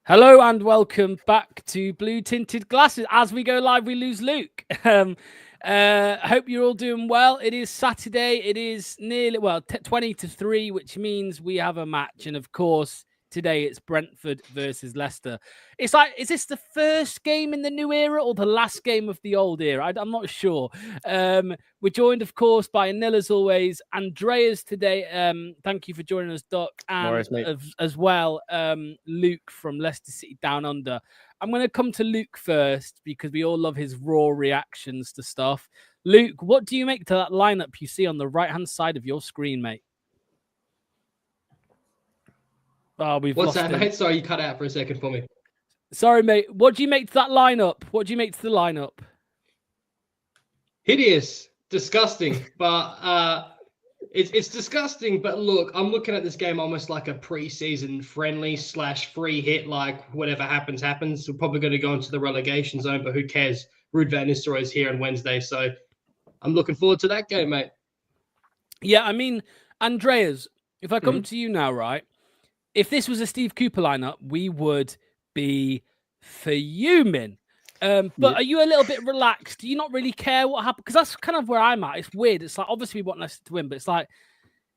Hello and welcome back to Blue Tinted Glasses. As we go live, we lose Luke. Hope you're all doing well. It is Saturday. It is nearly 20 to 3, which means we have a match. And of course, today it's Brentford versus Leicester. It's like, is this the first game in the new era or the last game of the old era? I'm not sure. We're joined, of course, by Nil as always. Andreas today. Thank you for joining us, Doc. And as well, Luke from Leicester City Down Under. I'm going to come to Luke first because we all love his raw reactions to stuff. Luke, what do you make to that lineup you see on the right-hand side of your screen, mate? Oh, What's that, mate? Sorry, you cut out for a second for me. Sorry, mate. What do you make to that lineup? What do you make to the lineup? Hideous, disgusting, but it's disgusting. But look, I'm looking at this game almost like a preseason friendly / free hit. Like whatever happens. We're probably going to go into the relegation zone, but who cares? Ruud van Nistelrooy is here on Wednesday, so I'm looking forward to that game, mate. Yeah, I mean, Andreas, if I come to you now, right? If this was a Steve Cooper lineup, we would be fuming. But are you a little bit relaxed? Do you not really care what happens? Because that's kind of where I'm at. It's weird. It's like, obviously we want Leicester to win, but it's like,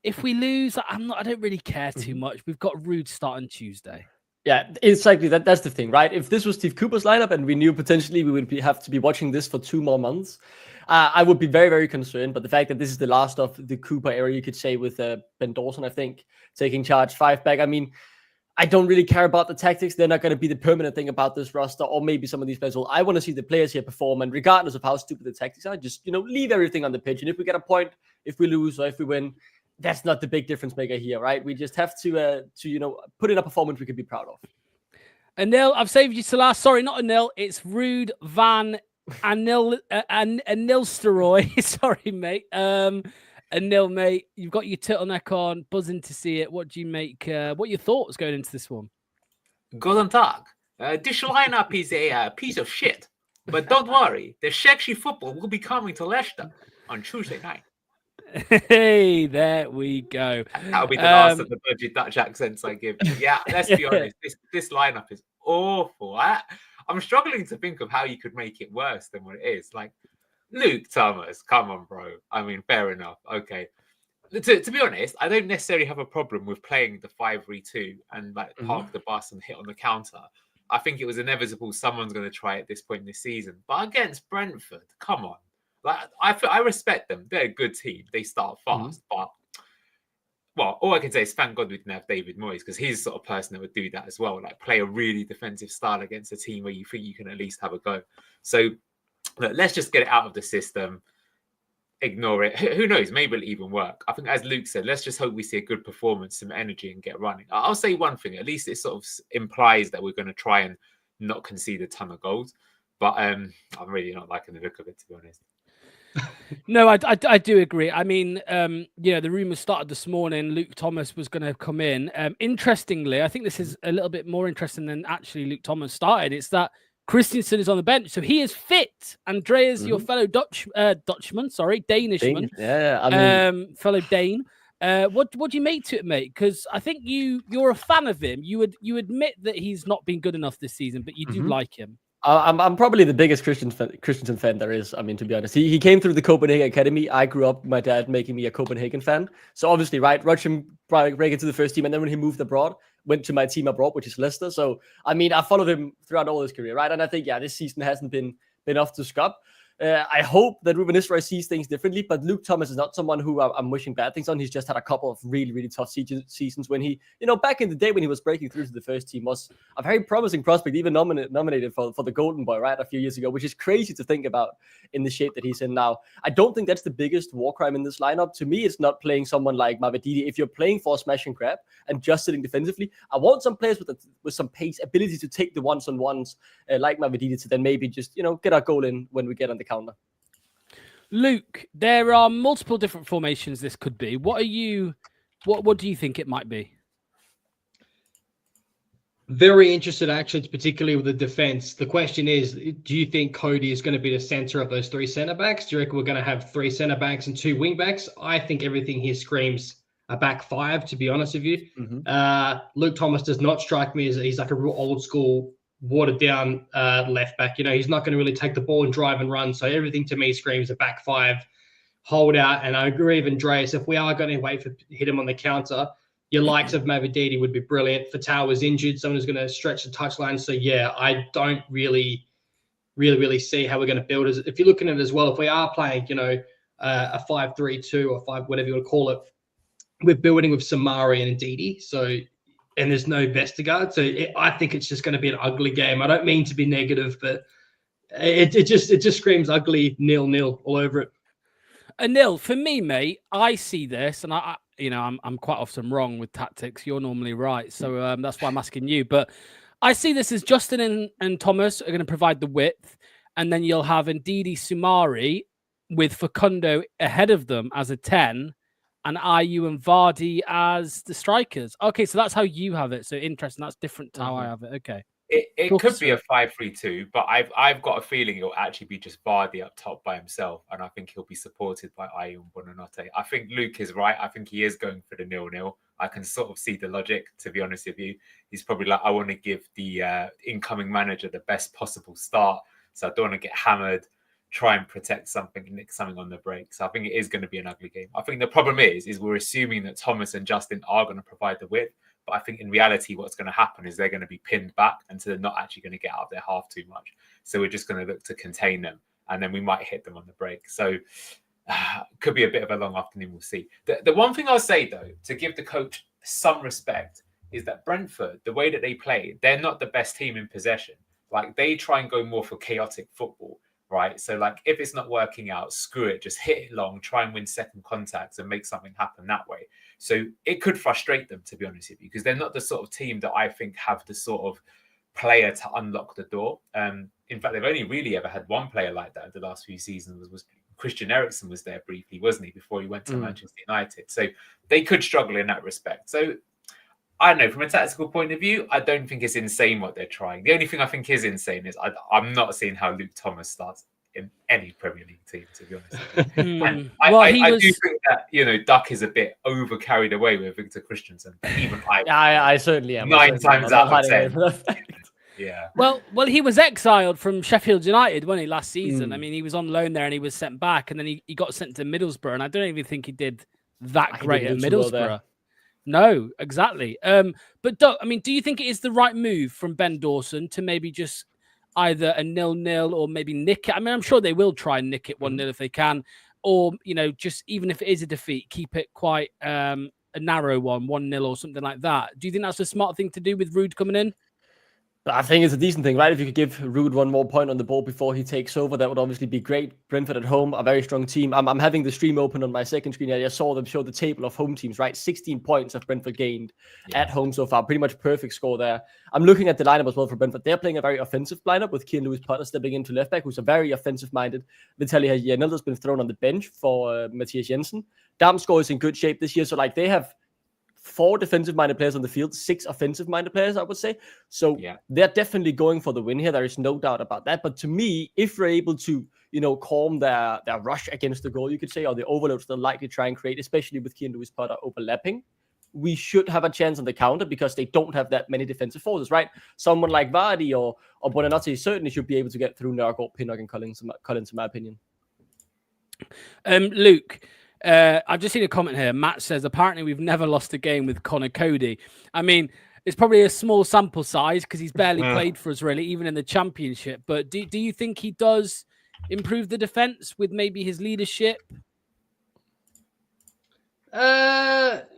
if we lose, I don't really care too much. We've got Ruud starting Tuesday. Yeah, exactly. That's the thing, right? If this was Steve Cooper's lineup and we knew potentially we would have to be watching this for 2 more months, I would be very, very concerned. But the fact that this is the last of the Cooper era, you could say, with Ben Dawson, I think, taking charge 5 back. I mean, I don't really care about the tactics. They're not going to be the permanent thing about this roster, or maybe some of these players will. I want to see the players here perform, and regardless of how stupid the tactics are, just, leave everything on the pitch. And if we get a point, if we lose or if we win, that's not the big difference maker here, right? We just have to put in a performance we could be proud of. Anil, I've saved you to last. Sorry, not Anil. It's Ruud van Nistelrooy. Sorry, mate. Anil, mate, you've got your turtleneck on, buzzing to see it. What do you make? What are your thoughts going into this one? Guten Tag. This lineup is a piece of shit. But don't worry, the sexy football will be coming to Leicester on Tuesday night. Hey, there we go. That'll be the last of the dodgy Dutch accents I give. Yeah, let's be honest. This lineup is awful. I'm struggling to think of how you could make it worse than what it is. Like, Luke Thomas, come on, bro. I mean, fair enough. Okay. To be honest, I don't necessarily have a problem with playing the 5-3-2 and park the bus and hit on the counter. I think it was inevitable someone's going to try it at this point in the season. But against Brentford, come on. Like, I respect them. They're a good team. They start fast. But, well, all I can say is thank God we didn't have David Moyes, because he's the sort of person that would do that as well. Like, play a really defensive style against a team where you think you can at least have a go. So, look, let's just get it out of the system. Ignore it. Who knows? Maybe it'll even work. I think, as Luke said, let's just hope we see a good performance, some energy, and get running. I'll say one thing. At least it sort of implies that we're going to try and not concede a ton of goals. But I'm really not liking the look of it, to be honest. No, I do agree. I mean, the rumors started this morning. Luke Thomas was going to come in. Interestingly, I think this is a little bit more interesting than actually Luke Thomas started. It's that Christensen is on the bench, so he is fit. Andreas, your fellow Danishman. Fellow Dane. What do you make to it, mate? Because I think you're a fan of him. You admit that he's not been good enough this season, but you do like him. I'm probably the biggest Christensen fan there is. I mean, to be honest, he came through the Copenhagen Academy. I grew up with my dad making me a Copenhagen fan. So obviously, right, watch him break into the first team, and then when he moved abroad, went to my team abroad, which is Leicester. So I mean, I followed him throughout all his career, right? And I think, this season hasn't been off to scrub. I hope that Ruud van Nistelrooy sees things differently, but Luke Thomas is not someone who I'm wishing bad things on. He's just had a couple of really, really tough seasons when he, back in the day when he was breaking through to the first team, was a very promising prospect, even nominated for the Golden Boy, right, a few years ago, which is crazy to think about in the shape that he's in now. I don't think that's the biggest war crime in this lineup. To me, it's not playing someone like Mavididi. If you're playing for a smash and grab and just sitting defensively, I want some players with some pace, ability to take the ones-on-ones like Mavididi to then maybe just, get our goal in when we get on the counter. Luke, there are multiple different formations this could be. What do you think it might be? Very interested, actually, particularly with the defense. The question is, do you think Cody is going to be the center of those 3 centre backs? Do you reckon we're going to have 3 centre backs and 2 wing backs? I think everything here screams a back five, to be honest with you. Mm-hmm. Luke Thomas does not strike me as he's like a real old school, watered down left back. He's not going to really take the ball and drive and run. So everything to me screams a back five, hold out. And I agree with Andreas, if we are going to wait for hit him on the counter, your likes of Mavididi would be brilliant. Fatal was injured. Someone who's going to stretch the touchline. So yeah, I don't really see how we're going to build it. If you're looking at it as well, if we are playing, a 5-3-2 or 5, whatever you want to call it, we're building with Samari and Ndidi. So, and there's no Vestergaard. So I think it's just going to be an ugly game. I don't mean to be negative, but it just screams ugly 0-0 all over it. A nil for me, mate. I see this, and I'm quite often wrong with tactics. You're normally right, so that's why I'm asking you. But I see this as Justin and Thomas are going to provide the width, and then you'll have Ndidi, Sumari with Facundo ahead of them as a 10, and Ayew and Vardy as the strikers. Okay, so that's how you have it. So interesting. That's different to how I have it. Okay. It could be a 5-3-2, but I've got a feeling it'll actually be just Vardy up top by himself, and I think he'll be supported by Ayew and Buonanotte. I think Luke is right. I think he is going for the 0-0. I can sort of see the logic, to be honest with you. He's probably like, I want to give the incoming manager the best possible start, so I don't want to get hammered, try and protect something and nick something on the break. So I think it is going to be an ugly game. I think the problem is we're assuming that Thomas and Justin are going to provide the width. But I think in reality, what's going to happen is they're going to be pinned back, and so they're not actually going to get out of their half too much. So we're just going to look to contain them, and then we might hit them on the break. So could be a bit of a long afternoon. We'll see. The one thing I'll say, though, to give the coach some respect, is that Brentford, the way that they play, they're not the best team in possession. Like, they try and go more for chaotic football, right? So, like, if it's not working out, screw it. Just hit it long, try and win second contacts and make something happen that way. So it could frustrate them, to be honest with you, because they're not the sort of team that I think have the sort of player to unlock the door. In fact, they've only really ever had one player like that in the last few seasons. Was Christian Eriksen was there briefly, wasn't he, before he went to Manchester United? So they could struggle in that respect. So I don't know, from a tactical point of view, I don't think it's insane what they're trying. The only thing I think is insane is I'm not seeing how Luke Thomas starts in any Premier League team, to be honest. I do think that, Duck is a bit over carried away with Victor Christensen. But even I certainly am. 9 times out of 10. Yeah. Well, he was exiled from Sheffield United, wasn't he, last season? I mean, he was on loan there and he was sent back, and then he got sent to Middlesbrough, and I don't even think he did that great at Middlesbrough. No, exactly. But Doug, I mean, do you think it is the right move from Ben Dawson to maybe just either a 0-0 or maybe nick it? I mean, I'm sure they will try and nick it 1-0 if they can, or just even if it is a defeat, keep it quite a narrow one, 1-0 or something like that. Do you think that's a smart thing to do with Ruud coming in? I think it's a decent thing, right? If you could give Ruud one more point on the ball before he takes over, that would obviously be great. Brentford at home, a very strong team. I'm having the stream open on my second screen. I saw them show the table of home teams, right? 16 points have Brentford gained at home so far. Pretty much perfect score there. I'm looking at the lineup as well for Brentford. They're playing a very offensive lineup with Kieran Lewis-Potter stepping into left back, who's a very offensive-minded. Vitaly Janelda's been thrown on the bench for Matthias Jensen. Damsgaard is in good shape this year, so like they have 4 defensive-minded players on the field, 6 offensive-minded players, I would say. So they're definitely going for the win here. There is no doubt about that. But to me, if we're able to, calm their rush against the goal, you could say, or the overloads they'll likely try and create, especially with Kieran Lewis-Potter overlapping, we should have a chance on the counter because they don't have that many defensive forces, right? Someone like Vardy or Buonanotte certainly should be able to get through Nørgaard, Pinnock, and Collins, in my opinion. Luke, I've just seen a comment here. Matt says, apparently we've never lost a game with Connor Cody. I mean, it's probably a small sample size because he's barely played for us, really, even in the Championship. But do you think he does improve the defense with maybe his leadership?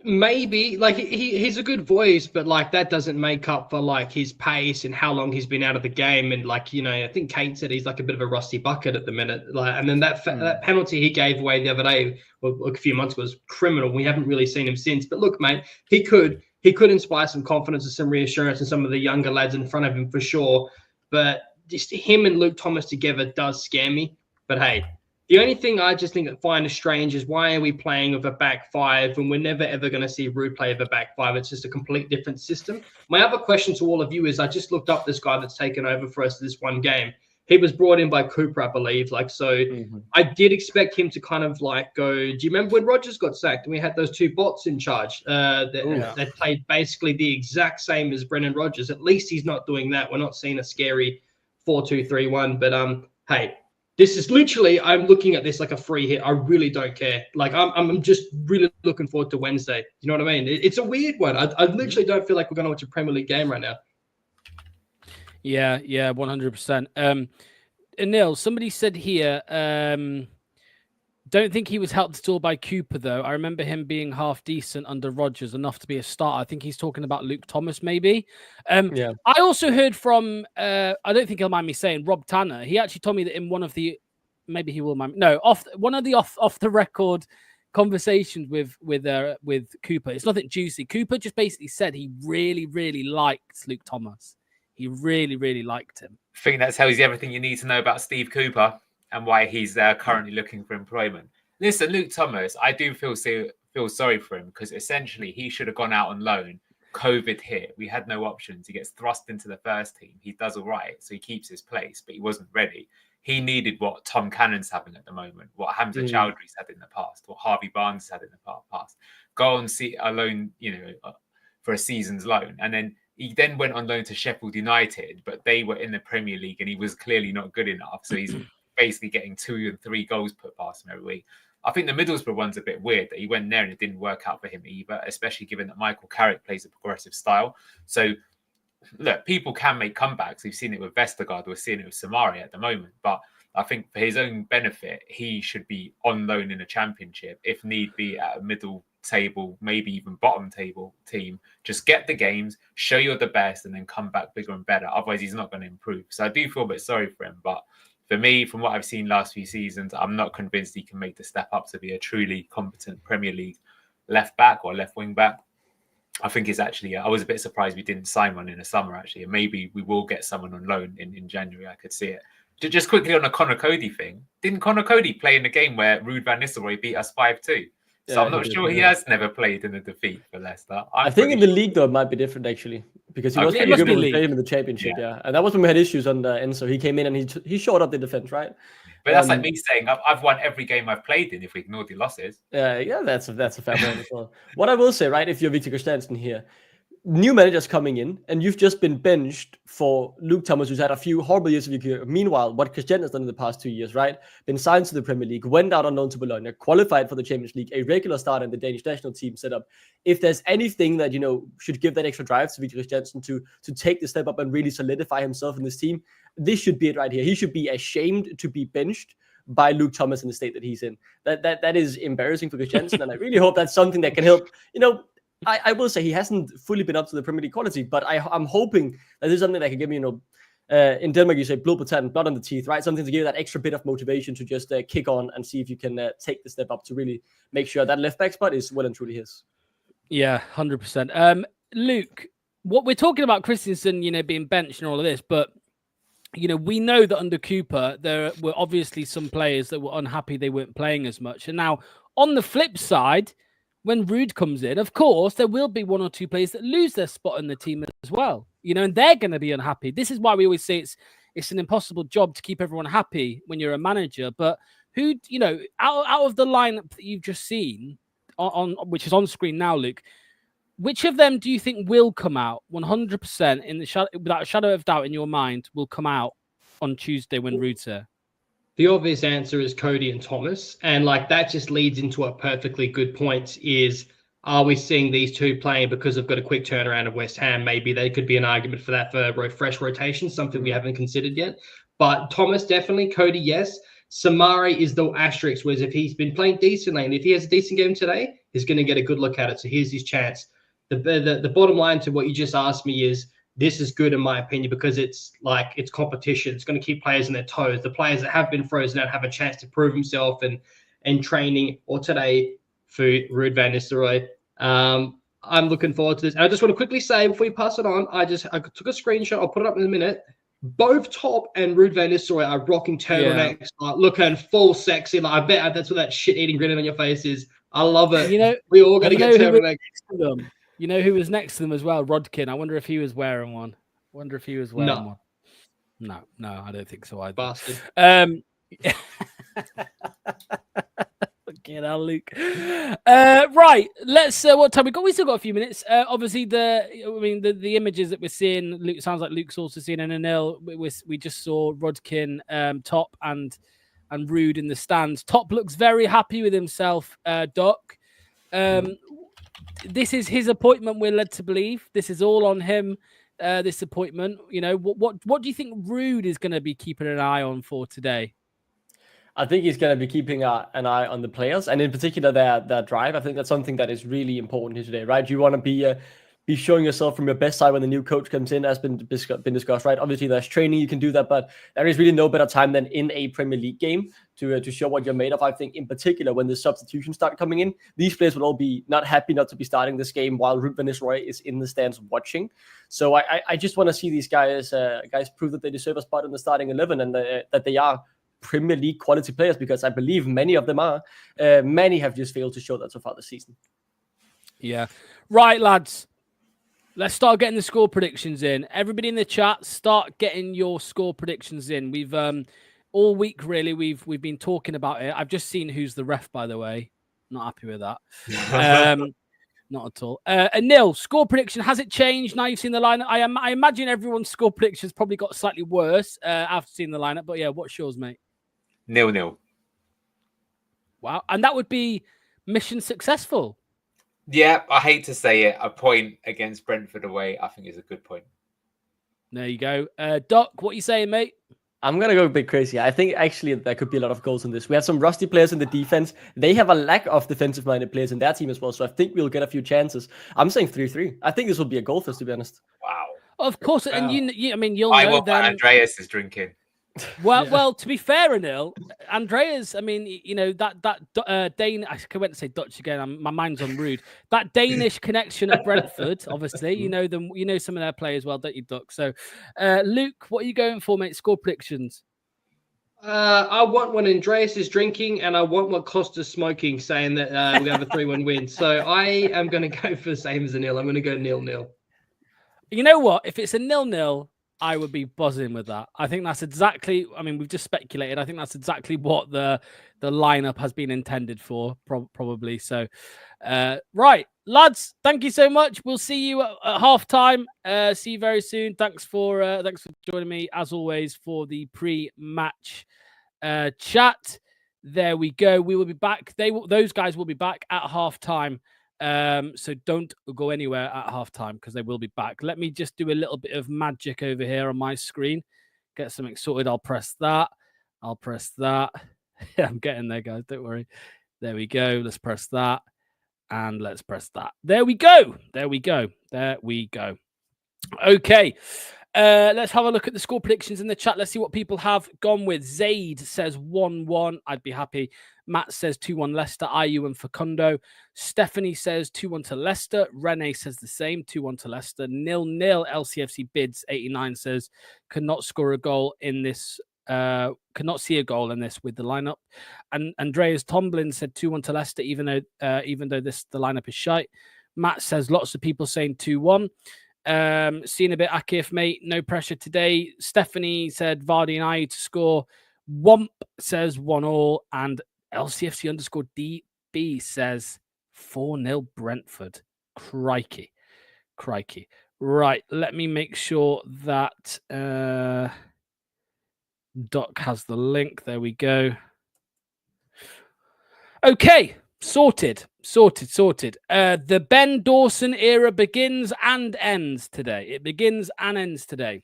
Maybe. Like he's a good voice, but like that doesn't make up for like his pace and how long he's been out of the game. And like, I think Kate said he's like a bit of a rusty bucket at the minute. Like, and then that penalty he gave away the other day, a few months ago, was criminal. We haven't really seen him since. But look, mate, he could inspire some confidence and some reassurance in some of the younger lads in front of him for sure. But just him and Luke Thomas together does scare me. But hey, the only thing I just think I find strange is why are we playing with a back five when we're never, ever going to see Ruud play with a back five? It's just a complete different system. My other question to all of you is I just looked up this guy that's taken over for us this one game. he was brought in by Cooper, I believe. Like, so I did expect him to kind of like go. Do you remember when Rodgers got sacked and we had those two bots in charge that played basically the exact same as Brendan Rodgers? At least he's not doing that. We're not seeing a scary 4-2-3-1. But hey, this is literally, I'm looking at this like a free hit. I really don't care. Like, I'm just really looking forward to Wednesday. You know what I mean? It's a weird one. I literally don't feel like we're going to watch a Premier League game right now. Yeah, 100%. Anil, somebody said here, don't think he was helped at all by Cooper, though. I remember him being half decent under Rodgers, enough to be a starter. I think he's talking about Luke Thomas, maybe. I also heard from, I don't think he'll mind me saying, Rob Tanner. He actually told me that in one of the, maybe he will mind me, no, off the record conversations with Cooper. It's nothing juicy. Cooper just basically said he really, really liked Luke Thomas. He really, really liked him. I think that tells you everything you need to know about Steve Cooper and why he's currently looking for employment. Listen, Luke Thomas, I do feel sorry for him because essentially he should have gone out on loan. COVID hit. We had no options. He gets thrust into the first team. He does all right, so he keeps his place, but he wasn't ready. He needed what Tom Cannon's having at the moment, what Hamza Chowdhury's had in the past, what Harvey Barnes had in the past. Go and see a loan, for a season's loan. And then he then went on loan to Sheffield United, but they were in the Premier League and he was clearly not good enough. So he's basically getting 2 and 3 goals put past him every week. I think the Middlesbrough one's a bit weird that he went there and it didn't work out for him either, especially given that Michael Carrick plays a progressive style. So look, people can make comebacks. We've seen it with Vestergaard. We're seeing it with Samari at the moment. But I think for his own benefit, he should be on loan in a championship, if need be at a middle table, maybe even bottom table team. Just get the games, show you're the best, and then come back bigger and better. Otherwise, he's not going to improve. So I do feel a bit sorry for him. But for me, from what I've seen last few seasons, I'm not convinced he can make the step up to be a truly competent Premier League left back or left wing back. I think it's actually, I was a bit surprised we didn't sign one in the summer, actually. And maybe we will get someone on loan in January. I could see it. Just quickly on the Conor Cody thing. Didn't Conor Cody play in the game where Ruud van Nistelrooy beat us 5-2? So I'm not sure he has never played in a defeat for Leicester. I think in the league, though, it might be different, actually. Because he was pretty good when we played him in the championship, And that was when we had issues on the end. So he came in and he showed up the defense, right? But that's like me saying, I've won every game I've played in if we ignore the losses. Yeah, that's a fair point as well. What I will say, right, if you're Victor Christiansen here, new managers coming in, and you've just been benched for Luke Thomas, who's had a few horrible years of your career. Meanwhile, what Christian has done in the past 2 years, right? Been signed to the Premier League, went out on loan to Bologna, qualified for the Champions League, a regular starter in the Danish national team setup. If there's anything that, should give that extra drive to Victor Christiansen to take the step up and really solidify himself in this team, this should be it right here. He should be ashamed to be benched by Luke Thomas in the state that he's in. That is embarrassing for Christiansen, and I really hope that's something that can help, I will say he hasn't fully been up to the Premier League quality, but I'm hoping that this is something that can give me, in Denmark you say blood on the teeth, right? Something to give you that extra bit of motivation to just kick on and see if you can take the step up to really make sure that left back spot is well and truly his. Yeah, 100%. Luke, what we're talking about Christensen, being benched and all of this, but we know that under Cooper there were obviously some players that were unhappy they weren't playing as much, and now on the flip side, when Ruud comes in, of course, there will be 1 or 2 players that lose their spot in the team as well, and they're going to be unhappy. This is why we always say it's an impossible job to keep everyone happy when you're a manager. But who, out of the lineup that you've just seen, on which is on screen now, Luke, which of them do you think will come out 100% without a shadow of doubt in your mind will come out on Tuesday when Ruud's here? The obvious answer is Cody and Thomas. And that just leads into a perfectly good point is, are we seeing these two playing because they've got a quick turnaround of West Ham? Maybe they could be an argument for that for fresh rotation, something we haven't considered yet. But Thomas, definitely. Cody, yes. Samari is the asterisk, whereas if he's been playing decently and if he has a decent game today, he's going to get a good look at it. So here's his chance. The bottom line to what you just asked me is, this is good in my opinion because it's competition. It's going to keep players on their toes. The players that have been frozen out have a chance to prove himself and training, or today for Ruud van Nistelrooy. I'm looking forward to this. And I just want to quickly say before you pass it on, I took a screenshot. I'll put it up in a minute. Both Top and Ruud van Nistelrooy are rocking turtlenecks, looking full sexy. I bet that's what that shit-eating grin on your face is. I love it. We all got to get turtlenecks. You know who was next to them as well? Rodkin. I wonder if he was wearing one. One. No, I don't think so either. Bastard. Fucking hell, Luke. Right, let's. What time we got? We still got a few minutes. Obviously, the images that we're seeing. Luke sounds like Luke's also seeing an 0. We just saw Rodkin, Top, and Rude in the stands. Top looks very happy with himself. Doc. This is his appointment. We're led to believe this is all on him. This appointment. You know what do you think Rude is going to be keeping an eye on for today? I think he's going to be keeping an eye on the players, and in particular their drive. I think that's something that is really important here today, right? You want to be showing yourself from your best side when the new coach comes in, as been discussed, right? Obviously, there's training you can do that, but there is really no better time than in a Premier League game to show what you're made of. I think in particular when the substitutions start coming in, these players will all be not happy not to be starting this game while Ruud van Nistelrooy is in the stands watching. So I just want to see these guys prove that they deserve a spot in the starting 11 and that they are Premier League quality players, because I believe many of them are. Many have just failed to show that so far this season. Yeah. Right, lads. Let's start getting the score predictions in. Everybody in the chat, start getting your score predictions in. We've all week really we've been talking about it. I've just seen who's the ref, by the way. Not happy with that. Not at all. Anil, score prediction, has it changed now you've seen the lineup? I imagine everyone's score predictions probably got slightly worse after seeing the lineup. But yeah, what's yours, mate? 0-0. Wow. And that would be mission successful. Yeah, I hate to say it. A point against Brentford away, I think, is a good point. There you go. Doc, what are you saying, mate? I'm going to go a bit crazy. I think actually there could be a lot of goals in this. We have some rusty players in the defense. They have a lack of defensive-minded players in their team as well. So I think we'll get a few chances. I'm saying 3-3. I think this will be a goal fest, to be honest. Wow. Of course. Well, and I mean, you'll I know want then. what Andreas is drinking. Well, to be fair, Anil, Andreas, I mean, you know, that Dane, I went to say Dutch again. My mind's on Rude. That Danish connection at Brentford, obviously, you know them. You know some of their players well, don't you, Duck? So, Luke, what are you going for, mate? Score predictions. I want what Andreas is drinking, and I want what Costa's smoking, saying that we're going to have a 3-1 win. So I am going to go for the same as Anil. I'm going to go 0-0. You know what? If it's a 0-0, I would be buzzing with that. I think that's exactly, I mean, we've just speculated. I think that's exactly what the lineup has been intended for, probably. So, right, lads, thank you so much. We'll see you at halftime. See you very soon. Thanks for joining me, as always, for the pre-match chat. There we go. We will be back. Those guys will be back at halftime. So don't go anywhere at halftime because they will be back. Let me just do a little bit of magic over here on my screen. Get something sorted. I'll press that. Yeah, I'm getting there, guys. Don't worry. There we go. Let's press that. And let's press that. There we go. Okay. Let's have a look at the score predictions in the chat. Let's see what people have gone with. Zaid says 1-1. I'd be happy. Matt says 2-1 Leicester, Ayew and Facundo. Stephanie says 2-1 to Leicester. Rene says the same, 2-1 to Leicester. 0-0. LCFC Bids 89 says cannot score a goal in this. Cannot see a goal in this with the lineup. And Andreas Tomlin said 2-1 to Leicester, even though the lineup is shite. Matt says lots of people saying 2-1. Seen a bit Akif, mate. No pressure today. Stephanie said Vardy and Ayew to score. Womp says 1-1, and LCFC_DB says 4-0 Brentford. Crikey. Right, let me make sure that Doc has the link. There we go. Okay, sorted. The Ben Dawson era begins and ends today. It begins and ends today.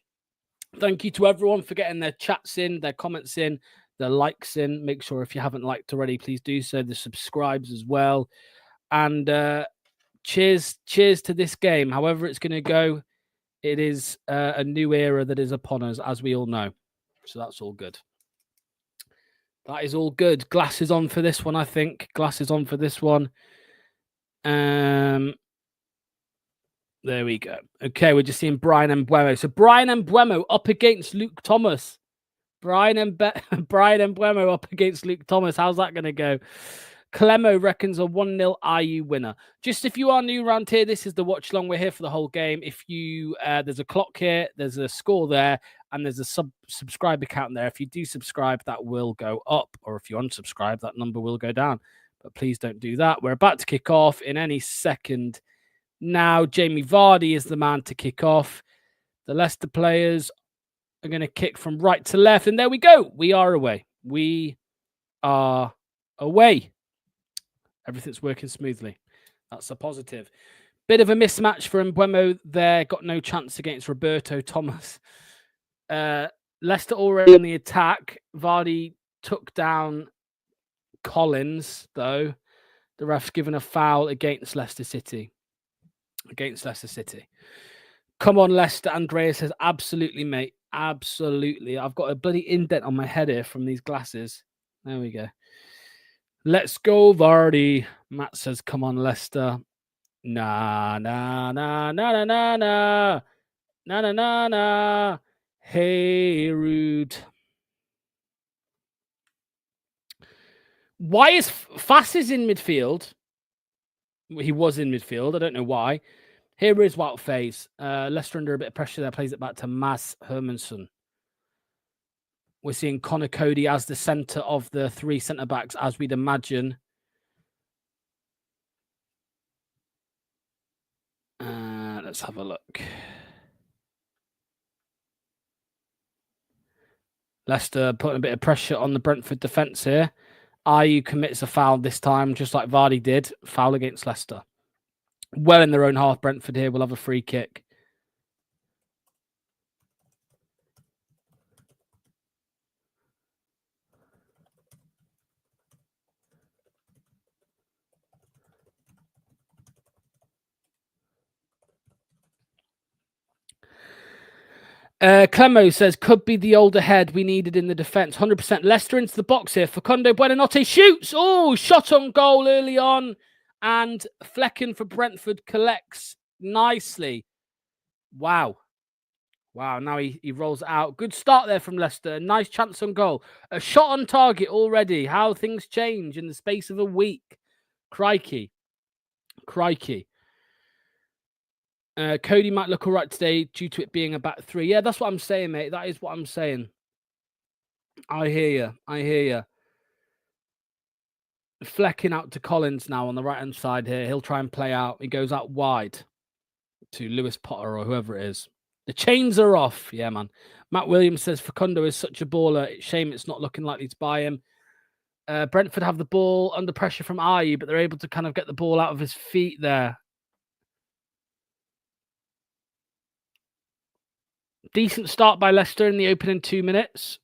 Thank you to everyone for getting their chats in, their comments in, their likes in. Make sure if you haven't liked already, please do so. The subscribes as well. And cheers to this game. However it's going to go, it is a new era that is upon us, as we all know. So that's all good. That is all good. Glasses on for this one, I think. Glasses on for this one. There we go. Okay, we're just seeing Brian Mbuemo. So Brian Mbuemo up against Luke Thomas. Brian Mbuemo up against Luke Thomas. How's that going to go? Clemo reckons a 1-0 IU winner. Just if you are new around here, this is the watch along. We're here for the whole game. If you there's a clock here, there's a score there, and there's a subscriber count there. If you do subscribe, that will go up, or if you unsubscribe, that number will go down. But please don't do that. We're about to kick off in any second. Now, Jamie Vardy is the man to kick off. The Leicester players are going to kick from right to left, and there we go. We are away. We are away. Everything's working smoothly. That's a positive. Bit of a mismatch for Mbeumo there. Got no chance against Roberto Thomas. Leicester already on the attack. Vardy took down Collins, though. The ref's given a foul against Leicester City. Come on, Leicester. Andrea says, absolutely, mate. Absolutely. I've got a bloody indent on my head here from these glasses. There we go. Let's go, Vardy. Matt says, come on, Leicester. Nah. Hey, Rude. Why is Fass in midfield? He was in midfield. I don't know why. Here is Wout Faes. Leicester under a bit of pressure there. Plays it back to Mads Hermansson. We're seeing Connor Cody as the centre of the three centre-backs, as we'd imagine. Let's have a look. Leicester putting a bit of pressure on the Brentford defence here. IU commits a foul this time, just like Vardy did. Foul against Leicester. Well in their own half, Brentford here will have a free kick. Clemo says, could be the older head we needed in the defence. 100%. Leicester into the box here. Facundo Buonanotte shoots. Oh, shot on goal early on. And Flecken for Brentford collects nicely. Wow. Now he rolls it out. Good start there from Leicester. Nice chance on goal. A shot on target already. How things change in the space of a week. Crikey. Cody might look all right today due to it being a back three. Yeah, that's what I'm saying, mate. That is what I'm saying. I hear you. Flecking out to Collins now on the right-hand side here. He'll try and play out. He goes out wide to Lewis Potter or whoever it is. The chains are off. Yeah, man. Matt Williams says Facundo is such a baller. It's shame it's not looking likely to buy him. Brentford have the ball under pressure from IU, but they're able to kind of get the ball out of his feet there. Decent start by Leicester in the opening 2 minutes.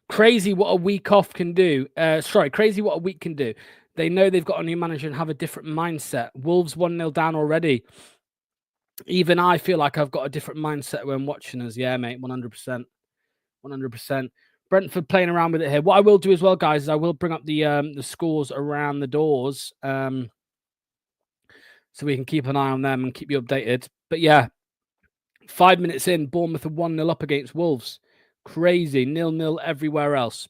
Crazy what a week off can do. Crazy what a week can do. They know they've got a new manager and have a different mindset. Wolves 1-0 down already. Even I feel like I've got a different mindset when watching us. Yeah, mate, 100%. 100%. Brentford playing around with it here. What I will do as well, guys, is I will bring up the scores around the doors so we can keep an eye on them and keep you updated. But yeah, 5 minutes in, Bournemouth are 1-0 up against Wolves. Crazy. 0-0 everywhere else.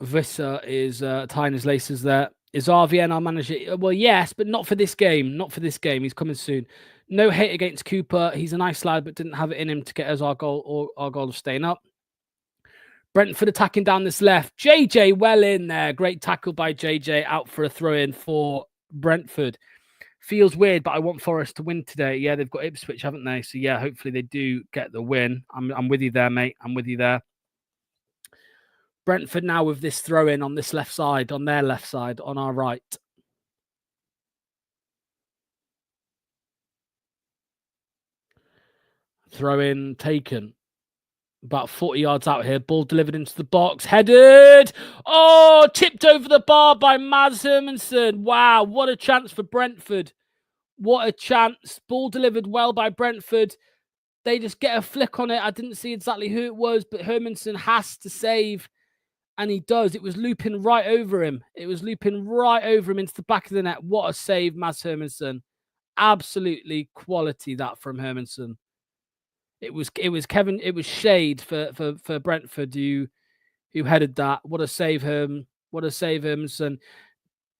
Visser is tying his laces there. Is RVN our manager? Well, yes, but not for this game. He's coming soon. No hate against Cooper. He's a nice lad, but didn't have it in him to get us our goal or our goal of staying up. Brentford attacking down this left. JJ well in there. Great tackle by JJ. Out for a throw-in for Brentford. Feels weird, but I want Forest to win today. Yeah, they've got Ipswich, haven't they? So yeah, hopefully they do get the win. I'm with you there, mate. I'm with you there. Brentford now with this throw-in on this left side, on their left side, on our right. Throw-in taken. About 40 yards out here. Ball delivered into the box. Headed. Oh, tipped over the bar by Mads Hermansson. Wow, what a chance for Brentford. What a chance. Ball delivered well by Brentford. They just get a flick on it. I didn't see exactly who it was, but Hermansen has to save. And he does. It was looping right over him. It was looping right over him into the back of the net. What a save, Mads Hermansen. Absolutely quality that from Hermansen. It was Shade for Brentford who headed that. What a save, Hermansen.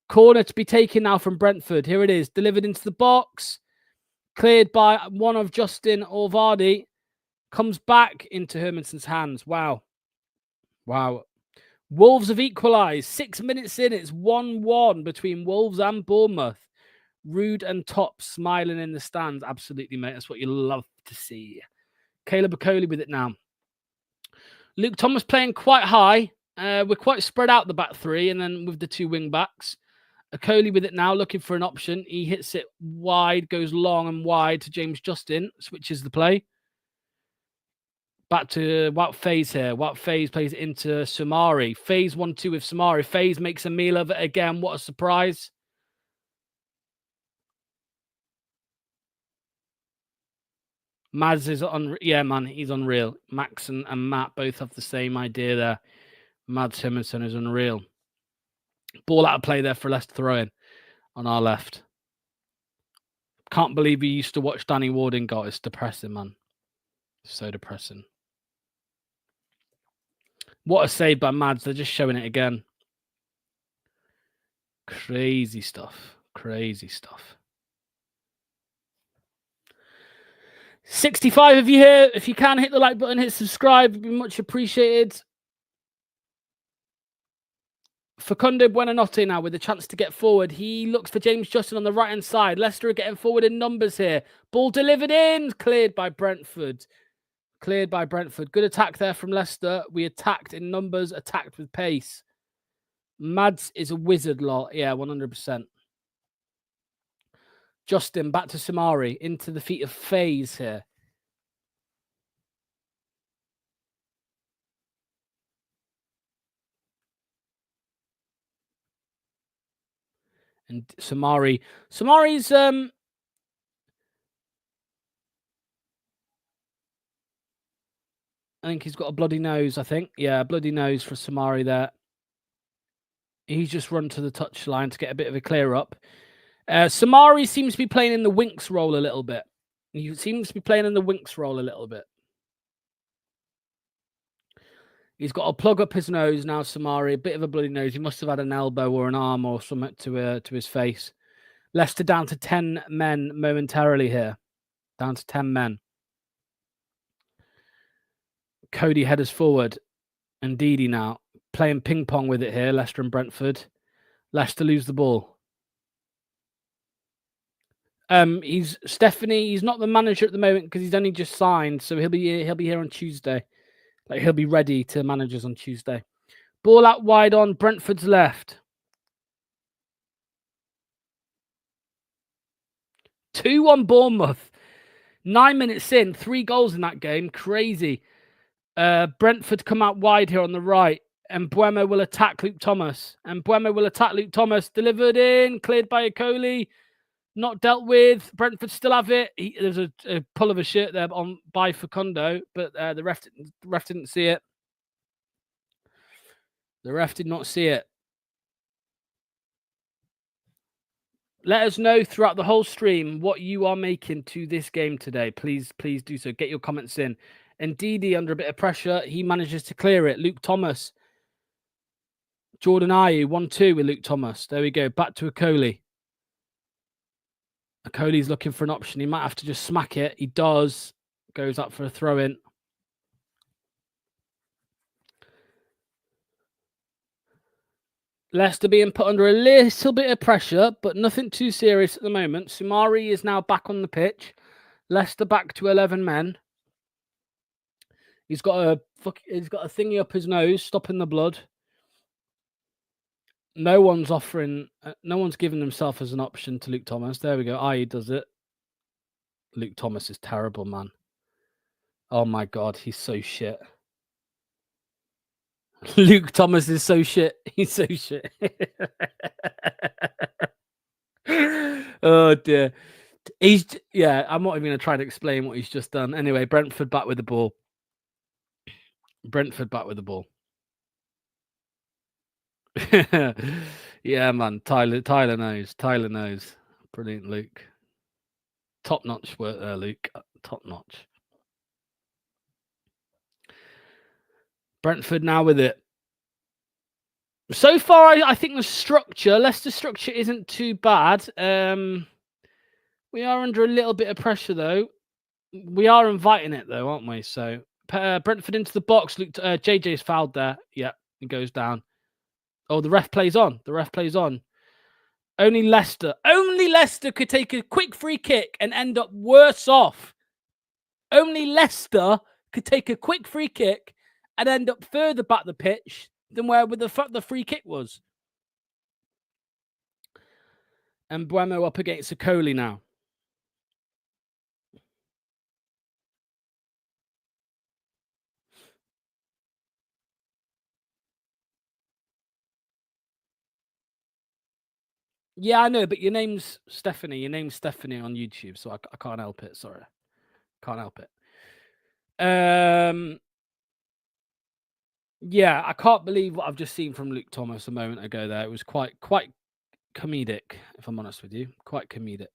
Corner to be taken now from Brentford. Here it is. Delivered into the box. Cleared by one of Justin or Vardy. Comes back into Hermansen's hands. Wow. Wolves have equalised. 6 minutes in, it's 1-1 between Wolves and Bournemouth. Rude and Top smiling in the stands. Absolutely, mate. That's what you love to see. Caleb Okoli with it now. Luke Thomas playing quite high. We're quite spread out the back three, and then with the two wing backs. Okoli with it now, looking for an option. He hits it wide, goes long and wide to James Justin. Switches the play. Back to Wout Faze here. Wout Faze plays it into Samari. Faze 1-2 with Samari. Faze makes a meal of it again. What a surprise. Mads is yeah, man, he's unreal. Max and Matt both have the same idea there. Mads Hermansen is unreal. Ball out of play there for Leicester throw-in on our left. Can't believe we used to watch Danny Ward in goal. It's depressing, man. So depressing. What a save by Mads. They're just showing it again. Crazy stuff. Crazy stuff. 65 of you here. If you can, hit the like button, hit subscribe. It'd be much appreciated. Facundo Buonanotte now with a chance to get forward. He looks for James Justin on the right-hand side. Leicester are getting forward in numbers here. Ball delivered in. Cleared by Brentford. Cleared by Brentford. Good attack there from Leicester. We attacked in numbers, attacked with pace. Mads is a wizard lot. Yeah, 100%. Justin back to Samari. Into the feet of Faze here. And Samari's I think he's got a bloody nose, I think. Yeah, bloody nose for Samari there. He's just run to the touchline to get a bit of a clear up. Samari seems to be playing in the Winks role a little bit. He seems to be playing in the Winks role a little bit. He's got to plug up his nose now, Samari. A bit of a bloody nose. He must have had an elbow or an arm or something to his face. Leicester down to 10 men momentarily here. Down to 10 men. Cody headers forward. And Didi now playing ping pong with it here. Leicester and Brentford. Leicester lose the ball. He's not the manager at the moment because he's only just signed, so he'll be here on Tuesday. Like he'll be ready to manage us on Tuesday. Ball out wide on Brentford's left. 2-1 Bournemouth. 9 minutes in, 3 goals in that game. Crazy. Brentford come out wide here on the right. And Mbeumo will attack Luke Thomas. Delivered in, cleared by Okoli. Not dealt with. Brentford still have it. There's a pull of a shirt there by Facundo, but the ref didn't see it. The ref did not see it. Let us know throughout the whole stream what you are making to this game today. Please do so. Get your comments in. And Didi under a bit of pressure. He manages to clear it. Luke Thomas. Jordan Ayew 1-2 with Luke Thomas. There we go. Back to Okoli. Okoli's looking for an option. He might have to just smack it. He does. Goes up for a throw-in. Leicester being put under a little bit of pressure, but nothing too serious at the moment. Samari is now back on the pitch. Leicester back to 11 men. He's got a thingy up his nose, stopping the blood. No one's giving himself as an option to Luke Thomas. There we go. Ayew does it. Luke Thomas is terrible, man. Oh my God, he's so shit. Luke Thomas is so shit. He's so shit. Oh dear. I'm not even going to try to explain what he's just done. Anyway, Brentford back with the ball. Yeah, man. Tyler knows. Brilliant, Luke. Top notch work there, Luke. Top notch. Brentford now with it. So far, I think Leicester structure isn't too bad. We are under a little bit of pressure, though. We are inviting it, though, aren't we? So, Brentford into the box. JJ's fouled there. Yeah, he goes down. Oh, the ref plays on. Only Leicester could take a quick free kick and end up worse off. Only Leicester could take a quick free kick and end up further back the pitch than where the free kick was. And Buemo up against Okoli now. Yeah, I know, but your name's Stephanie. Your name's Stephanie on YouTube, so I can't help it. Sorry. Can't help it. Yeah, I can't believe what I've just seen from Luke Thomas a moment ago there. It was quite comedic, if I'm honest with you. Quite comedic.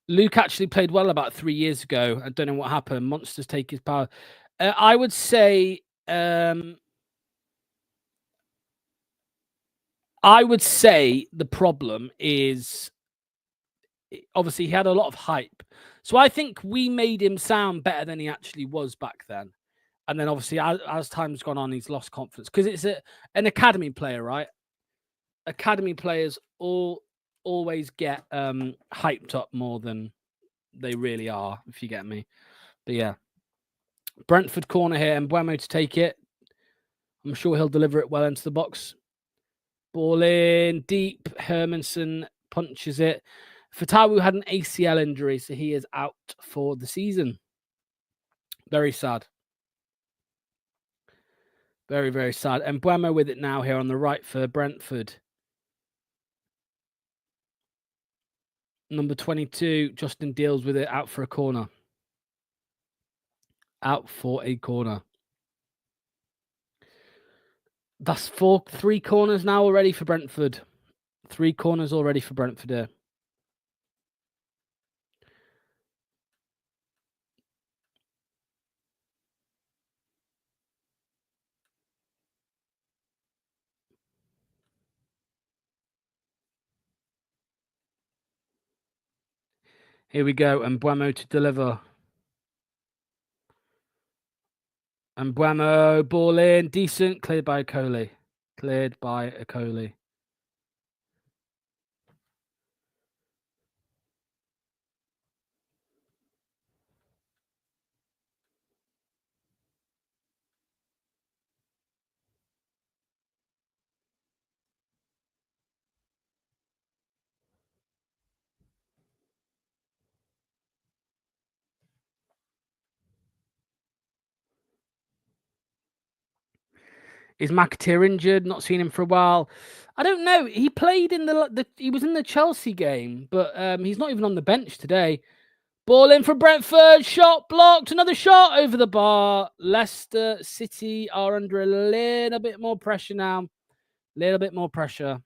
Luke actually played well about 3 years ago. I don't know what happened. Monsters take his power. I would say the problem is obviously he had a lot of hype. So I think we made him sound better than he actually was back then. And then obviously as time's gone on, he's lost confidence because it's an academy player, right? Academy players always get hyped up more than they really are, if you get me. But yeah. Brentford corner here and Buemo to take it. I'm sure he'll deliver it well into the box. Ball in deep. Hermansen punches it. Fatawu had an ACL injury, so he is out for the season. Very sad. Very, very sad. And Buemo with it now here on the right for Brentford. Number 22, Justin deals with it, out for a corner. Out for a corner. That's 3 corners now already for Brentford. 3 corners already for Brentford here. Here we go, and Buemo to deliver. And Buemo, ball in, decent, cleared by Okoli. Cleared by Okoli. Is McAteer injured? Not seen him for a while. I don't know. He played in he was in the Chelsea game, but he's not even on the bench today. Ball in for Brentford. Shot blocked. Another shot over the bar. Leicester City are under a little bit more pressure now. Little bit more pressure.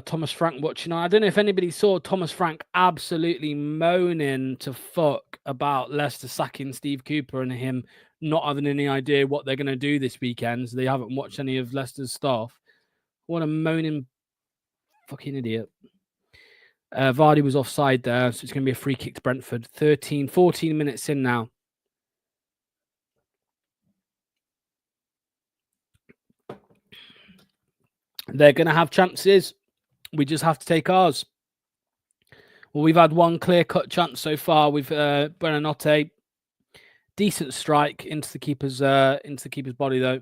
Thomas Frank watching on. I don't know if anybody saw Thomas Frank absolutely moaning to fuck about Leicester sacking Steve Cooper and him not having any idea what they're going to do this weekend. So they haven't watched any of Leicester's stuff. What a moaning fucking idiot. Vardy was offside there, so it's going to be a free kick to Brentford. 14 minutes in now. They're going to have chances. We just have to take ours. Well, we've had one clear-cut chance so far with Buonanotte. Decent strike into the keeper's body though.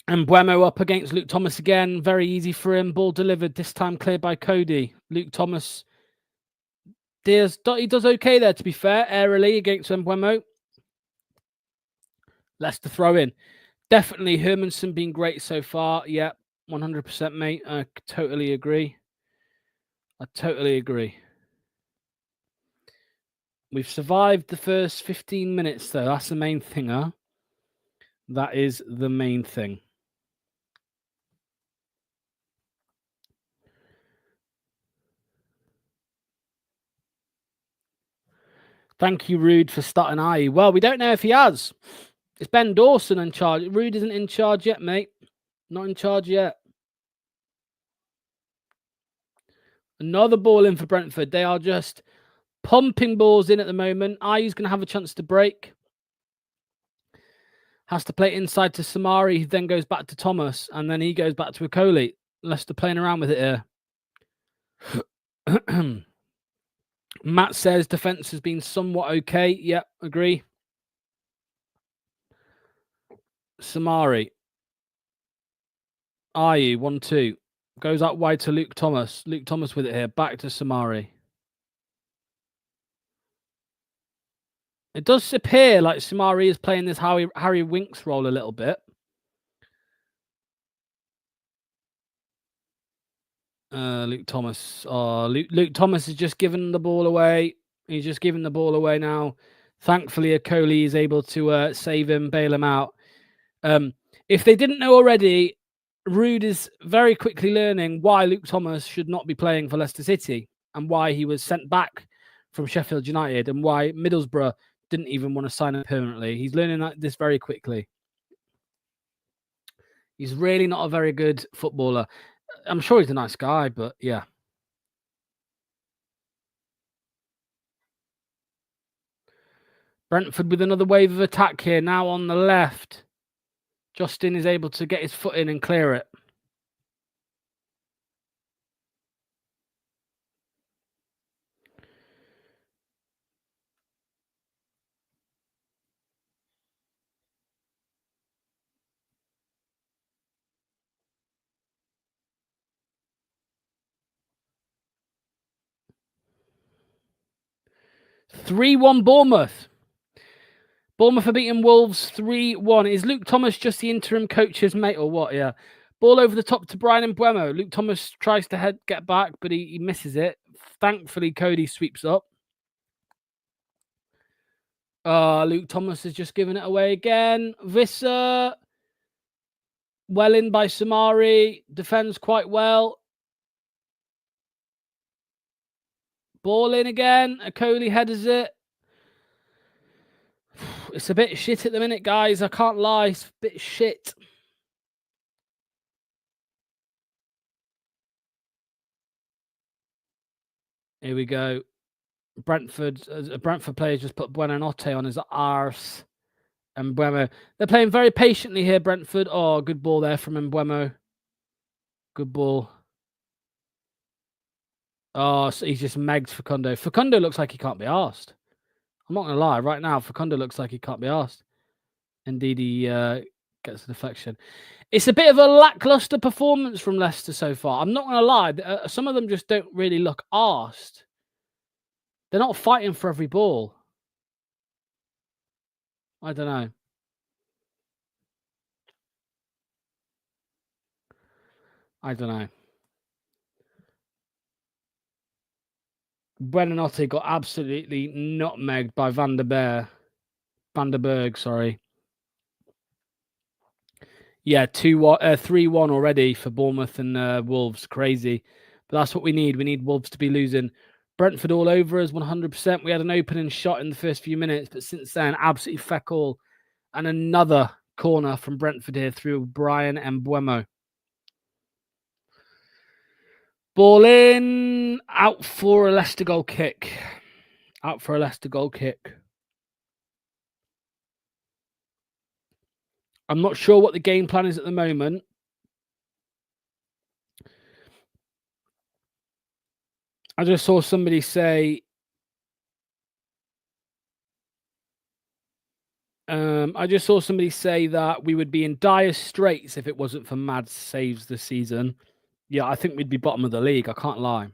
And Buemo up against Luke Thomas again. Very easy for him. Ball delivered. This time cleared by Cody. Luke Thomas. He does okay there, to be fair. Airily against Buemo. Leicester throw in. Definitely Hermanson been great so far. Yeah, 100%, mate. I totally agree. We've survived the first 15 minutes, though. That's the main thing, huh? That is the main thing. Thank you, Rude, for starting IE. Well, we don't know if he has. It's Ben Dawson in charge. Rude isn't in charge yet, mate. Not in charge yet. Another ball in for Brentford. They are just pumping balls in at the moment. IE's going to have a chance to break. Has to play inside to Samari. He then goes back to Thomas. And then he goes back to Akoli. Leicester playing around with it here. Matt says defense has been somewhat okay. Yep, agree. Samari. IE 1-2. Goes out wide to Luke Thomas. Luke Thomas with it here. Back to Samari. It does appear like Samari is playing this Harry Winks role a little bit. Luke Thomas. Oh, Luke Thomas has just given the ball away. He's just given the ball away now. Thankfully, Akoli is able to save him, bail him out. If they didn't know already, Rude is very quickly learning why Luke Thomas should not be playing for Leicester City and why he was sent back from Sheffield United and why Middlesbrough didn't even want to sign him permanently. He's learning this very quickly. He's really not a very good footballer. I'm sure he's a nice guy, but yeah. Brentford with another wave of attack here. Now on the left. Justin is able to get his foot in and clear it. (3-1) Bournemouth. Bournemouth are beating Wolves 3-1. Is Luke Thomas just the interim coach's mate or what? Yeah. Ball over the top to Brian Mbeumo. Luke Thomas tries to get back, but he misses it. Thankfully, Cody sweeps up. Luke Thomas has just given it away again. Visser. Well in by Samari. Defends quite well. Ball in again. Akoli headers it. It's a bit shit at the minute, guys. I can't lie. It's a bit shit. Here we go. A Brentford player just put Buonanotte on his arse. And Mbeumo. They're playing very patiently here, Brentford. Oh, good ball there from Mbeumo. Good ball. Oh, so he's just megged Facundo. Facundo looks like he can't be arsed. I'm not going to lie. Right now, Facundo looks like he can't be arsed. Indeed, he gets a deflection. It's a bit of a lackluster performance from Leicester so far. I'm not going to lie. Some of them just don't really look arsed. They're not fighting for every ball. I don't know. Buonanotte got absolutely nutmegged by Van der Berg, sorry. Yeah, 3-1 already for Bournemouth and Wolves. Crazy. But that's what we need. We need Wolves to be losing. Brentford all over us, 100%. We had an opening shot in the first few minutes, but since then, absolutely feck all. And another corner from Brentford here through Brian Mbeumo. Ball in, out for a Leicester goal kick. Out for a Leicester goal kick. I'm not sure what the game plan is at the moment. I just saw somebody say, that we would be in dire straits if it wasn't for mad saves this season. Yeah, I think we'd be bottom of the league. I can't lie.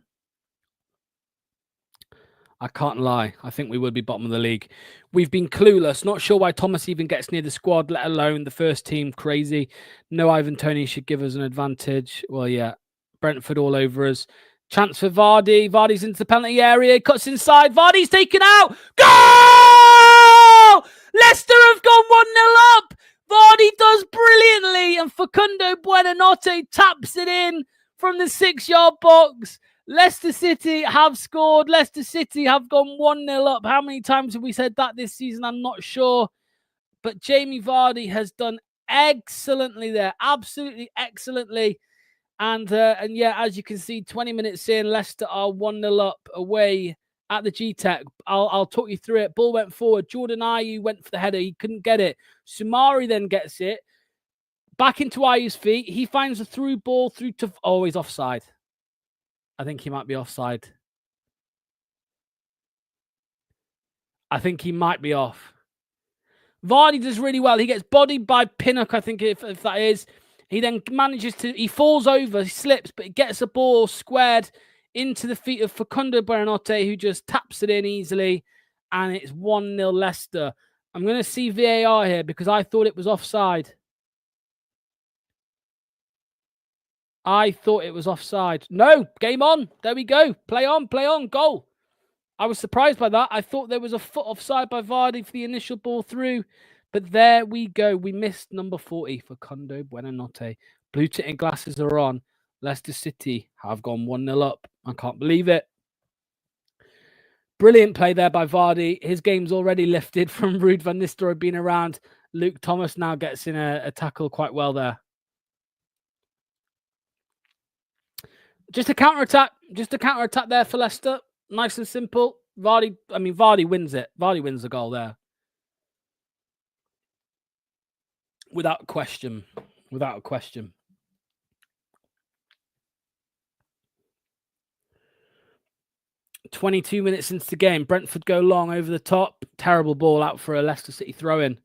I think we would be bottom of the league. We've been clueless. Not sure why Thomas even gets near the squad, let alone the first team. Crazy. No, Ivan Toney should give us an advantage. Well, yeah. Brentford all over us. Chance for Vardy. Vardy's into the penalty area. Cuts inside. Vardy's taken out. Goal! Leicester have gone 1-0 up. Vardy does brilliantly. And Facundo Buonanotte taps it in from the 6-yard box. Leicester City have scored. Leicester City have gone 1-0 up. How many times have we said that this season? I'm not sure. But Jamie Vardy has done excellently there. Absolutely excellently. And yeah, as you can see, 20 minutes in, Leicester are 1-0 up away at the G-Tech. I'll talk you through it. Ball went forward. Jordan Ayew went for the header. He couldn't get it. Sumari then gets it. Back into Ayew's feet. He finds a through ball through to... Oh, he's offside. I think he might be offside. I think he might be off. Vardy does really well. He gets bodied by Pinnock, I think, if that is. He then manages to... He falls over, he slips, but he gets a ball squared into the feet of Facundo Buonanotte, who just taps it in easily, and it's 1-0 Leicester. I'm going to see VAR here because I thought it was offside. I thought it was offside. No, game on. There we go. Play on, goal. I was surprised by that. I thought there was a foot offside by Vardy for the initial ball through. But there we go. We missed number 40 for Facundo Buonanotte. Blue tinted glasses are on. Leicester City have gone 1-0 up. I can't believe it. Brilliant play there by Vardy. His game's already lifted from Ruud van Nistelrooy being around. Luke Thomas now gets in a tackle quite well there. Just a counter-attack. Just a counter-attack there for Leicester. Nice and simple. Vardy wins it. Vardy wins the goal there. Without question. Without a question. "22 minutes into the game. Brentford go long over the top. Terrible ball out for a Leicester City throw-in.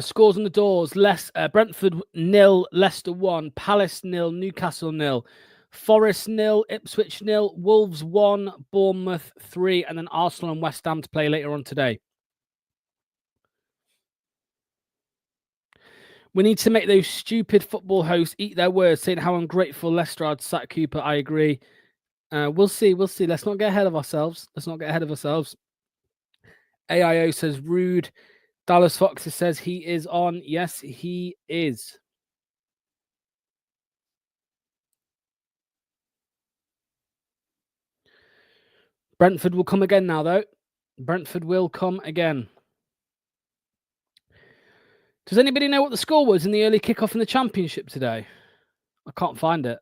Scores on the doors. Brentford 0, Leicester 1, Palace 0, Newcastle 0, Forest 0, Ipswich 0, Wolves 1, Bournemouth 3, and then Arsenal and West Ham to play later on today. We need to make those stupid football hosts eat their words, saying how ungrateful Leicester are to sack Cooper. I agree. We'll see. Let's not get ahead of ourselves. AIO says rude. Dallas Foxes says he is on. Yes, he is. Brentford will come again now, though. Brentford will come again. Does anybody know what the score was in the early kickoff in the Championship today? I can't find it.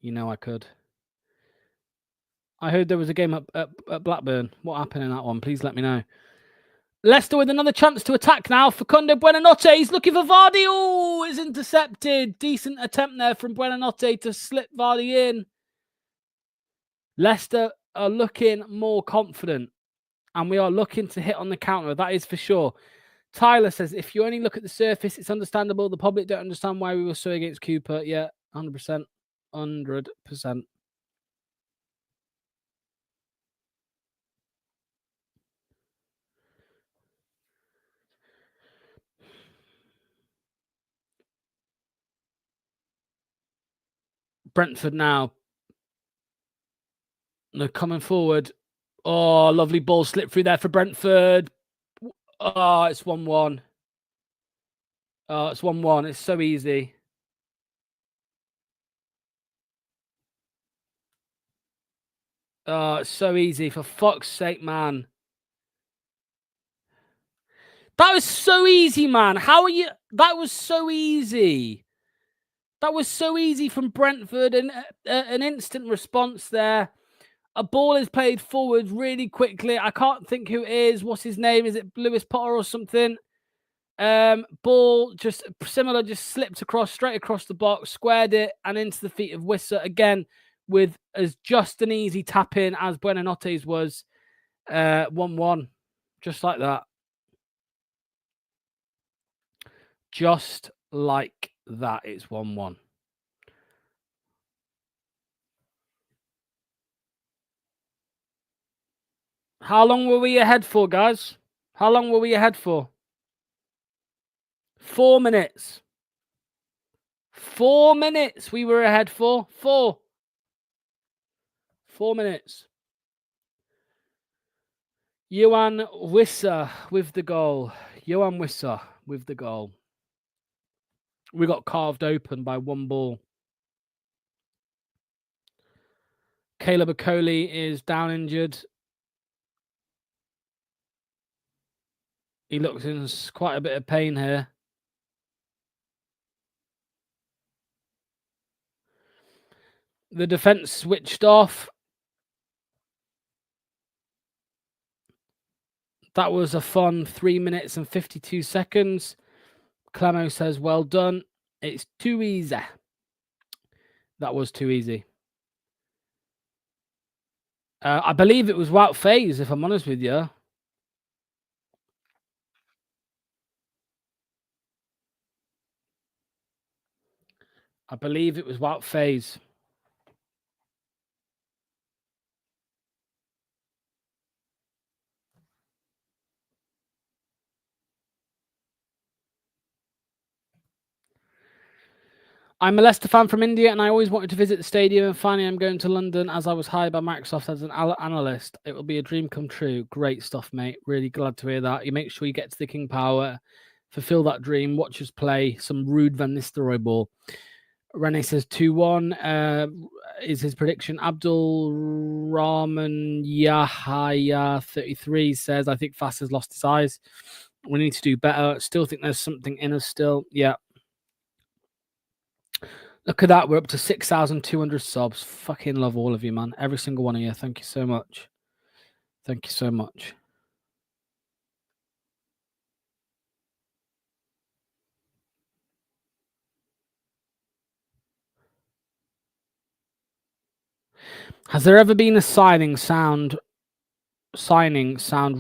You know I could. I heard there was a game at Blackburn. What happened in that one? Please let me know. Leicester with another chance to attack now. Facundo Buonanotte. He's looking for Vardy. Oh, it's intercepted. Decent attempt there from Buonanotte to slip Vardy in. Leicester are looking more confident. And we are looking to hit on the counter. That is for sure. Tyler says, if you only look at the surface, it's understandable. The public don't understand why we were so against Cooper. Yeah, 100%. 100%. Brentford now. They're coming forward. Oh, lovely ball slip through there for Brentford. Oh, it's 1-1. Oh, it's 1-1. It's so easy. Oh, it's so easy. For fuck's sake, man. That was so easy, man. How are you? That was so easy. That was so easy from Brentford, and an instant response there. A ball is played forward really quickly. I can't think who it is. What's his name? Is it Lewis Potter or something? Ball just similar, just slipped straight across the box, squared it, and into the feet of Wissa again with as just an easy tap in as Buenanote's was. 1-1, just like that. Just like that, it's 1-1. How long were we ahead for, guys? How long were we ahead for? 4 minutes. 4 minutes we were ahead for. 4 minutes. Johan Wissa with the goal. Johan Wissa with the goal. We got carved open by 1 ball. Caleb Okoli is down injured. He looks in quite a bit of pain here. The defense switched off. That was a fun 3 minutes and 52 seconds. Clemo says, well done. It's too easy. That was too easy. I believe it was Wout Faze, if I'm honest with you. I believe it was Wout Faze. I'm a Leicester fan from India, and I always wanted to visit the stadium, and finally I'm going to London as I was hired by Microsoft as an analyst. It will be a dream come true. Great stuff, mate. Really glad to hear that. You make sure you get to the King Power, fulfill that dream, watch us play some Ruud van Nistelrooy ball. Rene says 2-1 is his prediction. Abdul Rahman Yahya 33 says, I think Fast has lost his eyes. We need to do better. Still think there's something in us still. Yeah. Look at that. We're up to 6,200 subs. Fucking love all of you, man. Every single one of you. Thank you so much. Thank you so much. Has there ever been a signing sound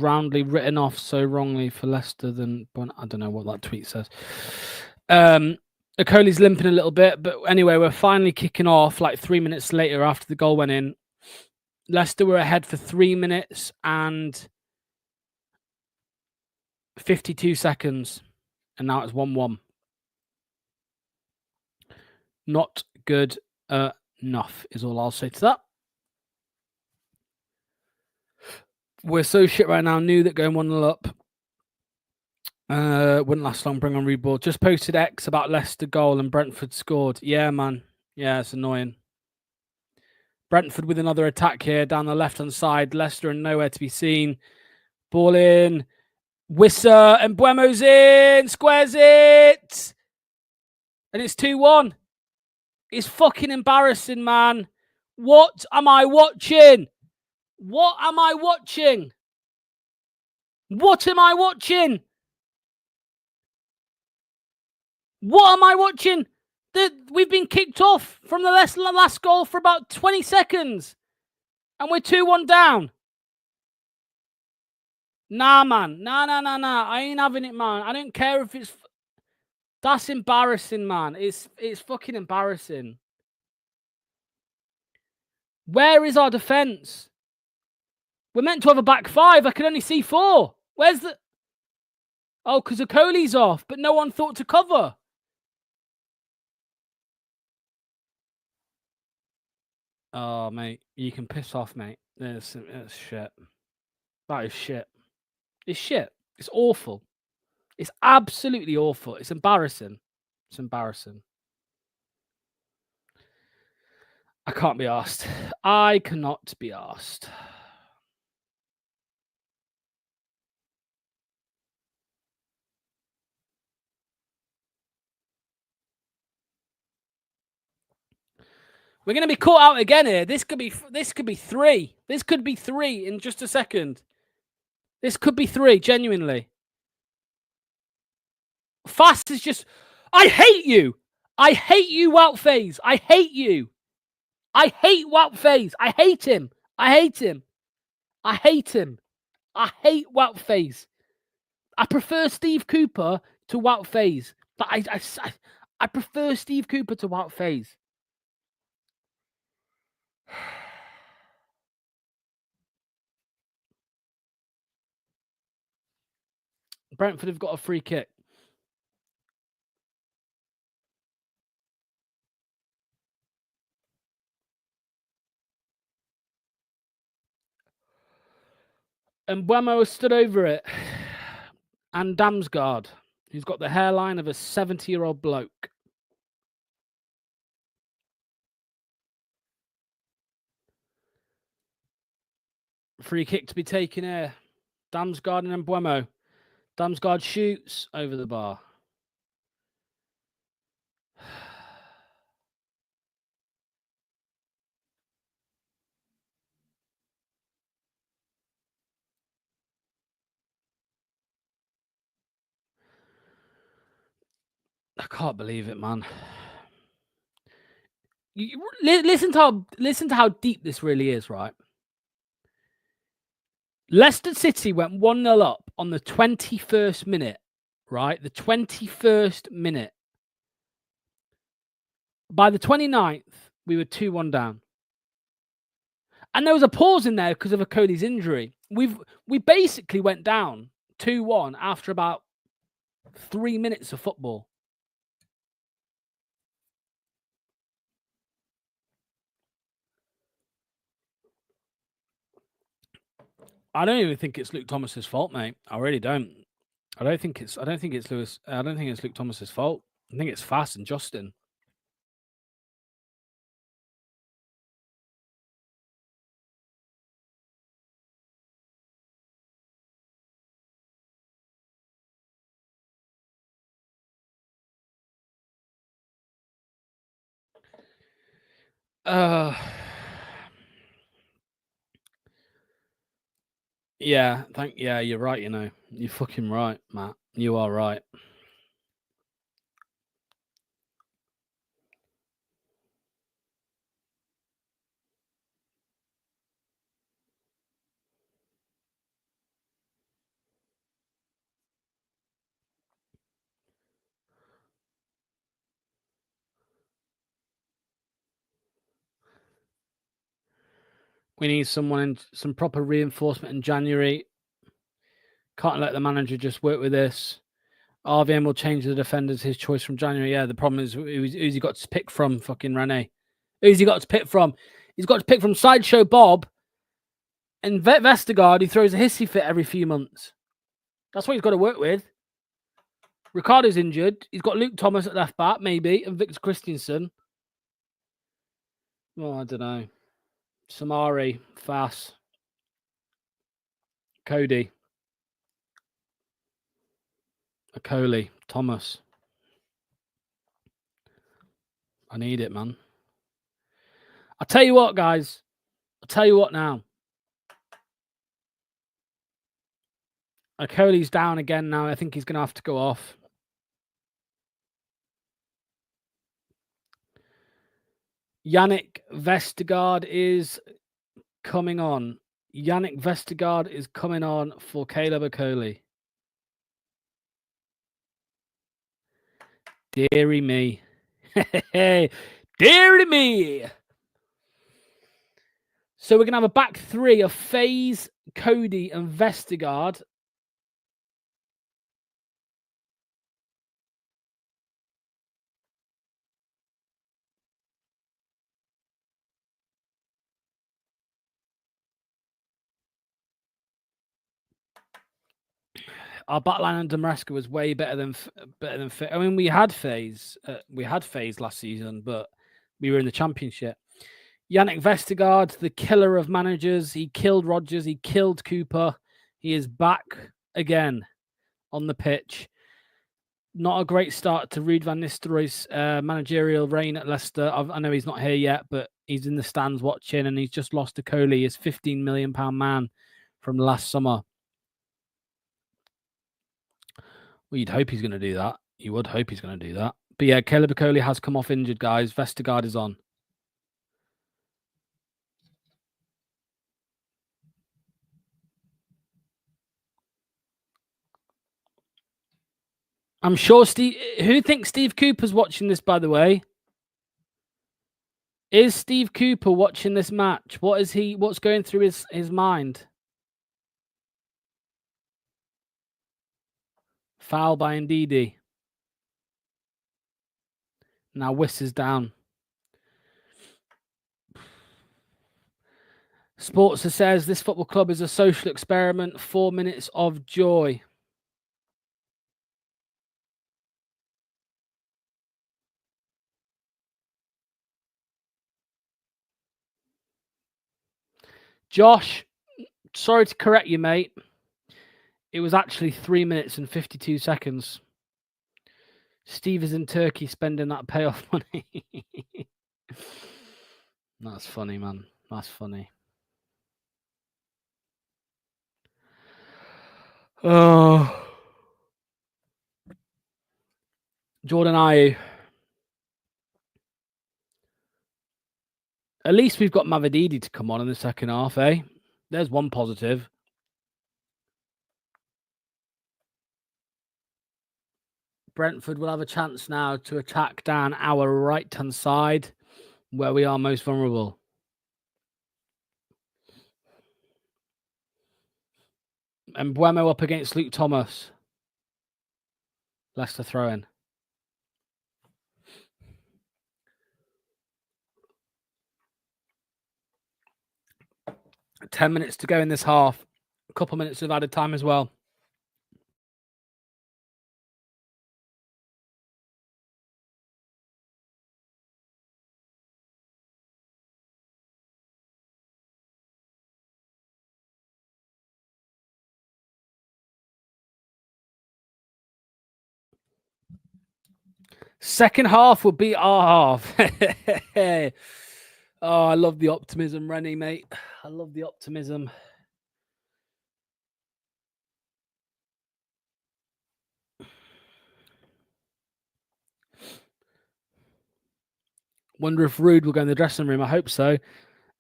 roundly written off so wrongly for Leicester than... I don't know what that tweet says. Okoli's limping a little bit, but anyway, we're finally kicking off like 3 minutes later after the goal went in. Leicester were ahead for 3 minutes and 52 seconds, and now it's 1-1. Not good enough is all I'll say to that. We're so shit right now. Knew that going 1-0 up wouldn't last long. Bring on Reboard. Just posted X about Leicester goal and Brentford scored. Yeah, man. Yeah, it's annoying. Brentford with another attack here down the left-hand side. Leicester and nowhere to be seen. Ball in. Wissa and Buemo's in. Squares it. And it's 2-1. It's fucking embarrassing, man. What am I watching? What am I watching? What am I watching? What am I watching? We've been kicked off from the last goal for about 20 seconds. And we're 2-1 down. Nah, man. Nah. I ain't having it, man. I don't care if it's... That's embarrassing, man. It's fucking embarrassing. Where is our defence? We're meant to have a back 5. I can only see 4. Where's the... Oh, because Okoli's off, but no one thought to cover. Oh, mate. You can piss off, mate. It's shit. That is shit. It's shit. It's awful. It's absolutely awful. It's embarrassing. It's embarrassing. I can't be asked. I cannot be asked. We're going to be caught out again here. This could be 3. This could be 3 in just a second. This could be 3, genuinely. Fast is just... I hate you. I hate you, Wout Faze. I hate you. I hate Wout Faze. I hate him. I hate him. I hate him. I hate Wout Faze. I prefer Steve Cooper to Wout Faze. But I prefer Steve Cooper to Wout Faze. Brentford have got a free kick. And Buemo stood over it. And Damsgaard, who's got the hairline of a 70-year-old bloke. Free kick to be taken here. Damsgaard and Buemo. Damsgaard shoots over the bar. I can't believe it, man. Listen to how deep this really is, right? Leicester City went 1-0 up on the 21st minute, right? The 21st minute. By the 29th, we were 2-1 down. And there was a pause in there because of Cody's injury. We basically went down 2-1 after about 3 minutes of football. I don't even think it's Luke Thomas's fault, mate. I really don't. I don't think it's Luke Thomas's fault. I think it's Fast and Justin. Yeah, you're right, you know. You're fucking right, Matt. You are right. We need some proper reinforcement in January. Can't let the manager just work with this. RVM will change the defenders his choice from January. Yeah, the problem is who's he got to pick from? Fucking Rene. Who's he got to pick from? He's got to pick from Sideshow Bob and Vestergaard, who throws a hissy fit every few months. That's what he's got to work with. Ricardo's injured. He's got Luke Thomas at left back, maybe, and Victor Christensen. Well, I don't know. Samari, Fass, Cody, Akoli, Thomas. I need it, man. I'll tell you what, guys. I'll tell you what now. Akoli's down again now. I think he's going to have to go off. Yannick Vestergaard is coming on. Yannick Vestergaard is coming on for Caleb Akoli. Deary me. Deary me. So we're going to have a back three of FaZe, Cody, and Vestergaard. Our backline under Maresca was way better than I mean, we had FaZe last season, but we were in the championship. Yannick Vestergaard, the killer of managers. He killed Rodgers. He killed Cooper. He is back again on the pitch. Not a great start to Ruud van Nistelrooy's managerial reign at Leicester. I know he's not here yet, but he's in the stands watching, and he's just lost to Coley, his £15 million man from last summer. Well, you'd hope he's going to do that. You would hope he's going to do that. But yeah, Caleb Coley has come off injured, guys. Vestergaard is on. I'm sure Steve... Who thinks Steve Cooper's watching this, by the way? Is Steve Cooper watching this match? What's going through his mind? Foul by Ndidi. Now Wiss is down. Sportser says this football club is a social experiment. 4 minutes of joy. Josh, sorry to correct you, mate. It was actually 3 minutes and 52 seconds. Steve is in Turkey spending that payoff money. That's funny, man. That's funny. Oh. Jordan Ayew. At least we've got Mavididi to come on in the second half, eh? There's one positive. Brentford will have a chance now to attack down our right-hand side where we are most vulnerable. And Buemo up against Luke Thomas. Leicester throw-in. Ten minutes to go in this half. A couple minutes of added time as well. Second half will be our half. Oh, I love the optimism, Rennie, mate. I love the optimism. Wonder if Ruud will go in the dressing room. I hope so.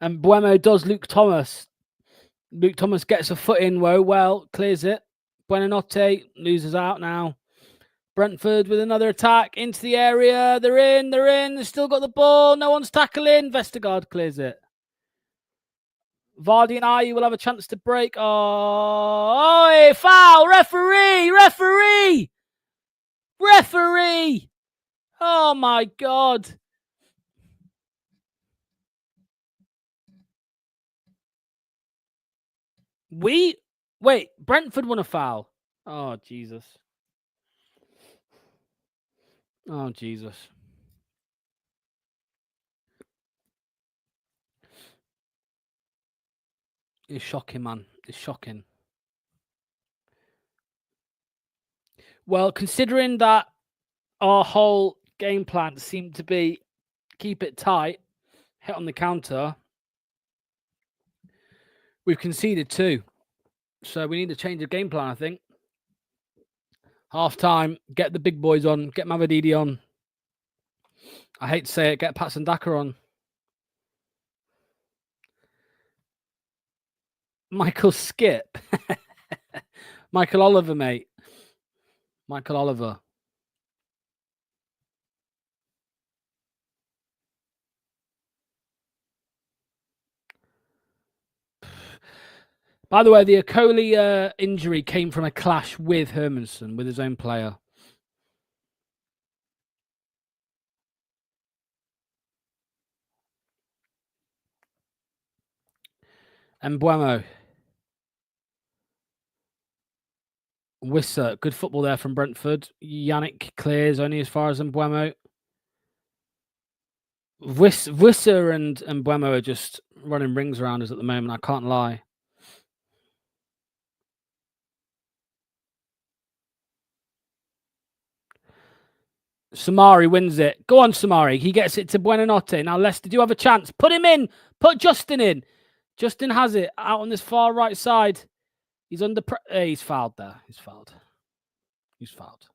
And Buemo does Luke Thomas. Luke Thomas gets a foot in, well, clears it. Buonanotte loses out now. Brentford with another attack into the area. They're in. They've still got the ball. No one's tackling. Vestergaard clears it. Vardy and Ayew will have a chance to break. Oh, foul! Referee! Oh my God. Wait, Brentford won a foul. Oh, Jesus. Oh, Jesus. It's shocking, man. It's shocking. Well, considering that our whole game plan seemed to be keep it tight, hit on the counter, we've conceded 2. So we need to change the game plan, I think. Half time, get the big boys on, get Mavididi on. I hate to say it, get Patson Daka on. Michael Skip. Michael Oliver, mate. Michael Oliver. By the way, the Okoli injury came from a clash with Hermanson, with his own player. And Buemo. Wisser, good football there from Brentford. Yannick clears only as far as Mbuemo. Wisser and Mbuemo are just running rings around us at the moment, I can't lie. Samari wins it. Go on, Samari. He gets it to Buonanotte. Now Leicester do have a chance. Put him in. Put Justin in. Justin has it out on this far right side. He's under. He's fouled there. He's fouled. He's fouled.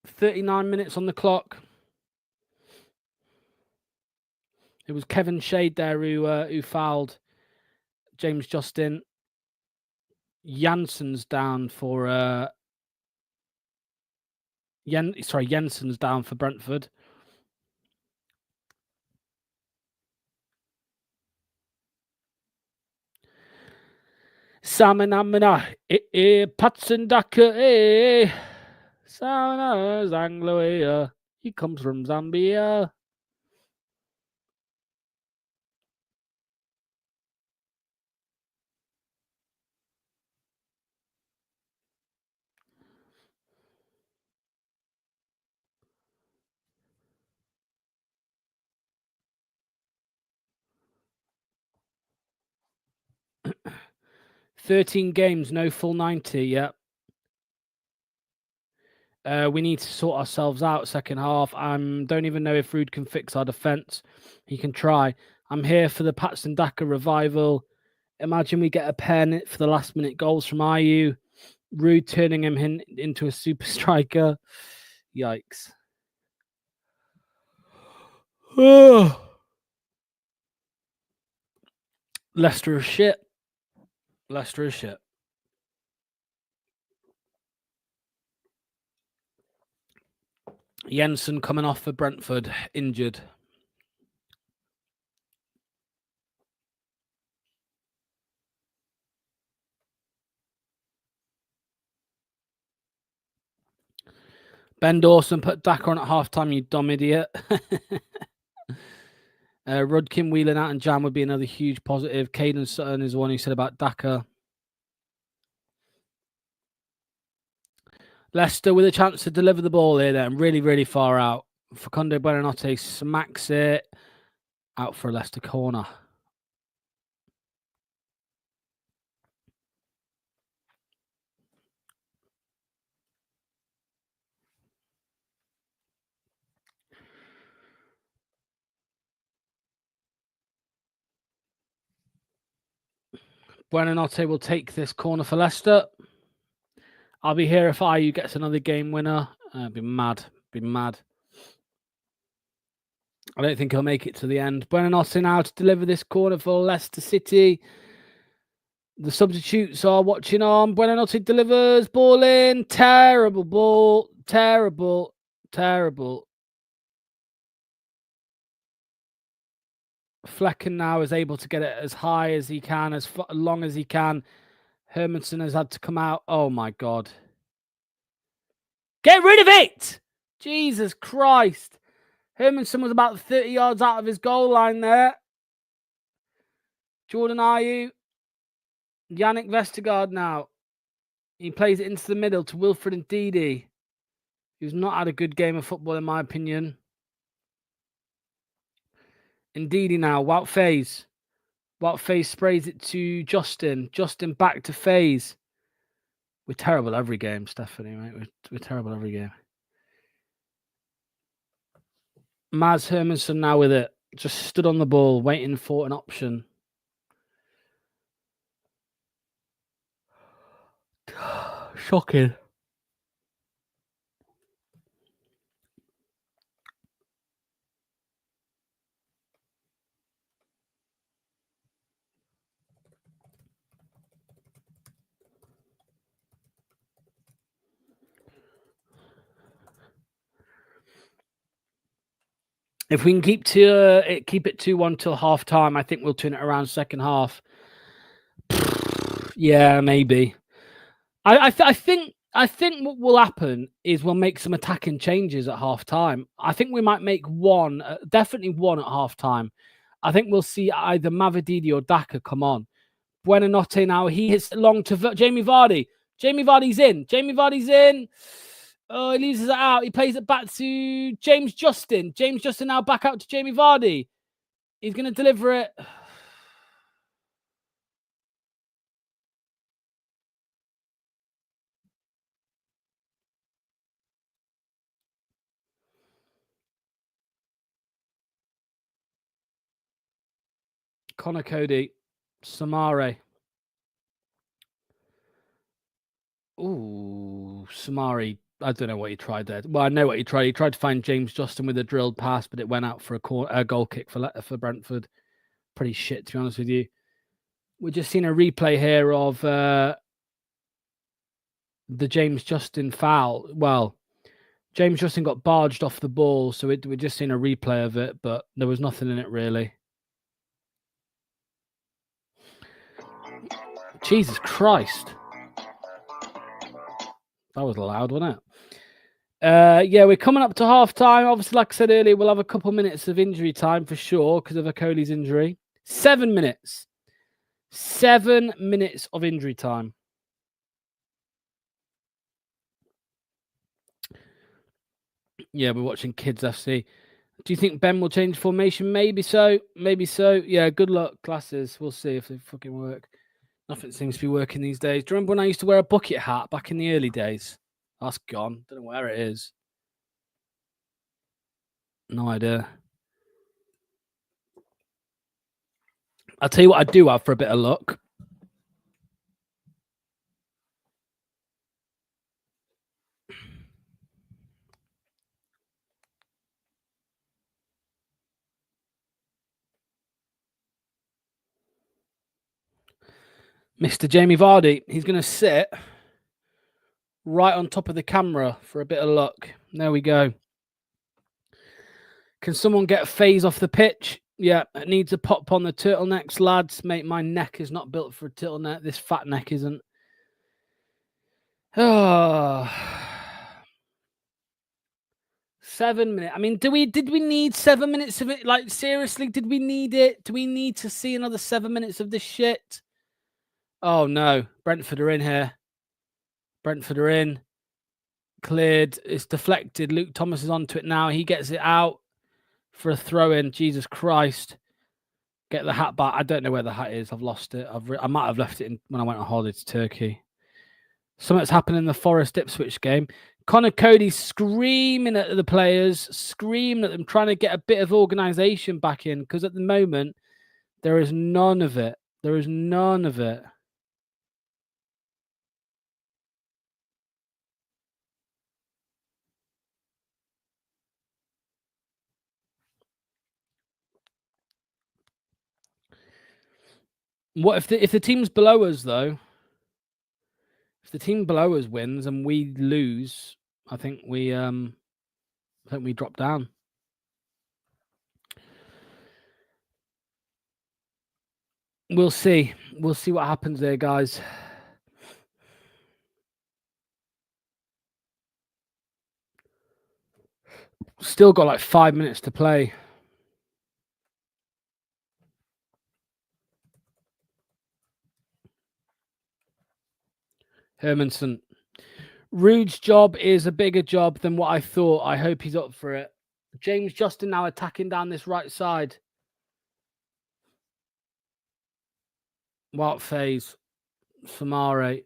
"39 minutes on the clock." It was Kevin Shade there who fouled James Justin. Jensen's down for Jensen's down for Brentford. Samanamina, Patsendaka, Sana Zangloea. He comes from Zambia. "13 games, no full 90. Yep. We need to sort ourselves out second half. Don't even know if Rude can fix our defence. He can try. I'm here for the Patson Daka revival. Imagine we get a pen for the last minute goals from IU. Rude turning him into a super striker. Yikes." Leicester is shit. Leicester is shit. Jensen coming off for Brentford, injured. Ben Dawson put Daka on at halftime, you dumb idiot. Rudkin wheeling out and Jam would be another huge positive. Caden Sutton is the one who said about Daka. Leicester with a chance to deliver the ball here then, really, really far out. Facundo Buonanotte smacks it out for a Leicester corner. Buonanotte will take this corner for Leicester. I'll be here if IU gets another game winner. Be mad. Be mad. I don't think he'll make it to the end. Buonanotte now to deliver this corner for Leicester City. The substitutes are watching on. Buonanotte delivers. Ball in. Terrible ball. Terrible. Terrible. Flecken now is able to get it as high as he can, as long as he can. Hermanson has had to come out. Oh, my God. Get rid of it! Jesus Christ. Hermanson was about 30 yards out of his goal line there. Jordan Ayew. Yannick Vestergaard now. He plays it into the middle to Wilfred Ndidi, who's not had a good game of football, in my opinion. Ndidi now. Wout Faze. Wout Faze sprays it to Justin. Justin back to Faze. We're terrible every game, Stephanie, mate. We're terrible every game. Maz Hermanson now with it. Just stood on the ball, waiting for an option. Shocking. If we can keep it 2-1 till half time, I think we'll turn it around second half. Yeah, maybe. I think what will happen is we'll make some attacking changes at half time. I think we might make one, definitely one at half time. I think we'll see either Mavididi or Daka come on. Buonanotte now, he hits it long to Jamie Vardy. Jamie Vardy's in. Jamie Vardy's in. Oh, he loses it out. He plays it back to James Justin. James Justin now back out to Jamie Vardy. He's going to deliver it. Connor Cody. Samare. Ooh, Samari. I don't know what he tried there. Well, I know what he tried. He tried to find James Justin with a drilled pass, but it went out for a goal kick for Brentford. Pretty shit, to be honest with you. We're just seeing a replay here of the James Justin foul. Well, James Justin got barged off the ball, so we're just seeing a replay of it, but there was nothing in it really. Jesus Christ. That was loud, wasn't it? Yeah, we're coming up to half time. Obviously, like I said earlier, we'll have a couple minutes of injury time for sure because of Akoli's injury. 7 minutes. 7 minutes of injury time. Yeah, we're watching Kids FC. Do you think Ben will change formation? Maybe so. Maybe so. Yeah, good luck, classes. We'll see if they fucking work. Nothing seems to be working these days. Do you remember when I used to wear a bucket hat back in the early days? That's gone. Don't know where it is. No idea. I'll tell you what I do have for a bit of luck. Mr. Jamie Vardy, he's going to sit right on top of the camera for a bit of luck. There we go. Can someone get a phase off the pitch? Yeah, it needs a pop on the turtlenecks, lads. Mate, my neck is not built for a turtleneck. This fat neck isn't. Oh. 7 minutes. I mean, did we need 7 minutes of it? Like, seriously, did we need it? Do we need to see another 7 minutes of this shit? Oh, no. Brentford are in here. Brentford are in. Cleared. It's deflected. Luke Thomas is onto it now. He gets it out for a throw-in. Jesus Christ. Get the hat back. I don't know where the hat is. I've lost it. I might have left it when I went on holiday to Turkey. Something's happened in the Forest Ipswich game. Connor Cody screaming at the players, screaming at them, trying to get a bit of organisation back in, because at the moment, there is none of it. There is none of it. What if the team's below us, though? If the team below us wins and we lose, I think we drop down. We'll see. We'll see what happens there, guys. Still got like 5 minutes to play. Hermanson. Rude's job is a bigger job than what I thought. I hope he's up for it. James Justin now attacking down this right side. Wild phase. Samare.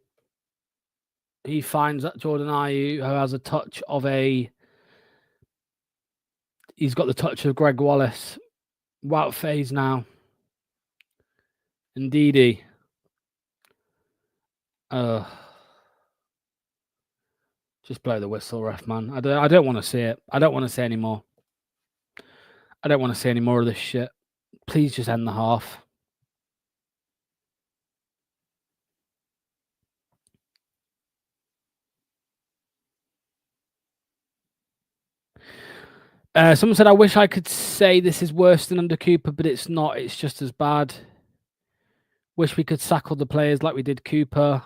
He finds that Jordan Ayew, who has a touch of a... He's got the touch of Greg Wallace. Wild phase now. Indeedy. Just blow the whistle, ref, man. I don't want to see it. I don't want to see any more. I don't want to see any more of this shit. Please just end the half. Someone said, I wish I could say this is worse than under Cooper, but it's not. It's just as bad. Wish we could sack all the players like we did Cooper.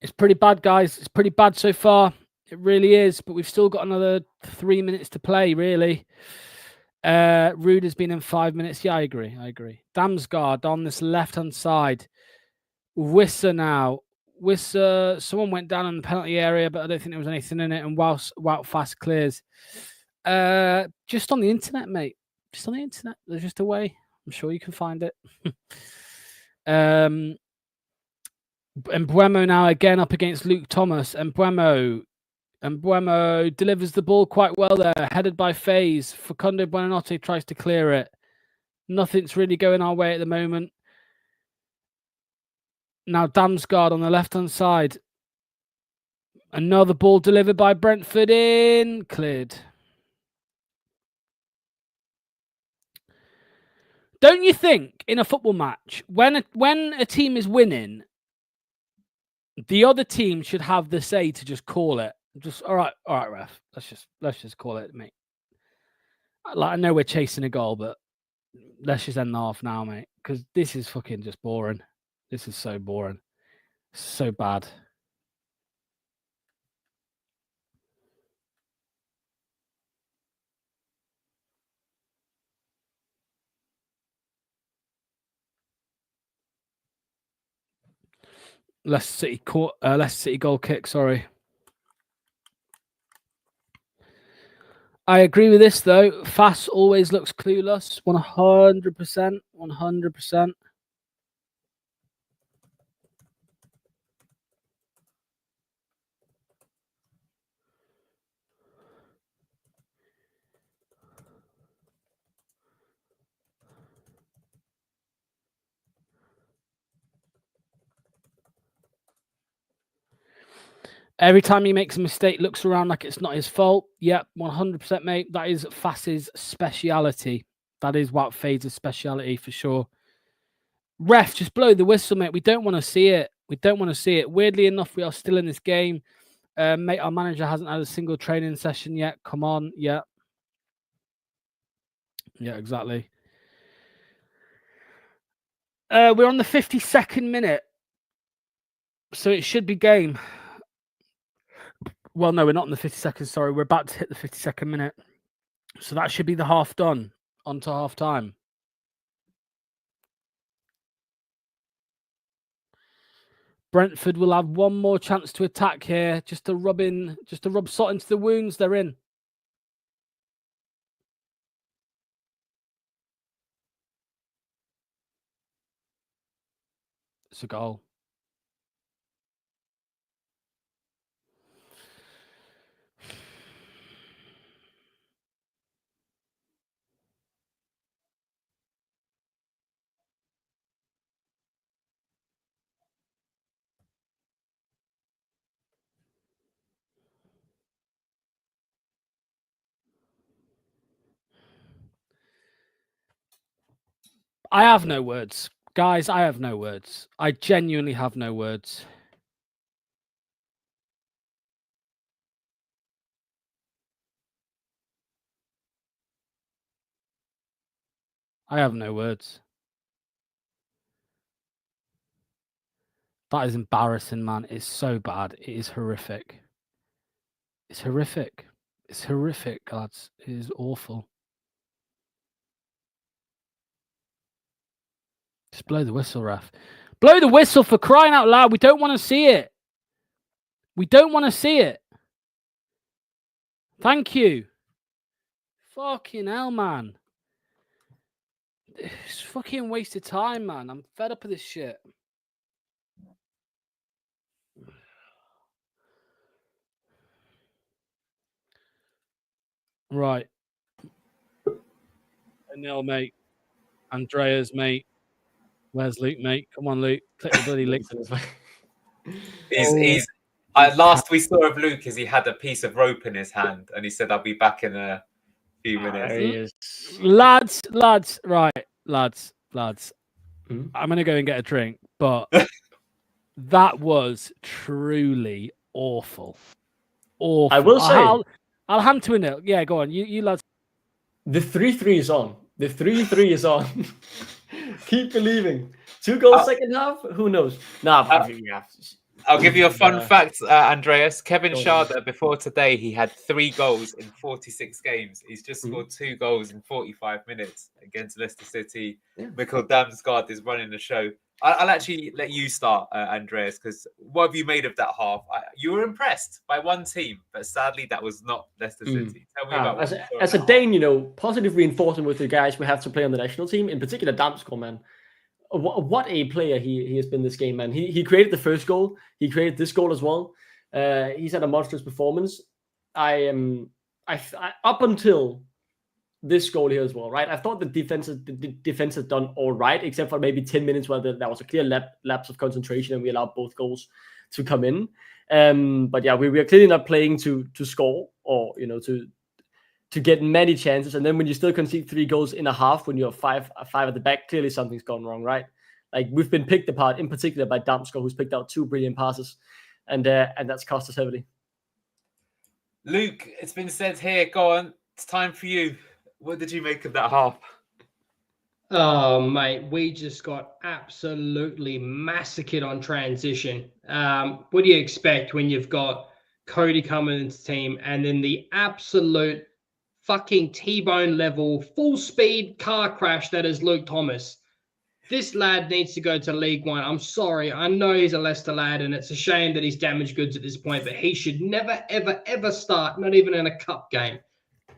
It's pretty bad, guys. It's pretty bad so far. It really is, but we've still got another 3 minutes to play, really. Rude has been in 5 minutes. Yeah, I agree. Damsgaard on this left-hand side. Wisser now. Wisser, someone went down in the penalty area, but I don't think there was anything in it. And Wout fast clears. Just on the internet, mate. Just on the internet. There's just a way. I'm sure you can find it. And Mbeumo now again up against Luke Thomas. And Mbeumo delivers the ball quite well there, headed by FaZe. Facundo Buonanotte tries to clear it. Nothing's really going our way at the moment. Now Damsgaard on the left-hand side. Another ball delivered by Brentford in. Cleared. Don't you think in a football match, when a team is winning, the other team should have the say to just call it? Just all right, ref. Let's just call it, mate. Like, I know we're chasing a goal, but let's just end the half now, mate. Because this is fucking just boring. This is so boring. So bad. Leicester City goal kick, sorry. I agree with this, though. Fass always looks clueless. 100%. 100%. Every time he makes a mistake, looks around like it's not his fault. Yep, 100%, mate. That is Fass's speciality. That is what FaZe's speciality for sure. Ref, just blow the whistle, mate. We don't want to see it. We don't want to see it. Weirdly enough, we are still in this game. Mate, our manager hasn't had a single training session yet. Come on. Yeah. Yeah, exactly. We're on the 52nd minute. So it should be game. Well, no, we're not in the 52nd. Sorry, we're about to hit the 52nd minute. So that should be the half done. On to half time. Brentford will have one more chance to attack here. Just to rub salt into the wounds. They're in. It's a goal. I have no words. Guys, I have no words. I genuinely have no words. I have no words. That is embarrassing, man. It's so bad. It is horrific. It's horrific. It's horrific, lads. It is awful. Just blow the whistle, ref. Blow the whistle, for crying out loud. We don't want to see it. We don't want to see it. Thank you. Fucking hell, man. It's fucking waste of time, man. I'm fed up of this shit. Right. 1-0, mate. Andreas, mate. Where's Luke, mate? Come on, Luke. Click the bloody link. Last we saw of Luke is he had a piece of rope in his hand and he said, "I'll be back in a few minutes." There he is. Lads. Hmm? I'm going to go and get a drink, but that was truly awful. Awful. I will say, I'll hand to a nil. Yeah, go on. You lads. the 3-3 is on. The 3-3 is on. Keep believing. 2 goals second half? Who knows? I'll give you a fun fact, Andreas. Kevin Schade, before today, he had 3 goals in 46 games. He's just scored 2 goals in 45 minutes against Leicester City. Yeah. Mikkel Damsgaard is running the show. I'll actually let you start, Andreas, because what have you made of that half? You were impressed by one team, but sadly, that was not Leicester City. Tell me about as a Dane, positive reinforcement with the guys we have to play on the national team, in particular Damsgaard, man. what a player he has been this game, man. He created the first goal. He created this goal as well. He's had a monstrous performance. I up until this goal here as well, right? I thought the defense has done all right, except for maybe 10 minutes where there was a clear lapse of concentration and we allowed both goals to come in. But yeah, we are clearly not playing to score or to get many chances. And then when you still concede 3 goals in a half, when you're five at the back, clearly something's gone wrong, right? Like we've been picked apart, in particular by Damsgaard, who's picked out 2 brilliant passes, and that's cost us heavily. Luke, it's been said here. Go on, it's time for you. What did you make of that half? Oh, mate, we just got absolutely massacred on transition. What do you expect when you've got Cody coming into the team and then the absolute fucking T-bone level, full speed car crash that is Luke Thomas? This lad needs to go to League One. I'm sorry. I know he's a Leicester lad, and it's a shame that he's damaged goods at this point, but he should never, ever, ever start, not even in a cup game.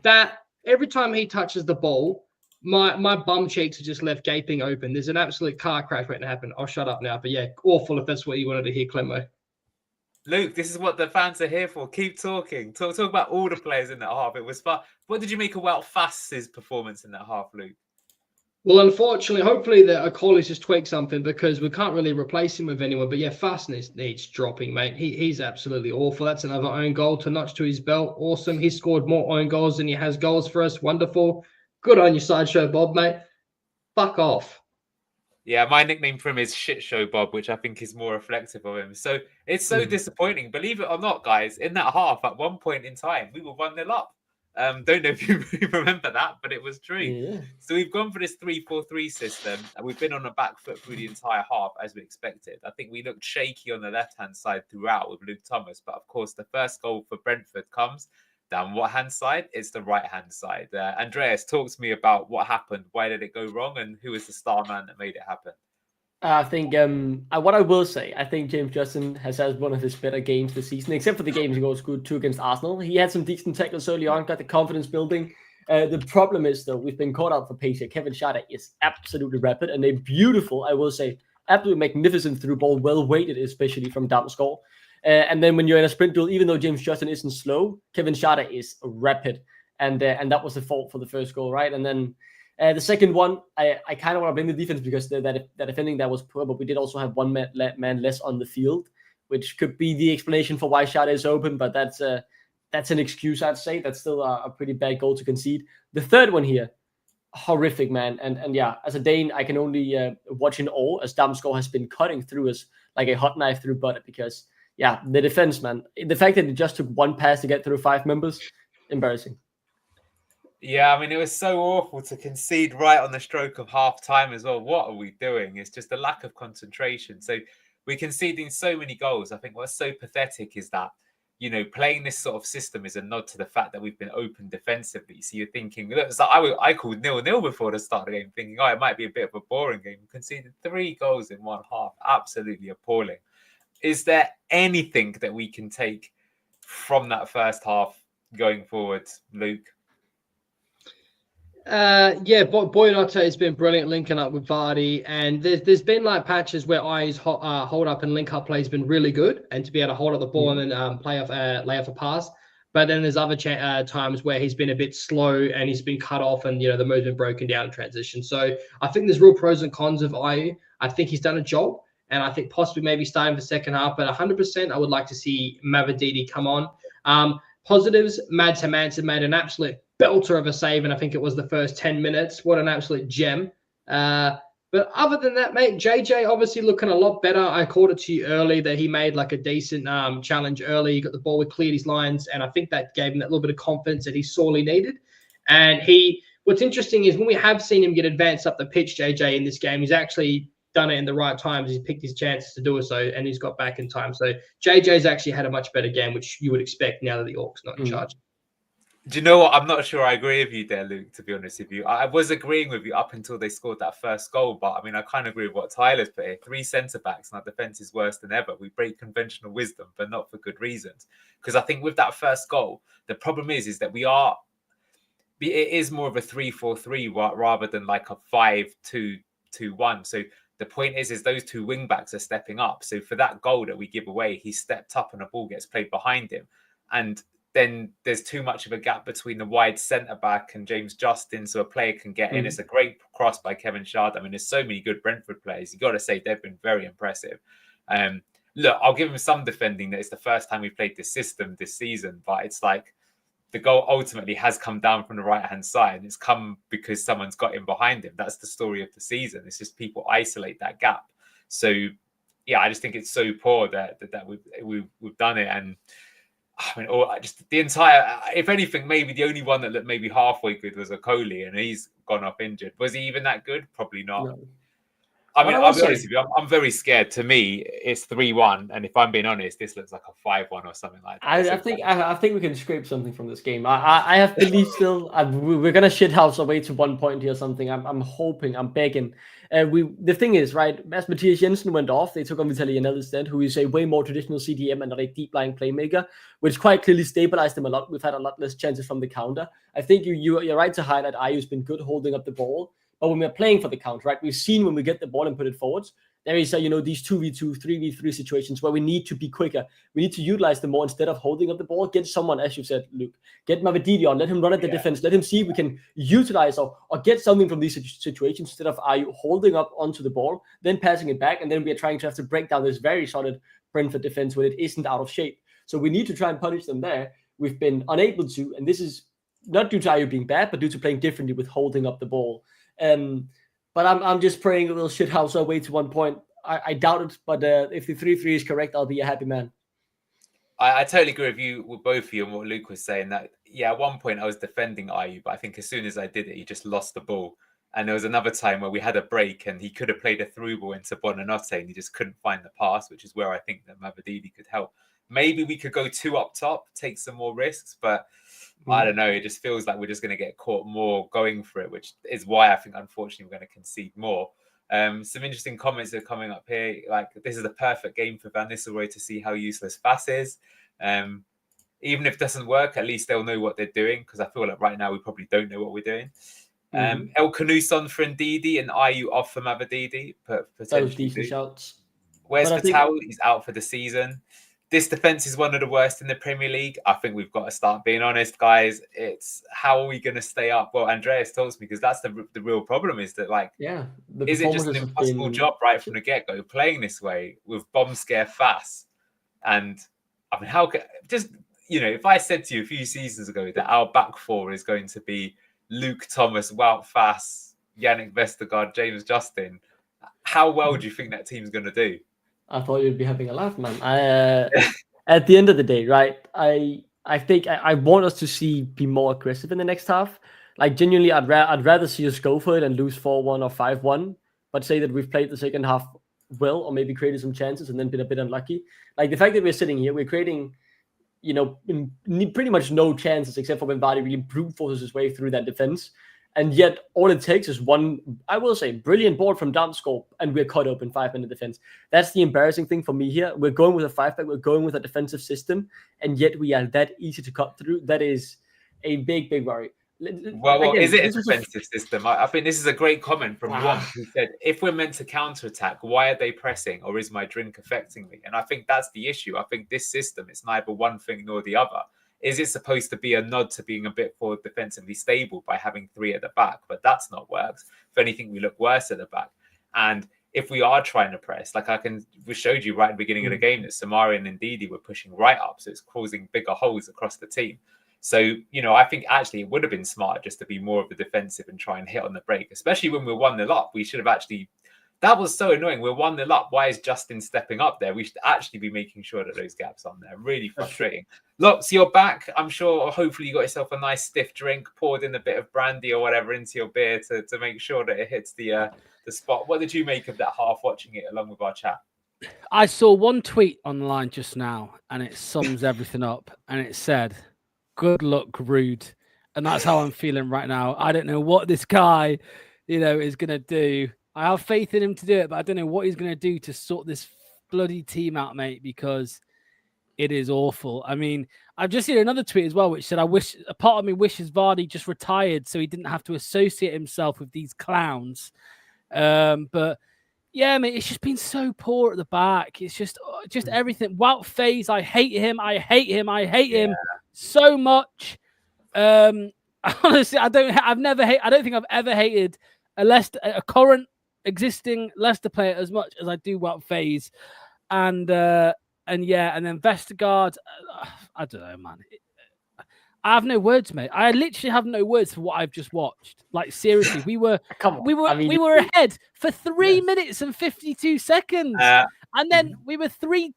That every time he touches the ball, my bum cheeks are just left gaping open. There's an absolute car crash waiting to happen. I'll shut up now. But yeah, awful if that's what you wanted to hear, Clemo. Luke, this is what the fans are here for. Keep talking. Talk about all the players in that half. It was fun. What did you make of Wout Fass's performance in that half, Luke? Well, unfortunately, hopefully that Akoli's just tweaked something because we can't really replace him with anyone. But yeah, Fastness needs dropping, mate. He's absolutely awful. That's another own goal to notch to his belt. Awesome. He scored more own goals than he has goals for us. Wonderful. Good on you, Sideshow Bob, mate. Fuck off. Yeah, my nickname for him is Shit Show Bob, which I think is more reflective of him. So it's so disappointing. Believe it or not, guys, in that half, at one point in time, we were 1-0 up. Don't know if you remember that, but it was true. Yeah. So we've gone for this 3-4-3 system, and we've been on the back foot through the entire half, as we expected. I think we looked shaky on the left-hand side throughout with Luke Thomas, but of course, the first goal for Brentford comes down what hand side? It's the right-hand side. Andreas, talk to me about what happened. Why did it go wrong, and who was the star man that made it happen? I think what I will say, I think James Justin has had one of his better games this season, except for the games he goes good 2 against Arsenal. He had some decent tackles early on, got the confidence building. The problem is, though, we've been caught out for pace here. Kevin Schade is absolutely rapid and a beautiful, I will say, absolutely magnificent through ball, well weighted, especially from Damsgaard. And then when you're in a sprint duel, even though James Justin isn't slow, Kevin Schade is rapid. And that was the fault for the first goal, right? And then the second one, I kind of want to blame the defense because that defending that was poor, but we did also have one man less on the field, which could be the explanation for why Schade is open, but that's an excuse, I'd say. That's still a pretty bad goal to concede. The third one here, horrific, man. And yeah, as a Dane, I can only watch in awe as Damsgaard has been cutting through us like a hot knife through butter because, yeah, the defense, man. The fact that it just took one pass to get through 5 members, embarrassing. Yeah, I mean, it was so awful to concede right on the stroke of half time as well. What are we doing? It's just a lack of concentration. So we're conceding so many goals. I think what's so pathetic is that, playing this sort of system is a nod to the fact that we've been open defensively. So you're thinking, look, it's like I called 0-0 before the start of the game, thinking, it might be a bit of a boring game. We conceded 3 goals in one half. Absolutely appalling. Is there anything that we can take from that first half going forward, Luke? Boyanotte has been brilliant linking up with Vardy, and there's been like patches where I's hold up and link up play has been really good, and to be able to hold up the ball and then lay off a pass. But then there's other times where he's been a bit slow and he's been cut off, and the move's been broken down in transition. So I think there's real pros and cons of I think he's done a job, and I think possibly maybe starting for the second half. But 100%, I would like to see Mavididi come on. Positives, Mads Hermansen made an absolute belter of a save, and I think it was the first 10 minutes. What an absolute gem. But other than that, mate, JJ obviously looking a lot better. I called it to you early that he made like a decent challenge early. He got the ball, he cleared his lines, and I think that gave him that little bit of confidence that he sorely needed. And what's interesting is when we have seen him get advanced up the pitch, JJ, in this game, he's actually done it in the right times. He's picked his chances to do so, and he's got back in time. So JJ's actually had a much better game, which you would expect now that the Orcs not in charge. Do you know what? I'm not sure I agree with you there, Luke, to be honest with you. I was agreeing with you up until they scored that first goal, but I mean, I kind of agree with what Tyler's put here. 3 centre-backs and our defence is worse than ever. We break conventional wisdom, but not for good reasons. Because I think with that first goal, the problem is that it is more of a 3-4-3 rather than like a 5-2-2-1. So the point is those two wing backs are stepping up. So for that goal that we give away, he stepped up and a ball gets played behind him. And then there's too much of a gap between the wide centre-back and James Justin, so a player can get in. It's a great cross by Kevin Shard. I mean, there's so many good Brentford players. You've got to say they've been very impressive. Look, I'll give him some defending that it's the first time we've played this system this season, but it's like the goal ultimately has come down from the right-hand side. It's come because someone's got in behind him. That's the story of the season. It's just people isolate that gap. So, yeah, I just think it's so poor that we've done it. And I mean, just the entire, if anything, maybe the only one that looked maybe halfway good was Okoli, and he's gone off injured. Was he even that good? Probably not. No. I mean, I'll be honest with you, I'm very scared. To me, it's 3-1, and if I'm being honest, this looks like a 5-1 or something like that. I think we can scrape something from this game. I have belief still. We're gonna shithouse our way to 1 point here or something. I'm hoping. I'm begging. The thing is, right? As Matthias Jensen went off, they took on Vitaly Janel instead, who is a way more traditional CDM and not a deep lying playmaker, which quite clearly stabilized them a lot. We've had a lot less chances from the counter. I think you're right to highlight Ayu's been good holding up the ball. But when we're playing for the counter, right, we've seen when we get the ball and put it forwards, there is, these 2v2, 3v3 situations where we need to be quicker. We need to utilize them more instead of holding up the ball. Get someone, as you said, Luke, get Mavididi on, let him run at the defense, let him see if we can utilize or get something from these situations instead of Ayu holding up onto the ball, then passing it back, and then we are trying to have to break down this very solid Brentford defense when it isn't out of shape. So we need to try and punish them there. We've been unable to, and this is not due to Ayu being bad, but due to playing differently with holding up the ball. But I'm just praying we'll shithouse our way to 1 point. I doubt it, but if the 3-3 is correct, I'll be a happy man. I totally agree with both of you on what Luke was saying. That at one point I was defending Ayu, but I think as soon as I did it, he just lost the ball. And there was another time where we had a break and he could have played a through ball into Bonanotte and he just couldn't find the pass, which is where I think that Mavididi could help. Maybe we could go 2 up top, take some more risks, but I don't know. It just feels like we're just going to get caught more going for it, which is why I think, unfortunately, we're going to concede more. Some interesting comments are coming up here. Like, this is the perfect game for Van Nistelrooy to see how useless Fass is. Even if it doesn't work, at least they'll know what they're doing, because I feel like right now we probably don't know what we're doing. El Khanous on for Ndidi and Ayu off for Mavididi. Those decent shouts. Where's Fatal? He's out for the season. This defense is one of the worst in the Premier League. I think we've got to start being honest, guys. It's how are we going to stay up? Well, Andreas tells me, because that's the real problem is that, like, is it just an impossible job right from the get-go playing this way with bomb scare Fass? And I mean, how can just, if I said to you a few seasons ago that our back four is going to be Luke Thomas, Wout Fass, Yannick Vestergaard, James Justin, how well do you think that team's going to do? I thought you'd be having a laugh, man. At the end of the day, right? I think I want us to be more aggressive in the next half. Like, genuinely, I'd rather see us go for it and lose 4-1 or 5-1, but say that we've played the second half well, or maybe created some chances and then been a bit unlucky. Like, the fact that we're sitting here, we're creating, pretty much no chances except for when Vardy really brute forces his way through that defense. And yet, all it takes is one, I will say, brilliant board from Damsgaard, and we're cut open 5-minute defense. That's the embarrassing thing for me here. We're going with a 5-back, we're going with a defensive system, and yet we are that easy to cut through. That is a big, big worry. Well, again, is it a defensive system? I think this is a great comment from one who said, if we're meant to counterattack, why are they pressing, or is my drink affecting me? And I think that's the issue. I think this system is neither one thing nor the other. Is it supposed to be a nod to being a bit more defensively stable by having 3 at the back? But that's not worked. If anything, we look worse at the back. And if we are trying to press, like we showed you right at the beginning of the game that Samari and Ndidi were pushing right up. So it's causing bigger holes across the team. So, I think actually it would have been smart just to be more of the defensive and try and hit on the break, especially when we're 1-0 up. We should have actually... That was so annoying. We're 1-0 up. Why is Justin stepping up there? We should actually be making sure that those gaps are on there. Really frustrating. Look, so you're back. I'm sure, hopefully, you got yourself a nice stiff drink, poured in a bit of brandy or whatever into your beer to make sure that it hits the spot. What did you make of that half watching it along with our chat? I saw one tweet online just now, and it sums everything up. And it said, "Good luck, Rude." And that's how I'm feeling right now. I don't know what this guy, is going to do. I have faith in him to do it, but I don't know what he's going to do to sort this bloody team out, mate, because it is awful. I mean, I've just seen another tweet as well, which said, a part of me wishes Vardy just retired so he didn't have to associate himself with these clowns. But Yeah, mate, it's just been so poor at the back. It's just everything. Wout Faze, I hate him. I hate him. I hate him so much. Honestly, I don't think I've ever hated a current existing Leicester player as much as I do Wout Faze. And then Vestergaard. I don't know, man. I have no words, mate. I literally have no words for what I've just watched. Like seriously, we were ahead for 3 minutes and 52 seconds, and then we were 3-1.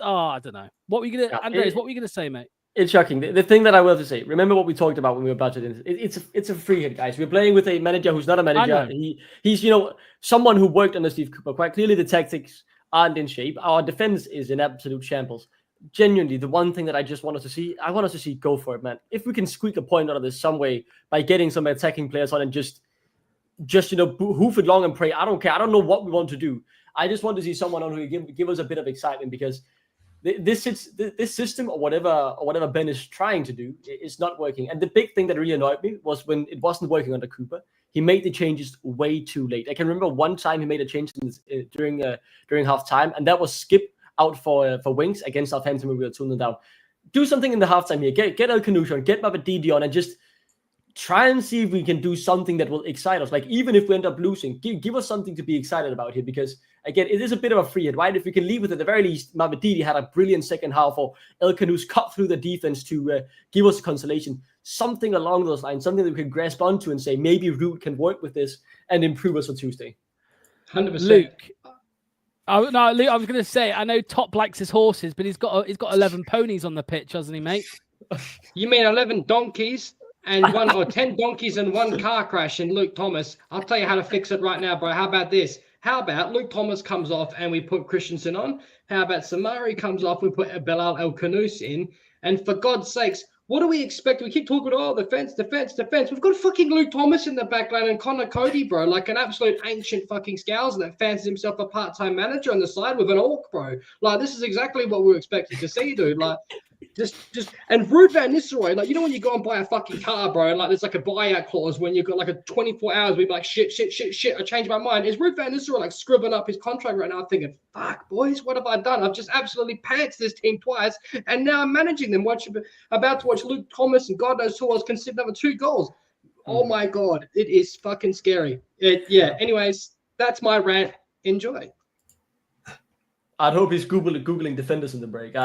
Oh, I don't know. What were you gonna, Andreas? What were you gonna say, mate? It's shocking. The thing that I will have to say, remember what we talked about when we were budgeting. It's a free hit, guys. We're playing with a manager who's not a manager. He's someone who worked under Steve Cooper. Quite clearly, the tactics aren't in shape. Our defense is in absolute shambles. Genuinely, the one thing that I just want us to see, I want us to see go for it, man. If we can squeak a point out of this some way by getting some attacking players on and just hoof it long and pray. I don't care. I don't know what we want to do. I just want to see someone on who give us a bit of excitement, because this system or whatever Ben is trying to do is not working. And the big thing that really annoyed me was when it wasn't working under Cooper. He made the changes way too late. I can remember one time he made a change during half time, and that was skip out for wings against Southampton when we were 2-0 down. Do something in the halftime here. Get El Kanouche on, get Mabadidi on, and just try and see if we can do something that will excite us. Like, even if we end up losing, give us something to be excited about here, because again, it is a bit of a free hit, right? If we can leave with it, at the very least, Mabadidi had a brilliant second half, or El Kanouche cut through the defense to give us consolation. Something along those lines, something that we can grasp onto and say, maybe Root can work with this and improve us for Tuesday. 100%. Luke. Luke, I was going to say, I know Top likes his horses, but he's got 11 ponies on the pitch, hasn't he, mate? You mean 11 donkeys and 10 donkeys and one car crash in Luke Thomas? I'll tell you how to fix it right now, bro. How about this? How about Luke Thomas comes off and we put Christensen on? How about Samari comes off, we put Belal El Kanouche in? And for God's sakes, what do we expect? We keep talking, defense. We've got fucking Luke Thomas in the back line and Connor Cody, bro, like an absolute ancient fucking scouser that fancies himself a part-time manager on the side with an orc, bro. Like, this is exactly what we were expecting to see, dude. Like, and Ruud van Nistelrooy, like, you know when you go and buy a fucking car, bro, and like there's like a buyout clause when you've got like a 24 hours, we'd be like, shit, I changed my mind. Is Ruud van Nistelrooy like scribbling up his contract right now thinking, fuck, boys, what have I done? I've just absolutely pants this team twice, and now I'm managing them, about to watch Luke Thomas and God knows who else concede another 2 goals. Oh my God, it is fucking scary. Anyways, that's my rant. Enjoy. I'd hope he's googling defenders in the break.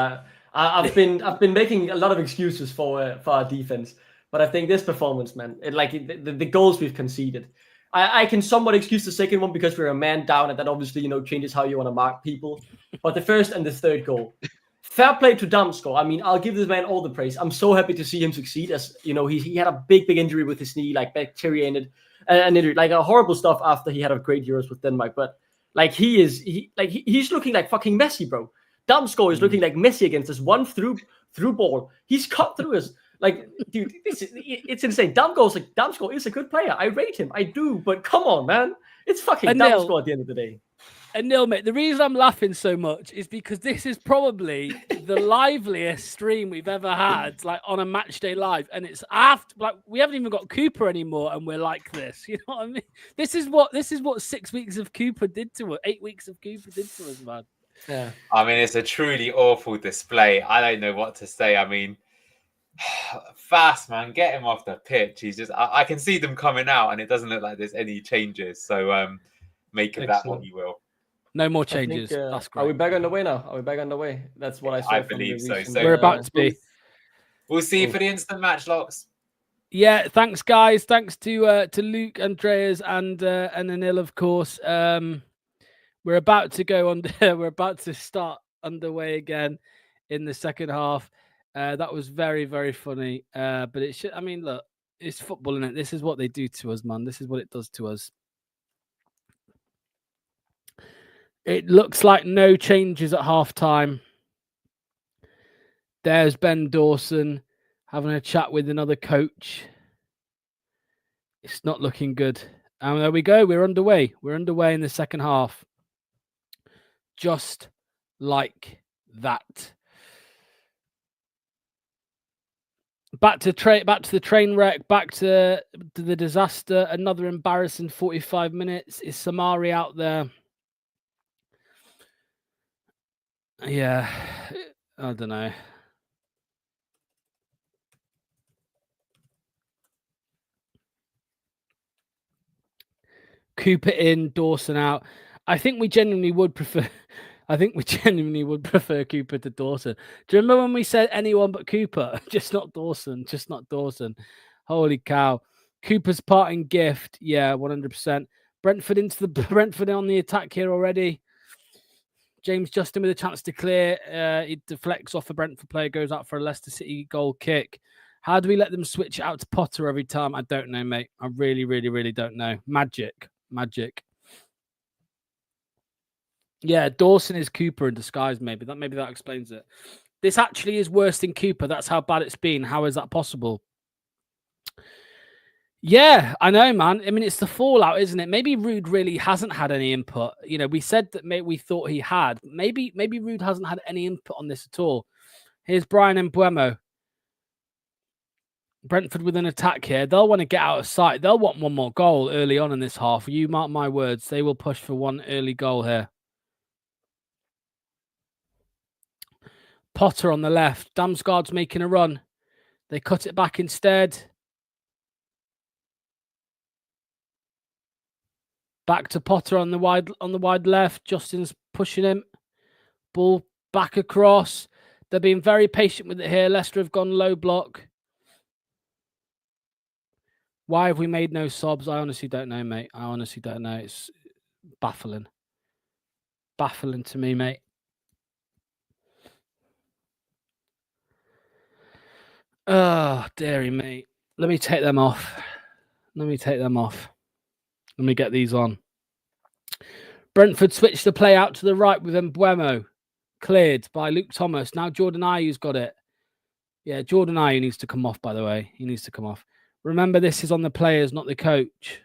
I've been making a lot of excuses for our defense, but I think this performance, man, the goals we've conceded, I can somewhat excuse the second one because we're a man down, and that obviously changes how you want to mark people. But the first and the third goal, fair play to Damsgaard. I mean, I'll give this man all the praise. I'm so happy to see him succeed. As he had a big injury with his knee, like bacteria in it, and injury, like a horrible stuff after he had a great Euros with Denmark. But like he's looking like fucking Messi, bro. Damsgaard is looking like Messi against us. One through ball. He's cut through us. Like, dude, it's insane. Damsgaard is a good player. I rate him. I do. But come on, man. It's fucking Damsgaard at the end of the day. And Neil, mate, the reason I'm laughing so much is because this is probably the liveliest stream we've ever had, like on a match day live. And it's after, like, we haven't even got Cooper anymore, and we're like this. You know what I mean? This is what 6 weeks of Cooper did to us. 8 weeks of Cooper did to us, man. Yeah. I mean, it's a truly awful display. I don't know what to say. I mean, fast, man, get him off the pitch. He's just, I can see them coming out, and it doesn't look like there's any changes. So make of that what you will. No more changes. That's great. Are we back on the way now? That's what I saw. I believe so. So we're about to be. We'll see you for the instant match, Locks. Yeah, thanks, guys. Thanks to Luke, Andreas, and Anil, of course. We're about to go on. We're about to start underway again in the second half. That was very, very funny. But it should. I mean, look, it's football, isn't it? This is what they do to us, man. This is what it does to us. It looks like no changes at halftime. There's Ben Dawson having a chat with another coach. It's not looking good. And there we go. We're underway. We're underway in the second half. Just like that. Back to the train wreck, back to the disaster. Another embarrassing 45 minutes. Is Samari out there? Yeah, I don't know. Cooper in, Dawson out. I think we genuinely would prefer. I think we genuinely would prefer Cooper to Dawson. Do you remember when we said anyone but Cooper? Just not Dawson. Just not Dawson. Holy cow. Cooper's parting gift. Yeah, 100%. Brentford into the Brentford on the attack here already. James Justin with a chance to clear. It deflects off a Brentford player, goes out for a Leicester City goal kick. How do we let them switch it out to Potter every time? I don't know, mate. I really, really, really don't know. Magic. Yeah, Dawson is Cooper in disguise, maybe that explains it. This actually is worse than Cooper. That's how bad it's been. How is that possible? Yeah, I know, man. I mean, it's the fallout, isn't it? Maybe Rude really hasn't had any input. You know, we said that we thought he had. Maybe Rude hasn't had any input on this at all. Here's Brian Mbuemo. Brentford with an attack here. They'll want to get out of sight. They'll want one more goal early on in this half. You mark my words. They will push for one early goal here. Potter on the left. Damsgaard's making a run. They cut it back instead. Back to Potter on the wide left. Justin's pushing him. Ball back across. They're being very patient with it here. Leicester have gone low block. Why have we made no subs? I honestly don't know, mate. I honestly don't know. It's baffling. Baffling to me, mate. Oh, dearie mate. Let me take them off. Let me get these on. Brentford switched the play out to the right with Mbuemo. Cleared by Luke Thomas. Now Jordan Ayew's got it. Yeah, Jordan Ayew needs to come off, by the way. He needs to come off. Remember, this is on the players, not the coach.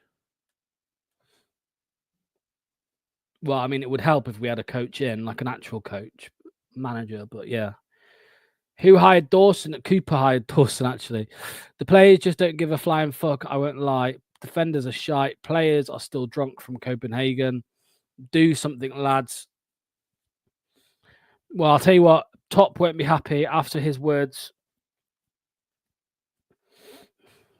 Well, I mean, it would help if we had a coach in, like an actual coach, manager, but yeah. Who hired Dawson? Cooper hired Dawson, actually. The players just don't give a flying fuck, I won't lie. Defenders are shite. Players are still drunk from Copenhagen. Do something, lads. Well, I'll tell you what, Top won't be happy after his words.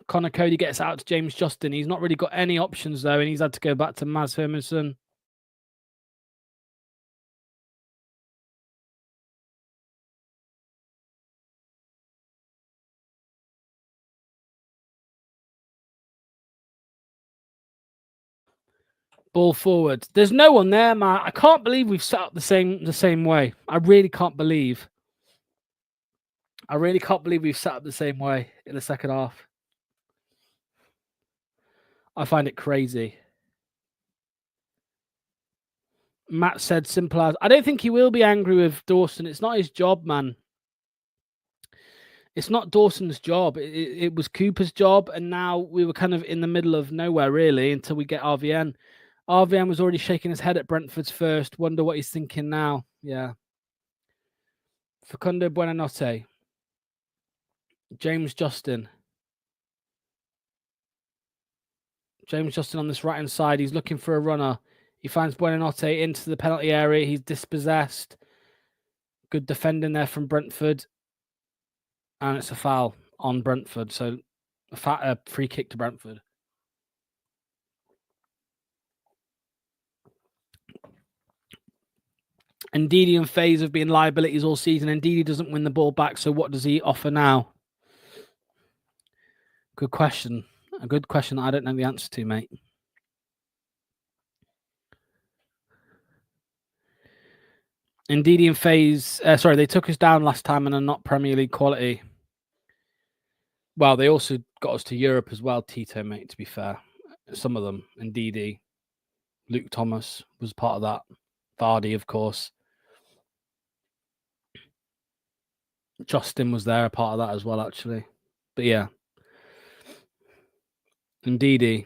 Connor Cody gets out to James Justin. He's not really got any options, though, and he's had to go back to Maz Hermanson. Ball forward. There's no one there, man. I can't believe we've set up the same way. I really can't believe. We've set up the same way in the second half. I find it crazy. Matt said simple as. I don't think he will be angry with Dawson. It's not his job, man. It's not Dawson's job. It was Cooper's job, and now we were kind of in the middle of nowhere, really, until we get RVN. RVN was already shaking his head at Brentford's first. Wonder what he's thinking now. Yeah. Facundo Buonanotte. James Justin. James Justin on this right-hand side. He's looking for a runner. He finds Buonanotte into the penalty area. He's dispossessed. Good defending there from Brentford. And it's a foul on Brentford. So a free kick to Brentford. Ndidi and Faze have been liabilities all season. Ndidi doesn't win the ball back. So what does he offer now? Good question. A good question that I don't know the answer to, mate. Ndidi and Faze, they took us down last time and are not Premier League quality. Well, they also got us to Europe as well, Tito, mate, to be fair. Some of them. Ndidi, Luke Thomas was part of that. Vardy, of course. Justin was there, a part of that as well, actually. But yeah. Ndidi.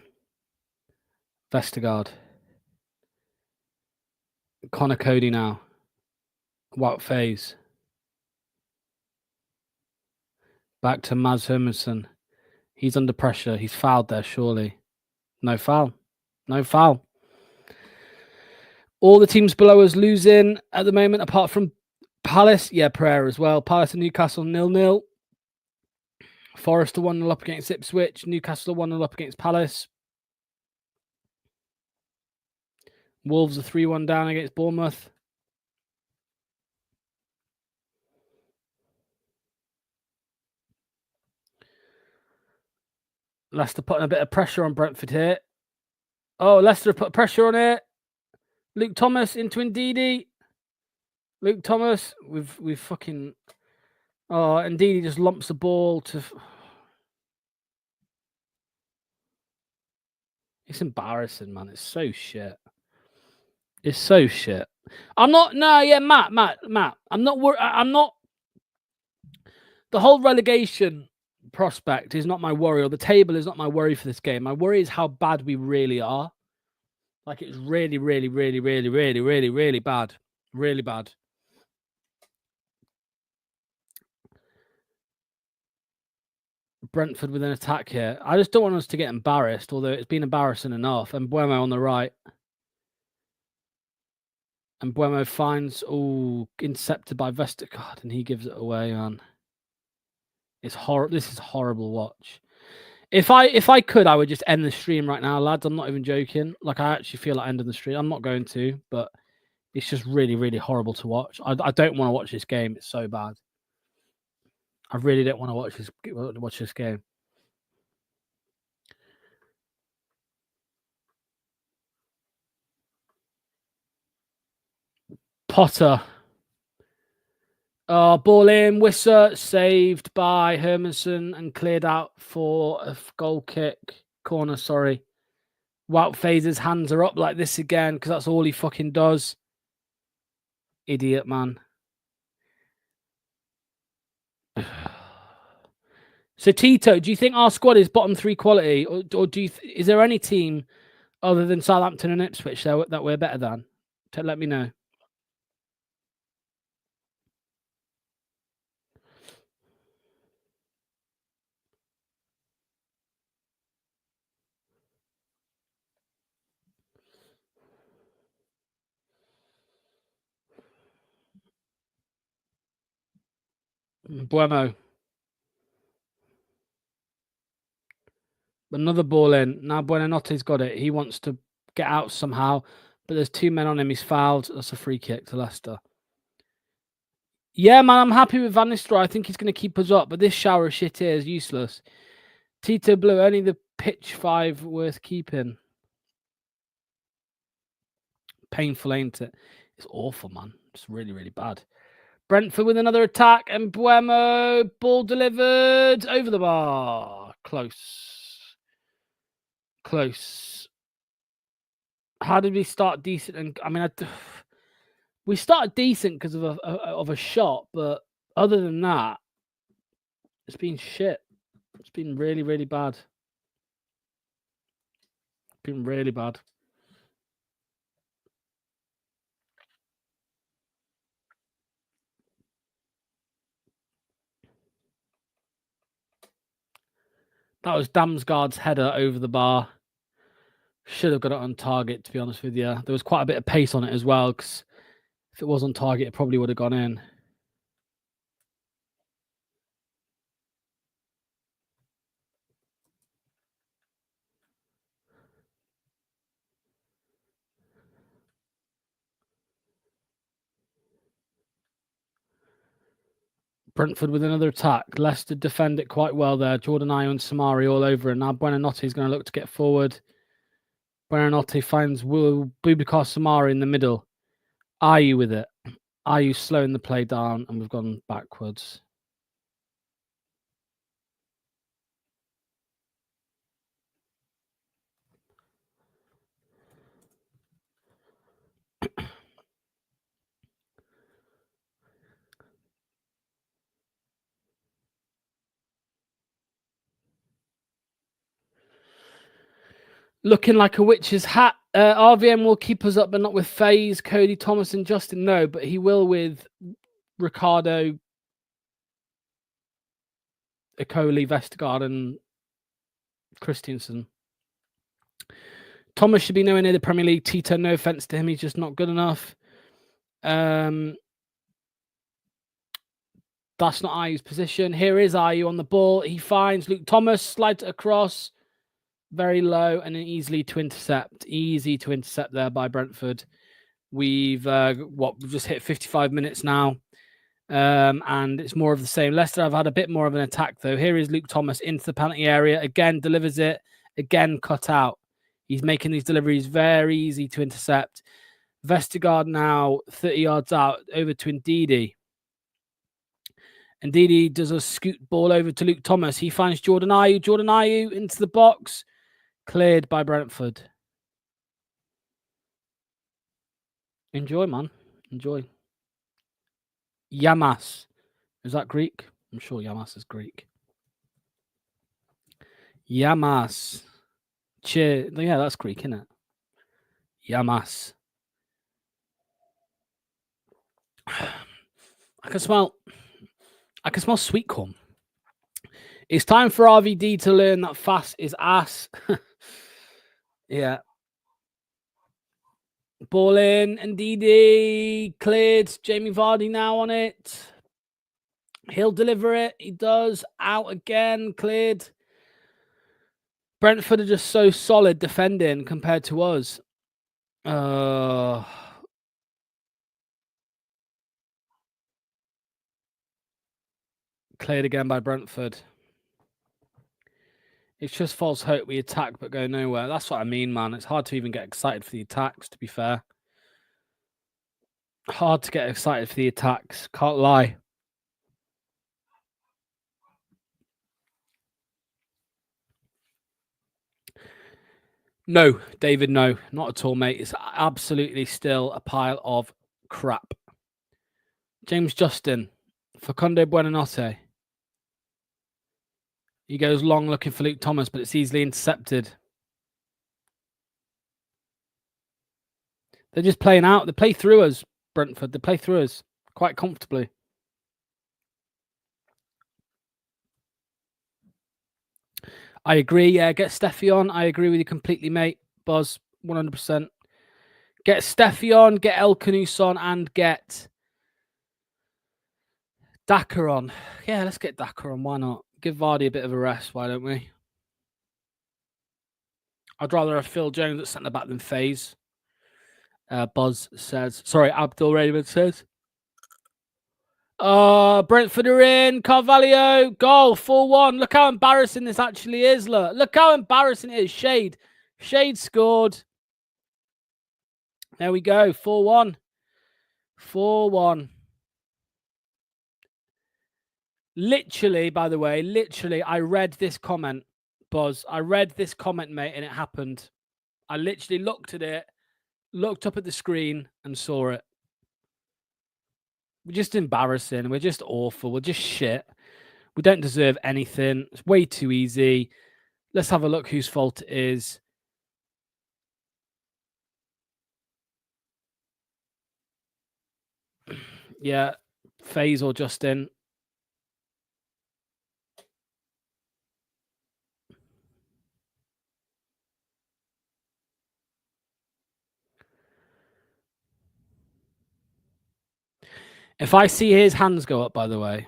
Vestergaard. Connor Cody now. Wout Faze. Back to Maz Hermanson. He's under pressure. He's fouled there, surely. No foul. No foul. All the teams below us losing at the moment, apart from Palace. Yeah, Pereira as well. Palace and Newcastle 0-0. Forest are 1-0 up against Ipswich. Newcastle are 1-0 up against Palace. Wolves are 3-1 down against Bournemouth. Leicester putting a bit of pressure on Brentford here. Oh, Leicester put pressure on it. Luke Thomas into Ndidi. Luke Thomas, we've fucking... Oh, Ndidi just lumps the ball to... It's embarrassing, man. It's so shit. It's so shit. I'm not... No, yeah, Matt. I'm not worried. I'm not... The whole relegation prospect is not my worry, or the table is not my worry for this game. My worry is how bad we really are. Like, it's really, really, really, really, really, really, really bad. Really bad. Brentford with an attack here. I just don't want us to get embarrassed, although it's been embarrassing enough. And Buemo on the right. And Buemo finds... Oh, intercepted by Vestergaard, and he gives it away, man. It's horrible. This is a horrible watch. If I could, I would just end the stream right now, lads. I'm not even joking. Like, I actually feel like ending the stream. I'm not going to, but it's just really, really horrible to watch. I don't want to watch this game. It's so bad. I really don't want to watch this game. Potter. Ball in. Wisser saved by Hermanson and cleared out for a goal kick. Corner, sorry. Wout Faze's hands are up like this again because that's all he fucking does. Idiot, man. So, Tito, do you think our squad is bottom three quality? Or do you is there any team other than Southampton and Ipswich that we're better than? Let me know. Buemo. Another ball in. Now Buonanotte's got it. He wants to get out somehow, but there's two men on him. He's fouled. That's a free kick to Leicester. Yeah, man, I'm happy with Van Nistelrooy. I think he's going to keep us up, but this shower of shit here is useless. Tito Blue, only the pitch 5 worth keeping. Painful, ain't it? It's awful, man. It's really, really bad. Brentford with another attack, and Buemo, ball delivered over the bar. Close. How did we start decent? And I mean, we started decent because of a shot, but other than that, it's been shit. It's been really, really bad. It's been really bad. That was Damsgaard's header over the bar. Should have got it on target, to be honest with you. There was quite a bit of pace on it as well, because if it was on target, it probably would have gone in. Brentford with another attack. Leicester defend it quite well there. Jordan Ayew and Samari all over it. Now Buonanotte is going to look to get forward. Buonanotte finds Boubacar Samari in the middle. Ayew with it. Ayew slowing the play down, and we've gone backwards. Looking like a witch's hat. RVM will keep us up, but not with FaZe, Cody, Thomas, and Justin. No, but he will with Ricardo Ecoli, Vestergaard, and Christensen. Thomas should be nowhere near the Premier League. Tito, no offense to him, he's just not good enough. That's not Ayu's position. Here is Ayu on the ball. He finds Luke Thomas, slides it across, very low, and easily to intercept. Easy to intercept there by Brentford. We've we've just hit 55 minutes now, and it's more of the same. Leicester have had a bit more of an attack though. Here is Luke Thomas into the penalty area again, delivers it again, cut out. He's making these deliveries very easy to intercept. Vestergaard now 30 yards out over to Ndidi. Ndidi does a scoot ball over to Luke Thomas. He finds Jordan Ayew. Jordan Ayew into the box. Cleared by Brentford. Enjoy, man. Enjoy. Yamas. Is that Greek? I'm sure Yamas is Greek. Yamas. Cheer. Yeah, that's Greek, isn't it? Yamas. I can smell sweet corn. It's time for RVD to learn that fast is ass. Yeah. Ball in, Ndidi cleared. Jamie Vardy now on it. He'll deliver it. He does. Out again, cleared. Brentford are just so solid defending compared to us. Cleared again by Brentford. It's just false hope. We attack but go nowhere. That's what I mean, man. It's hard to even get excited for the attacks, to be fair. Hard to get excited for the attacks. Can't lie. No, David, no. Not at all, mate. It's absolutely still a pile of crap. James Justin. Facundo Buonanotte. He goes long looking for Luke Thomas, but it's easily intercepted. They're just playing out. They play through us, Brentford. They play through us quite comfortably. I agree. Yeah, get Steffi on. I agree with you completely, mate. Buzz, 100%. Get Steffi on, get El Canus on, and get Daka on. Yeah, let's get Daka on. Why not? Give Vardy a bit of a rest, why don't we? I'd rather have Phil Jones at centre back than FaZe. Buzz says. Sorry, Abdul Raymond says. Brentford are in. Carvalho, goal, 4-1. Look how embarrassing this actually is. Look how embarrassing it is. Shade scored. There we go. 4-1. 4-1. Literally, by the way, I read this comment, Buzz. I read this comment, mate, and it happened. I literally looked at it, looked up at the screen, and saw it. We're just embarrassing. We're just awful. We're just shit. We don't deserve anything. It's way too easy. Let's have a look whose fault it is. Yeah, FaZe or Justin. If I see his hands go up, by the way.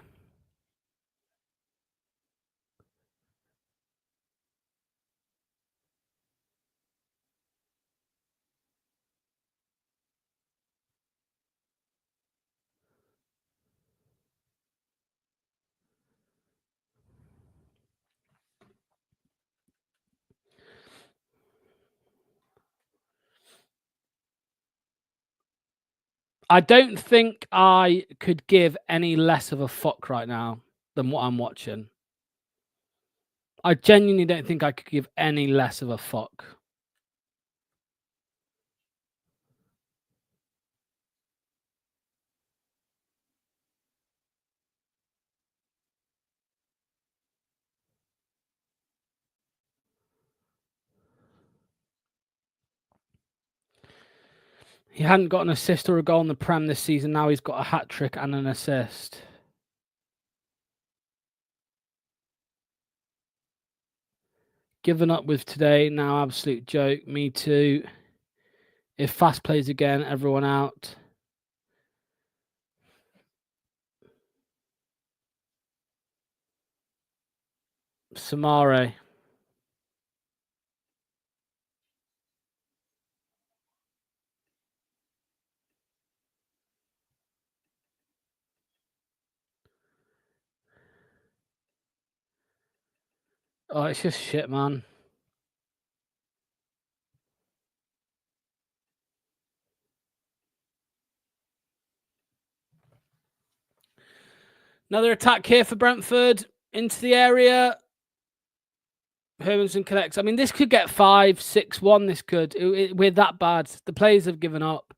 I don't think I could give any less of a fuck right now than what I'm watching. I genuinely don't think I could give any less of a fuck. He hadn't got an assist or a goal in the Prem this season. Now he's got a hat-trick and an assist. Given up with today. Now, absolute joke. Me too. If Fast plays again, everyone out. Samare. Oh, it's just shit, man. Another attack here for Brentford. Into the area. Hermanson collects. I mean, this could get 5-6-1. This could. We're that bad. The players have given up.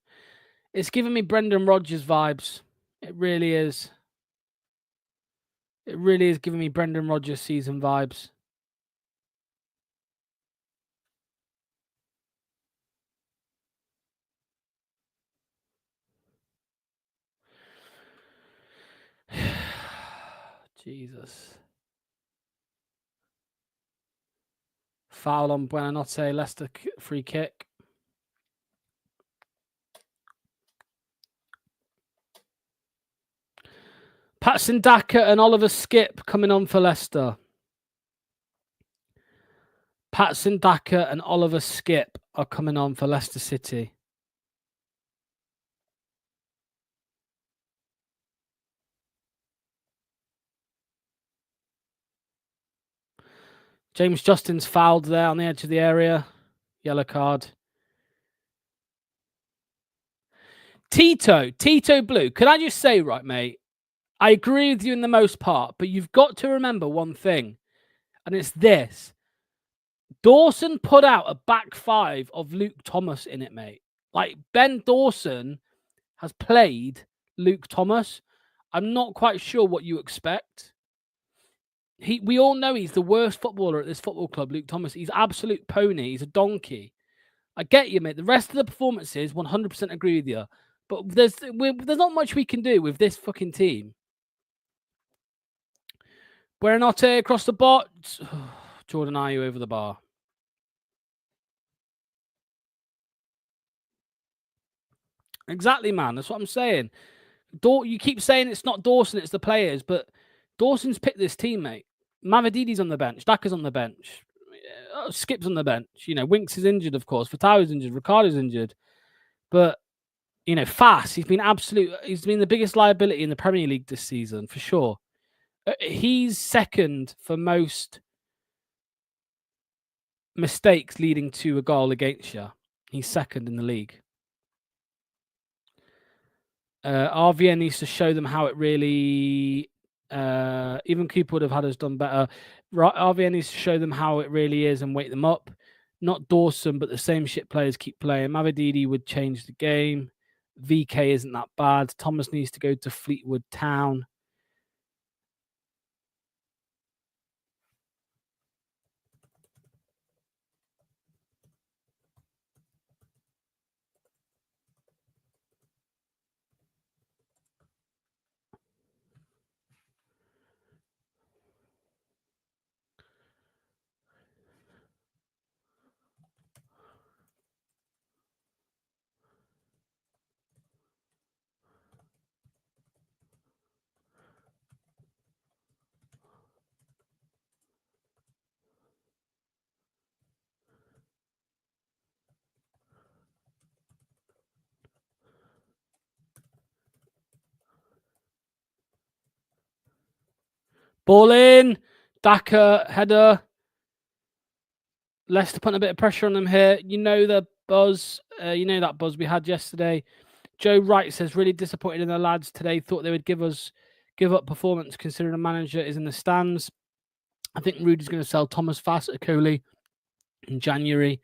It's giving me Brendan Rodgers vibes. It really is. It really is giving me Brendan Rodgers season vibes. Jesus. Foul on Buonanotte. Leicester free kick. Patson Daka and Oliver Skip coming on for Leicester. Patson Daka and Oliver Skip are coming on for Leicester City. James Justin's fouled there on the edge of the area. Yellow card. Tito Blue. Could I just say, right, mate? I agree with you in the most part, but you've got to remember one thing, and it's this. Dawson put out a back five of Luke Thomas in it, mate. Like, Ben Dawson has played Luke Thomas. I'm not quite sure what you expect. We all know he's the worst footballer at this football club, Luke Thomas. He's absolute pony. He's a donkey. I get you, mate. The rest of the performances, 100% agree with you. But there's not much we can do with this fucking team. Buonanotte across the bot. Jordan Ayew over the bar. Exactly, man. That's what I'm saying. You keep saying it's not Dawson, it's the players, but Dawson's picked this team, mate. Mavadidi's on the bench. Daka's on the bench. Skip's on the bench. You know, Winks is injured, of course. Fatawi's injured. Ricardo's injured. But, you know, Fast, he's been the biggest liability in the Premier League this season, for sure. He's second for most mistakes leading to a goal against you. He's second in the league. RVN needs to show them how it really... even Cooper would have had us done better. RVN needs to show them how it really is and wake them up. Not Dawson, but the same shit players keep playing. Mavadidi would change the game. VK isn't that bad. Thomas needs to go to Fleetwood Town. Ball in. Daka, header. Leicester putting a bit of pressure on them here. You know the buzz. You know that buzz we had yesterday. Joe Wright says, really disappointed in the lads today. Thought they would give up performance considering the manager is in the stands. I think Rudy's going to sell Thomas Fast at Coley in January.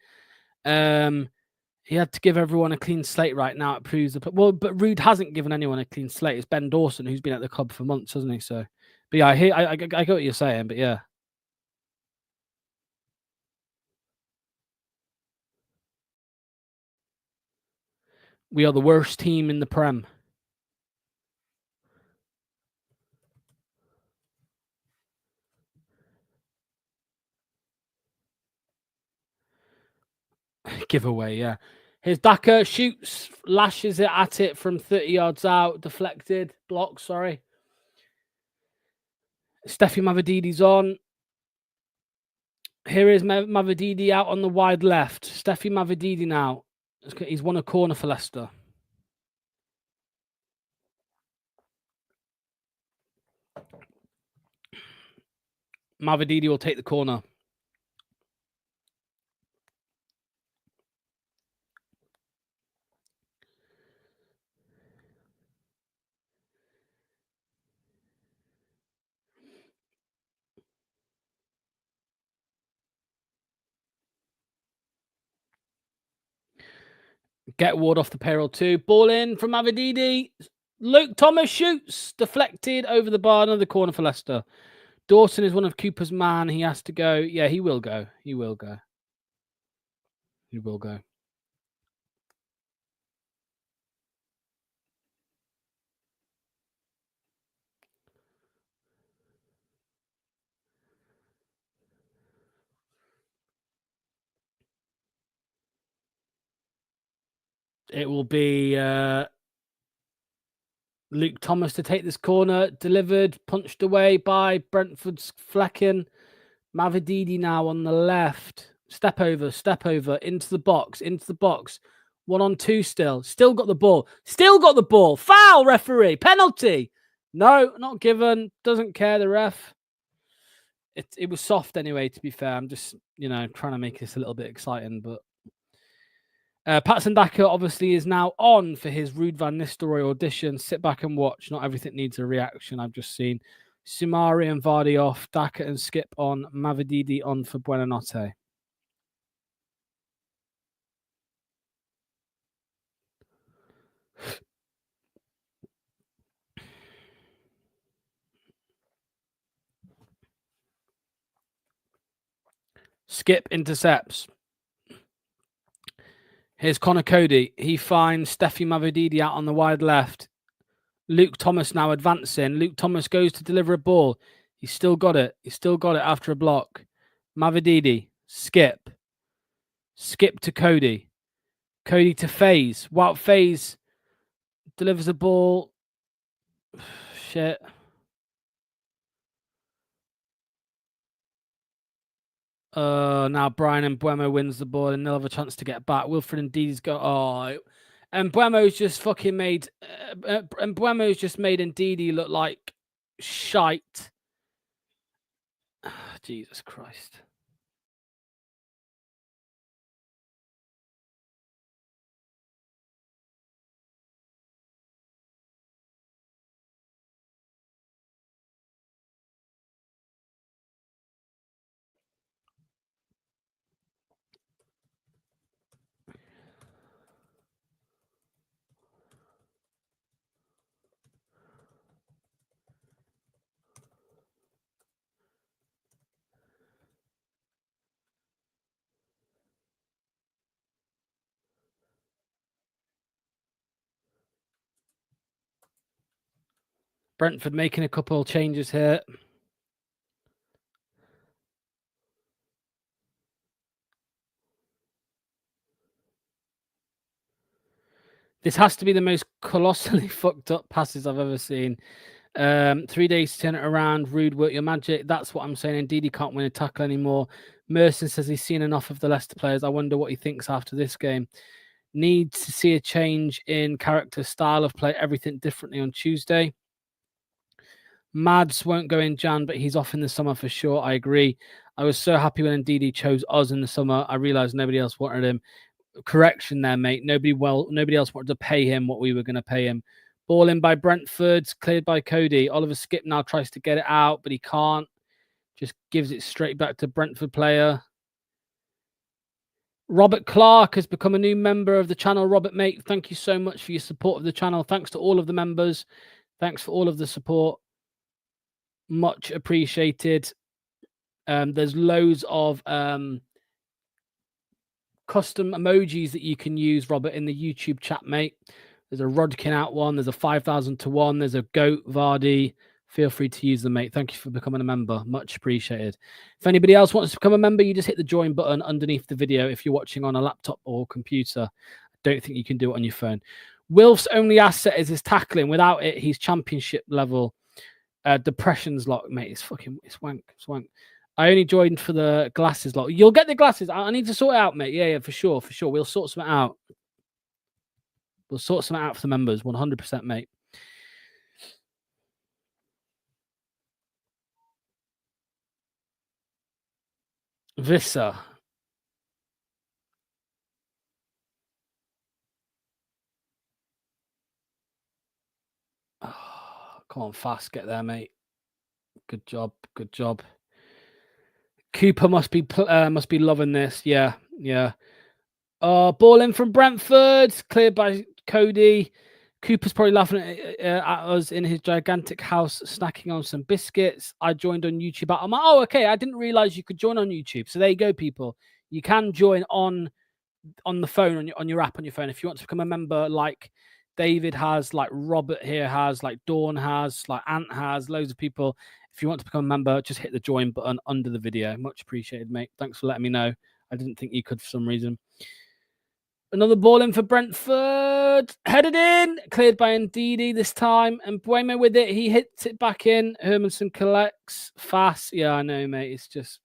He had to give everyone a clean slate right now. It proves but Rude hasn't given anyone a clean slate. It's Ben Dawson who's been at the club for months, hasn't he? So, but yeah, I get what you're saying, but yeah. We are the worst team in the Prem. Giveaway, yeah. Here's Daka, shoots, lashes it at it from 30 yards out, deflected, block, sorry. Steffi Mavadidi's on. Here is Mavadidi out on the wide left. Steffi Mavadidi now. He's won a corner for Leicester. Mavadidi will take the corner. Get Ward off the payroll too. Ball in from Mavadidi. Luke Thomas shoots. Deflected over the bar. Another corner for Leicester. Dawson is one of Cooper's man. He has to go. Yeah, he will go. He will go. He will go. It will be Luke Thomas to take this corner. Delivered, punched away by Brentford's Flecken. Mavadidi now on the left. Step over into the box. 1-on-2 still. Still got the ball. Foul, referee. Penalty. No, not given. Doesn't care, the ref. It was soft anyway, to be fair. I'm just, trying to make this a little bit exciting, but Patson Daka obviously is now on for his Ruud van Nistelrooy audition. Sit back and watch. Not everything needs a reaction. I've just seen Sumari and Vardy off, Daka and Skip on, Mavadidi on for Buonanotte. Skip intercepts. Here's Connor Cody. He finds Steffi Mavadidi out on the wide left. Luke Thomas now advancing. Luke Thomas goes to deliver a ball. He's still got it. After a block. Mavadidi. Skip. Skip to Cody. Cody to FaZe. Wout FaZe delivers a ball. Shit. Now Brian and Buemo wins the ball and they'll have a chance to get back. Wilfred and Ndidi's go. Oh, and Buemo's just fucking made. And Buemo's just made Ndidi look like shite. Jesus Christ. Brentford making a couple of changes here. This has to be the most colossally fucked up passes I've ever seen. 3 days to turn it around. Rude, work your magic. That's what I'm saying. Ndidi can't win a tackle anymore. Merson says he's seen enough of the Leicester players. I wonder what he thinks after this game. Needs to see a change in character, style of play, everything differently on Tuesday. Mads won't go in Jan, but he's off in the summer for sure. I agree. I was so happy when Ndidi chose us in the summer. I realized nobody else wanted him. Correction there, mate. Nobody else wanted to pay him what we were going to pay him. Ball in by Brentford, cleared by Cody. Oliver Skip now tries to get it out, but he can't. Just gives it straight back to Brentford player. Robert Clark has become a new member of the channel. Robert, mate, thank you so much for your support of the channel. Thanks to all of the members. Thanks for all of the support. Much appreciated. There's loads of custom emojis that you can use, Robert, in the YouTube chat, mate. There's a Rodkin out one. There's a 5,000 to 1. There's a goat Vardy Feel free to use them, mate. Thank you for becoming a member. Much appreciated. If anybody else wants to become a member, you just hit the join button underneath the video if you're watching on a laptop or computer. I don't think you can do it on your phone. Wilf's only asset is his tackling. Without it, he's championship level. Depression's lot, mate. It's wank. I only joined for the glasses lot. You'll get the glasses. I need to sort it out, mate. Yeah, for sure. We'll sort something out. We'll sort something out for the members, 100%, mate. Vissa. Oh, come on, fast. Get there, mate. Good job. Cooper must be loving this. Yeah. Ball in from Brentford, cleared by Cody. Cooper's probably laughing at us in his gigantic house, snacking on some biscuits. I joined on YouTube. I'm like, oh, okay. I didn't realize you could join on YouTube. So there you go, people. You can join on the phone, on your app on your phone. If you want to become a member, like David has, like Robert here has, like Dawn has, like Ant has, loads of people. If you want to become a member, just hit the join button under the video. Much appreciated, mate. Thanks for letting me know. I didn't think you could for some reason. Another ball in for Brentford. Headed in. Cleared by Ndidi this time. And Buemo with it. He hits it back in. Hermanson collects. Fast. Yeah, I know, mate. It's just...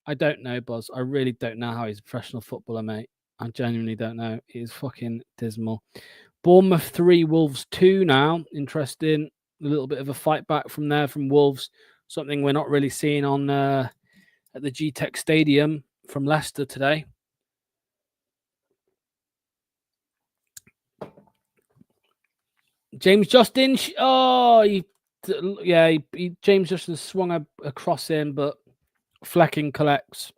I don't know, Buzz. I really don't know how he's a professional footballer, mate. I genuinely don't know. He's fucking dismal. Bournemouth 3, Wolves 2 now. Interesting. A little bit of a fight back from there from Wolves. Something we're not really seeing on at the G-Tech Stadium from Leicester today. James Justin. James Justin swung a cross in, but Flecking collects.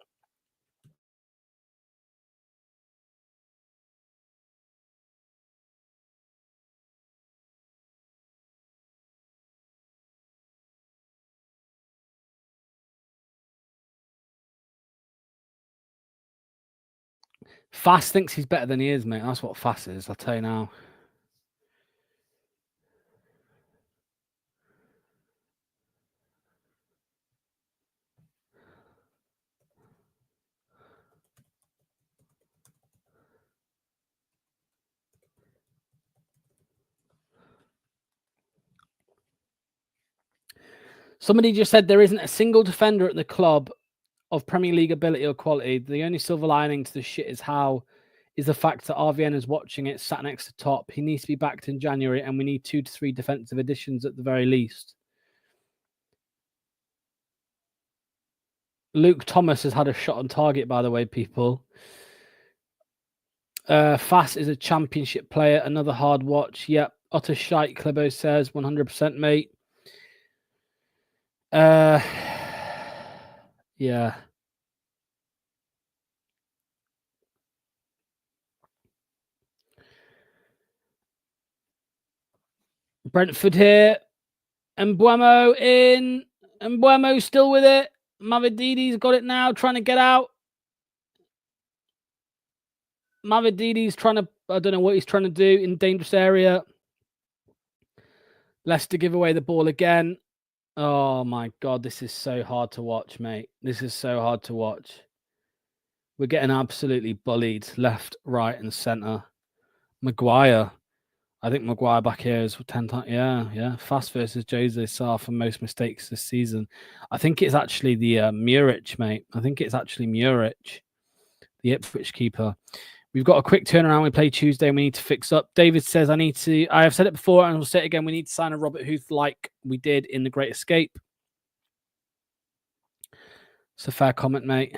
Fast thinks he's better than he is, mate. That's what Fast is, I'll tell you now. Somebody just said there isn't a single defender at the club of Premier League ability or quality. The only silver lining to the shit is the fact that RVN is watching it, sat next to top. He needs to be backed in January, and we need 2 to 3 defensive additions at the very least. Luke Thomas has had a shot on target, by the way, people. Fass is a championship player. Another hard watch. Yep. Otter Shite, Klebo says 100%, mate. Yeah. Brentford here. Mbuemo in. Mbuemo still with it. Mavididi's got it now, trying to get out. Mavididi's trying to, I don't know what he's trying to do in dangerous area. Leicester give away the ball again. Oh my God, this is so hard to watch, mate. This is so hard to watch. We're getting absolutely bullied left, right, and centre. Maguire. I think Maguire back here is 10 times. Yeah. Fast versus Jose Sarr for most mistakes this season. I think it's actually the Muric, mate. I think it's actually Muric, the Ipswich keeper. We've got a quick turnaround. We play Tuesday and we need to fix up. David says, I have said it before and I'll say it again. We need to sign a Robert Huth like we did in The Great Escape. It's a fair comment, mate.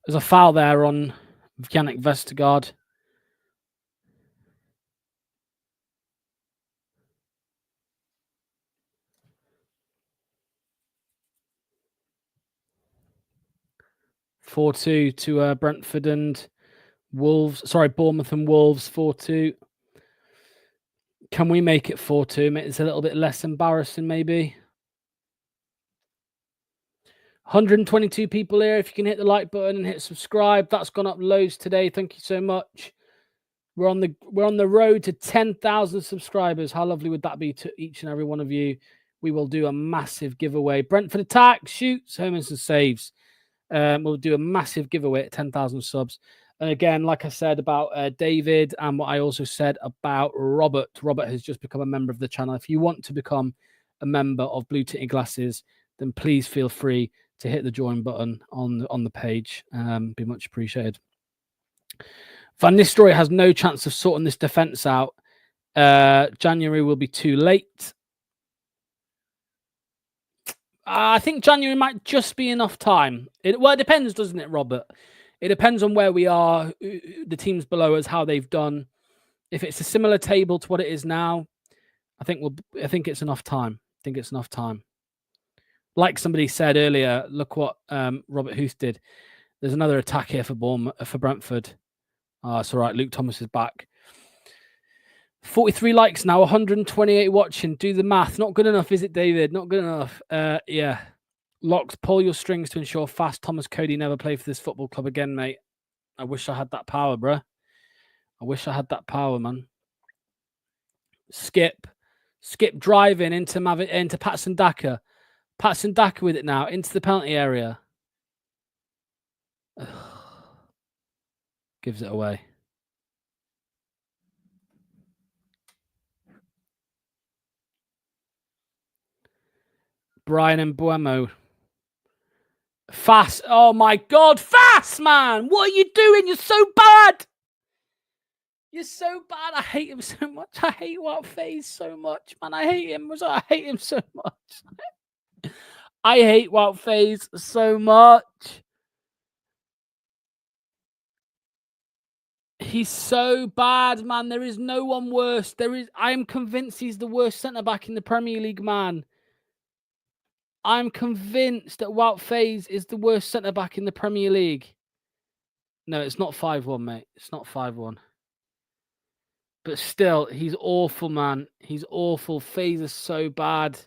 There's a foul there on Yannick Vestergaard. (4-2) to Brentford and Wolves. Sorry, Bournemouth and Wolves, 4-2. Can we make it 4-2? It's a little bit less embarrassing, maybe. 122 people here. If you can hit the like button and hit subscribe, that's gone up loads today. Thank you so much. We're on the road to 10,000 subscribers. How lovely would that be to each and every one of you? We will do a massive giveaway. Brentford attack, shoots, Hermanson saves. We'll do a massive giveaway at 10,000 subs. And again, like I said about David and what I also said about Robert. Robert has just become a member of the channel. If you want to become a member of Blue Tinted Glasses, then please feel free to hit the join button on the page. Be much appreciated. Van Nistelrooy has no chance of sorting this defence out. January will be too late. I think January might just be enough time. It depends, doesn't it, Robert? It depends on where we are, the teams below us, how they've done. If it's a similar table to what it is now, I think it's enough time. I think it's enough time. Like somebody said earlier, look what Robert Huth did. There's another attack here for Brentford. It's all right. Luke Thomas is back. 43 likes now, 128 watching. Do the math. Not good enough, is it, David? Not good enough. Yeah. Locks, pull your strings to ensure fast Thomas Cody never play for this football club again, mate. I wish I had that power, bro. I wish I had that power, man. Skip driving into Patson Daka. Patson Daka with it now into the penalty area. Gives it away. Brian and Buemo. Fast. Oh my God. Fast, man. What are you doing? You're so bad. You're so bad. I hate him so much. I hate Wout Faes so much, man. I hate him. I hate him so much. I hate Wout Faes so much. He's so bad, man. There is no one worse. I am convinced he's the worst centre-back in the Premier League, man. I'm convinced that Wout Faes is the worst centre-back in the Premier League. No, it's not 5-1, mate. It's not 5-1. But still, he's awful, man. He's awful. Faes is so bad.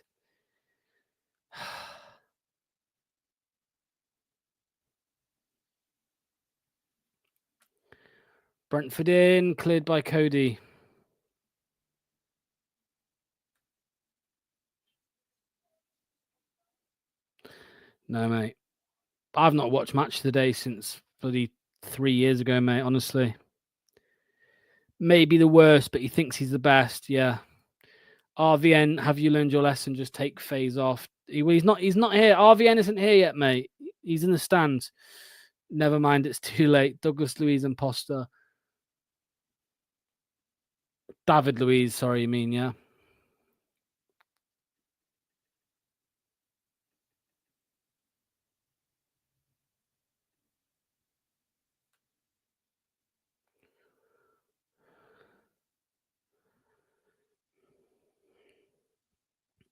Brentford in, cleared by Cody. No, mate. I've not watched Match of the Day since bloody 3 years ago, mate, honestly. Maybe the worst, but he thinks he's the best, yeah. RVN, have you learned your lesson? Just take Faes off. He's not here. RVN isn't here yet, mate. He's in the stands. Never mind, it's too late. Douglas Luiz imposter. David Luiz, sorry, you mean, yeah.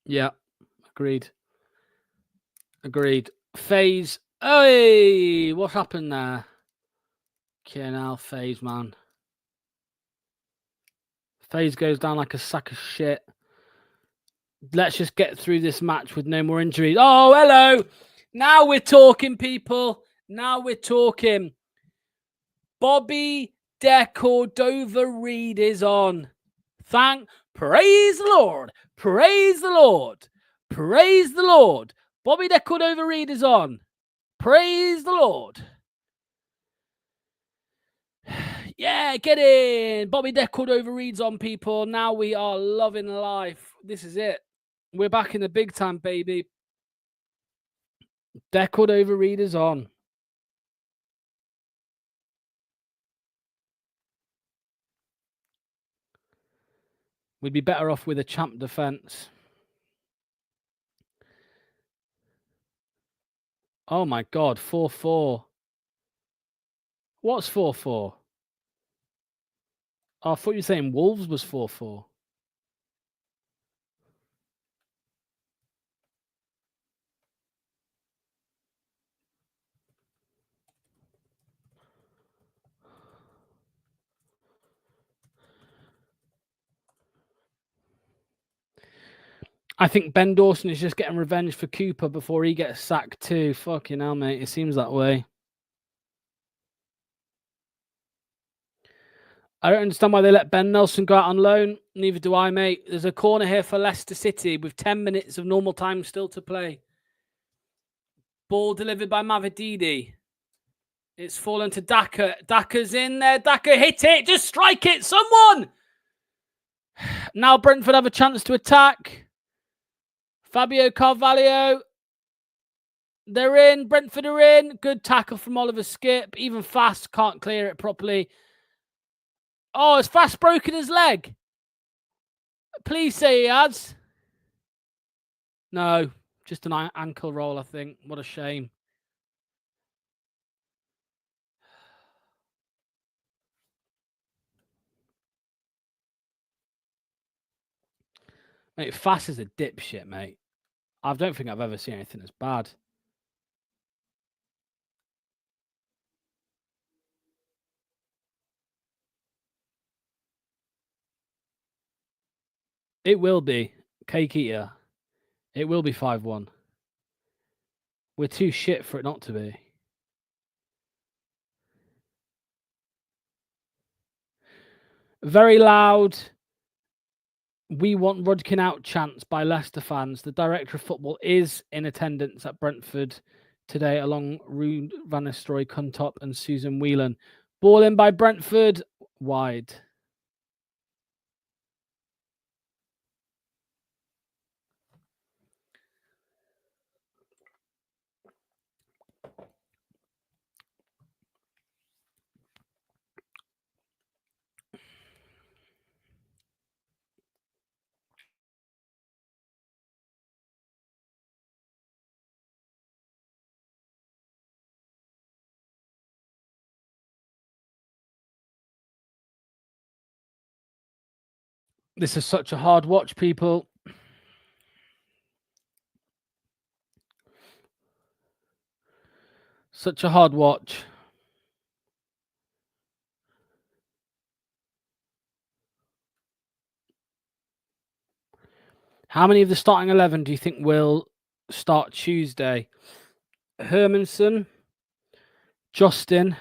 Yeah, agreed. Faes. Hey, what happened there? Now Faes, man. Faes goes down like a sack of shit. Let's just get through this match with no more injuries. Oh, hello. Now we're talking, people. Now we're talking. Bobby De Cordova-Reid is on. Praise the Lord. Praise the Lord. Praise the Lord. Bobby De Cordova-Reid is on. Praise the Lord. Yeah, get in. Bobby De Cordova-Reid's on, people. Now we are loving life. This is it. We're back in the big time, baby. De Cordova-Reid is on. We'd be better off with a champ defense. Oh my God, 4-4. What's 4-4? Oh, I thought you were saying Wolves was 4-4. I think Ben Dawson is just getting revenge for Cooper before he gets sacked too. Fucking hell, mate. It seems that way. I don't understand why they let Ben Nelson go out on loan. Neither do I, mate. There's a corner here for Leicester City with 10 minutes of normal time still to play. Ball delivered by Mavididi. It's fallen to Daka. Daka's in there. Daka hit it. Just strike it. Someone. Now Brentford have a chance to attack. Fabio Carvalho. They're in. Brentford are in. Good tackle from Oliver Skip. Even Fast can't clear it properly. Oh, it's Fast broken his leg. Please say he has. No, just an ankle roll, I think. What a shame. Mate, Fast is a dipshit, mate. I don't think I've ever seen anything as bad. It will be. Cake eater. It will be 5-1. We're too shit for it not to be. Very loud. We want Rudkin out chants by Leicester fans. The director of football is in attendance at Brentford today, along Ruud van Nistelrooy, Kuntop, and Susan Whelan. Ball in by Brentford. Wide. This is such a hard watch, people. Such a hard watch. How many of the starting 11 do you think will start Tuesday? Hermanson, Justin,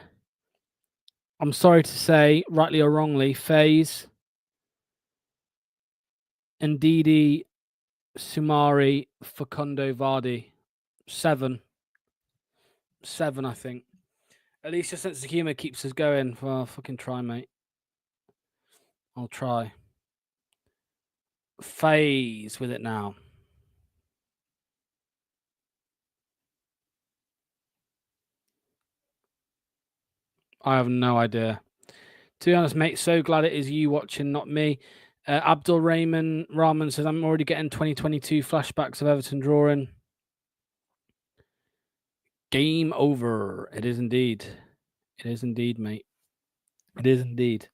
I'm sorry to say, rightly or wrongly, Faze, Ndidi, Sumari, Facundo, Vardy. 7, I think. At least your sense of humour keeps us going. Well, fucking try, mate. I'll try. Phase with it now. I have no idea. To be honest, mate, so glad it is you watching, not me. Abdul Rahman says, I'm already getting 2022 flashbacks of Everton drawing. Game over. It is indeed. It is indeed, mate. It is indeed.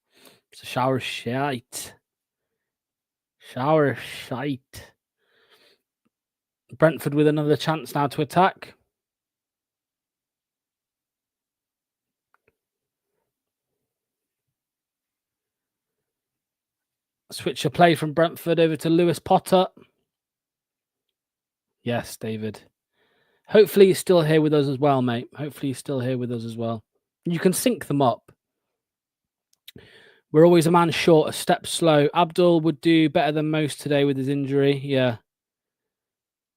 It's a shower shite. Shower shite. Brentford with another chance now to attack. Switch of play from Brentford over to Lewis Potter. Yes, David. Hopefully he's still here with us as well, mate. Hopefully he's still here with us as well. You can sync them up. We're always a man short, a step slow. Abdul would do better than most today with his injury. Yeah.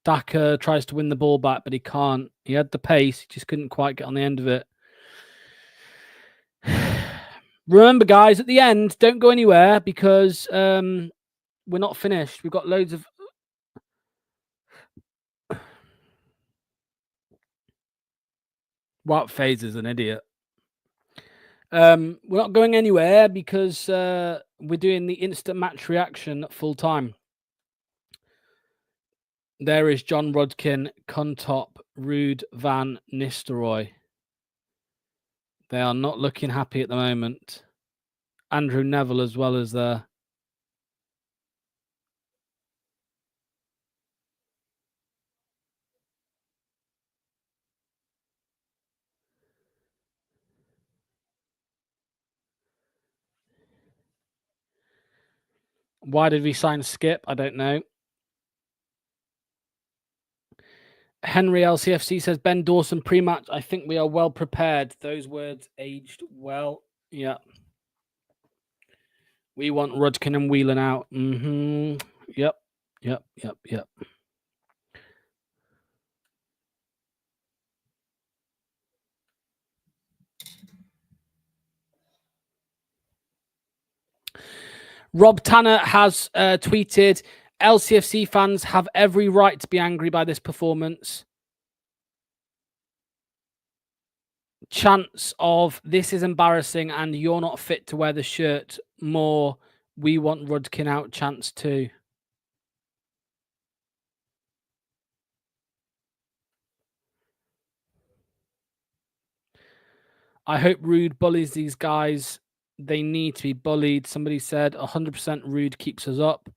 Daka tries to win the ball back, but he can't. He had the pace. He just couldn't quite get on the end of it. Remember, guys, at the end, don't go anywhere because we're not finished. We've got loads of... Wout Faze is an idiot. We're not going anywhere because we're doing the instant match reaction full time. There is John Rudkin, Kuntop, Ruud van Nistelrooy. They are not looking happy at the moment. Andrew Neville as well as there. Why did we sign Skip? I don't know. Henry LCFC says Ben Dawson pre-match. I think we are well prepared. Those words aged well. Yeah. We want Rudkin and Whelan out. Yep. Rob Tanner has tweeted, LCFC fans have every right to be angry by this performance. Chance of this is embarrassing and you're not fit to wear the shirt. More, we want Rudkin out chance too. I hope Rude bullies these guys. They need to be bullied. Somebody said 100% Rude keeps us up.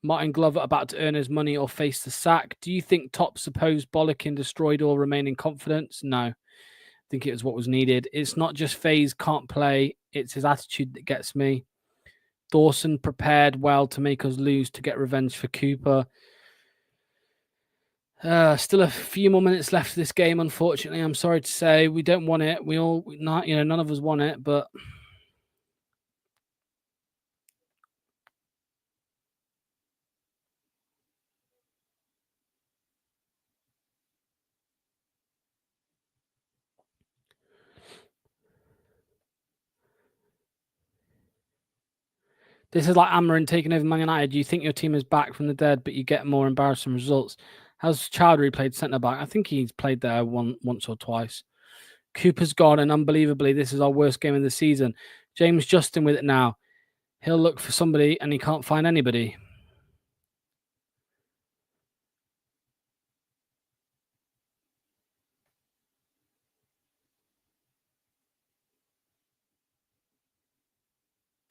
Martin Glover about to earn his money or face the sack. Do you think Top supposed bollocking destroyed all remaining confidence? No. I think it was what was needed. It's not just FaZe can't play. It's his attitude that gets me. Dawson prepared well to make us lose to get revenge for Cooper. Still a few more minutes left of this game, unfortunately. I'm sorry to say we don't want it. None of us want it, but this is like Amarin taking over Man United. You think your team is back from the dead, but you get more embarrassing results. How's Chowdhury played centre-back? I think he's played there once or twice. Cooper's gone, and unbelievably, this is our worst game of the season. James Justin with it now. He'll look for somebody, and he can't find anybody.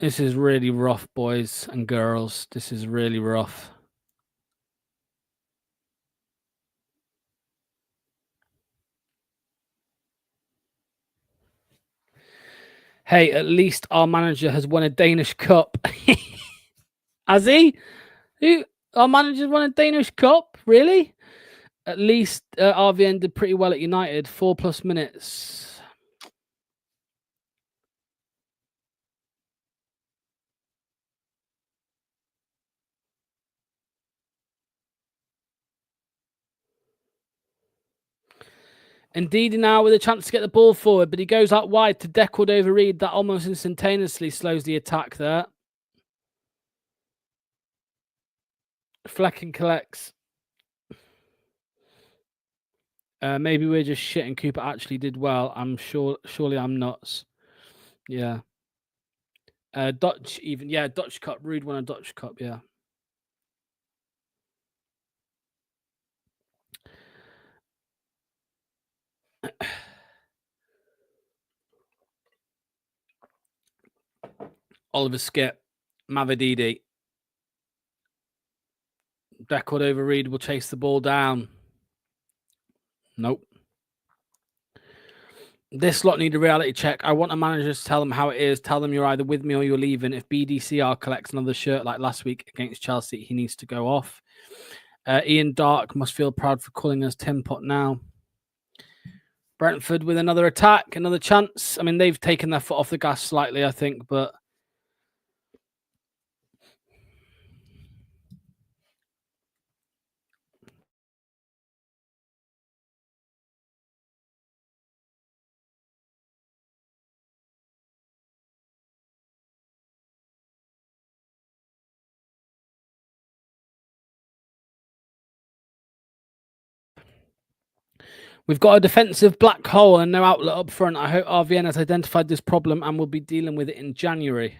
This is really rough, boys and girls. This is really rough. Hey, at least our manager has won a Danish Cup. Has he? Our manager won a Danish Cup? Really? At least RVN did pretty well at United. 4+ minutes. Indeed, now with a chance to get the ball forward, but he goes out wide to Deckwood over Reed. That almost instantaneously slows the attack there. Flecken collects. Maybe we're just shit and Cooper actually did well. Surely I'm nuts. Yeah. Dutch even. Yeah, Dutch Cup. Rude won a Dutch Cup, yeah. Oliver Skip. Mavididi. Deckwood over Reed will chase the ball down. Nope. This lot need a reality check. I want a manager to tell them how it is. Tell them you're either with me or you're leaving. If BDCR collects another shirt like last week against Chelsea, he needs to go off. Ian Dark must feel proud for calling us Tim Pot now. Brentford with another attack, another chance. I mean, they've taken their foot off the gas slightly, I think, but we've got a defensive black hole and no outlet up front. I hope RVN has identified this problem and will be dealing with it in January.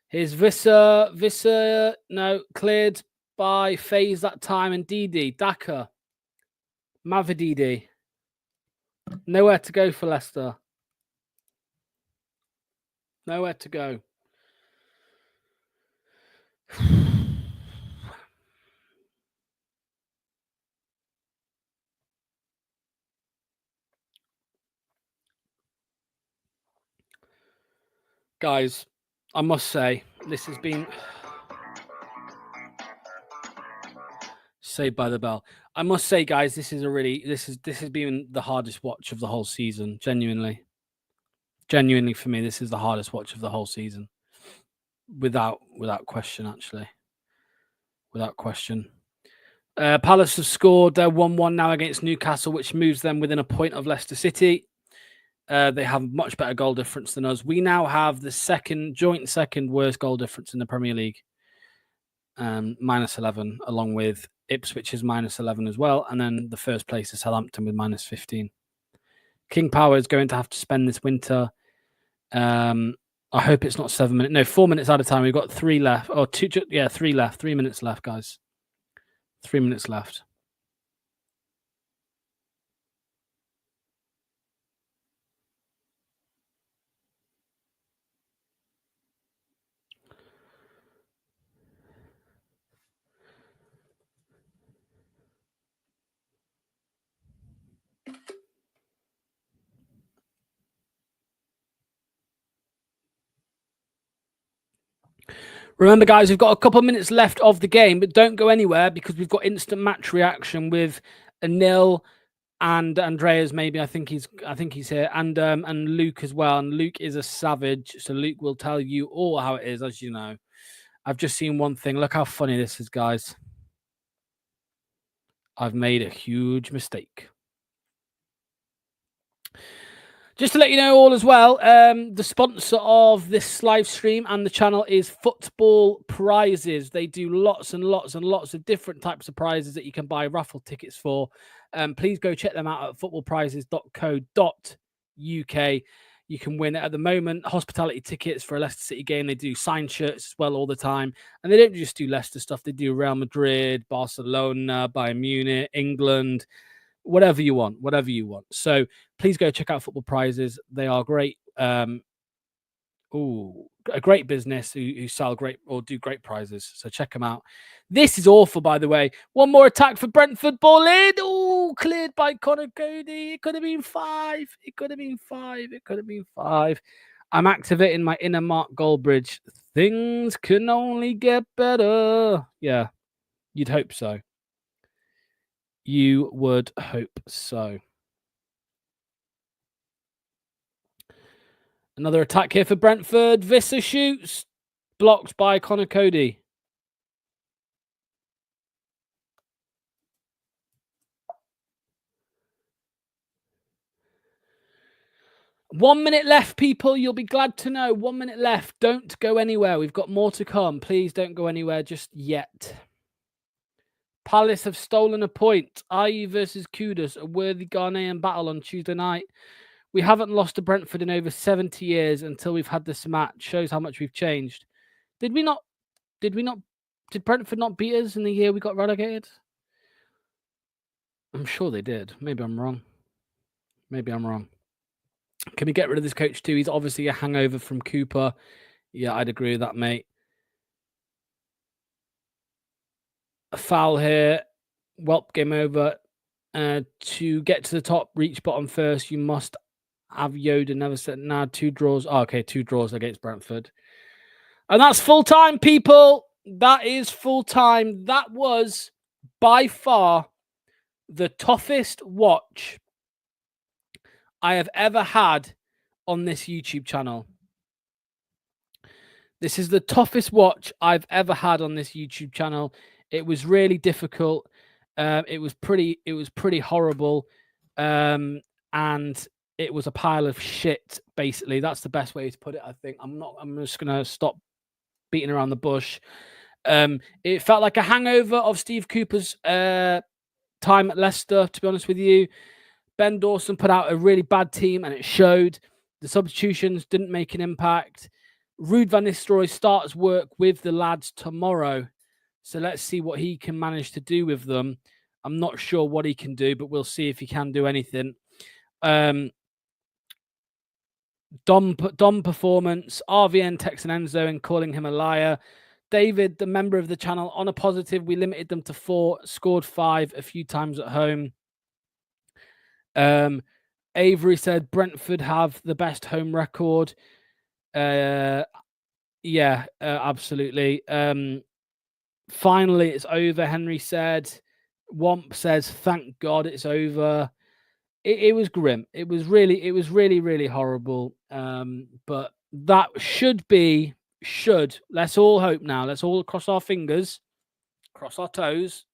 Here's Visser, no, cleared by FaZe that time, and Didi, Daka, Mavididi. Nowhere to go for Leicester. Nowhere to go. Guys, I must say, this has been Saved by the Bell. I must say, guys, this has been the hardest watch of the whole season. Genuinely for me, this is the hardest watch of the whole season, without question. Actually, without question. Palace have scored. They're 1-1 now against Newcastle, which moves them within a point of Leicester City. They have much better goal difference than us. We now have the joint second worst goal difference in the Premier League. -11, along with Ipswich's -11 as well. And then the first place is Southampton with -15. King Power is going to have to spend this winter. I hope it's not 7 minutes. No, 4 minutes at a time. We've got 3 left. Or 2, 3 left. 3 minutes left, guys. 3 minutes left. Remember, guys, we've got a couple of minutes left of the game, but don't go anywhere because we've got instant match reaction with Anil and Andreas. Maybe I think he's here, and Luke as well. And Luke is a savage, so Luke will tell you all how it is. As you know, I've just seen one thing. Look how funny this is, guys. I've made a huge mistake. Just to let you know all as well, the sponsor of this live stream and the channel is Football Prizes. They do lots and lots and lots of different types of prizes that you can buy raffle tickets for. Please go check them out at footballprizes.co.uk. You can win at the moment hospitality tickets for a Leicester City game. They do signed shirts as well all the time. And they don't just do Leicester stuff. They do Real Madrid, Barcelona, Bayern Munich, England, whatever you want. So please go check out Football Prizes. They are great. A great business who sell great or do great prizes. So check them out. This is awful, by the way. One more attack for Brentford. Ball in. Oh, cleared by Connor Cody. It could have been 5. It could have been 5. I'm activating my inner Mark Goldbridge. Things can only get better. Yeah, you'd hope so. You would hope so. Another attack here for Brentford. Visser shoots. Blocked by Connor Cody. One minute left, people. You'll be glad to know. 1 minute left. Don't go anywhere. We've got more to come. Please don't go anywhere just yet. Palace have stolen a point. IE versus Kudus, a worthy Ghanaian battle on Tuesday night. We haven't lost to Brentford in over 70 years until we've had this match. Shows how much we've changed. Did Brentford not beat us in the year we got relegated? I'm sure they did. Maybe I'm wrong. Can we get rid of this coach too? He's obviously a hangover from Cooper. Yeah, I'd agree with that, mate. A foul here. Welp, game over. To get to the top, reach bottom first, you must have Yoda. Never said, 2 draws. Oh, okay, 2 draws against Brentford. And that's full time, people. That is full time. That was by far the toughest watch I have ever had on this YouTube channel. This is the toughest watch I've ever had on this YouTube channel. It was really difficult. It was pretty horrible. And it was a pile of shit, basically. That's the best way to put it, I think. I'm just going to stop beating around the bush. It felt like a hangover of Steve Cooper's time at Leicester, to be honest with you. Ben Dawson put out a really bad team, and it showed. The substitutions didn't make an impact. Ruud van Nistelrooy starts work with the lads tomorrow. So let's see what he can manage to do with them. I'm not sure what he can do, but we'll see if he can do anything. Dom performance. RVN texting Enzo and calling him a liar. David, the member of the channel, on a positive, we limited them to 4, scored 5 a few times at home. Avery said Brentford have the best home record. Absolutely. Finally, it's over, Henry said. Womp says, "Thank God it's over." It was grim. It was really, really horrible. But that should. Let's all hope now. Let's all cross our fingers, cross our toes.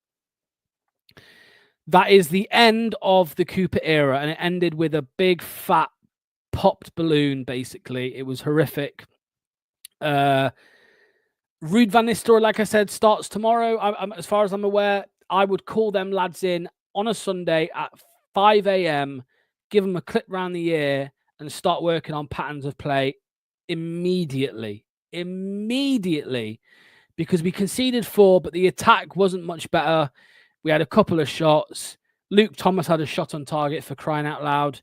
That is the end of the Cooper era, and it ended with a big fat popped balloon. Basically, it was horrific. Ruud van Nistelrooy, like I said, starts tomorrow. As far as I'm aware, I would call them lads in on a Sunday at 5 a.m., give them a clip round the ear, and start working on patterns of play immediately. Because we conceded 4, but the attack wasn't much better. We had a couple of shots. Luke Thomas had a shot on target, for crying out loud.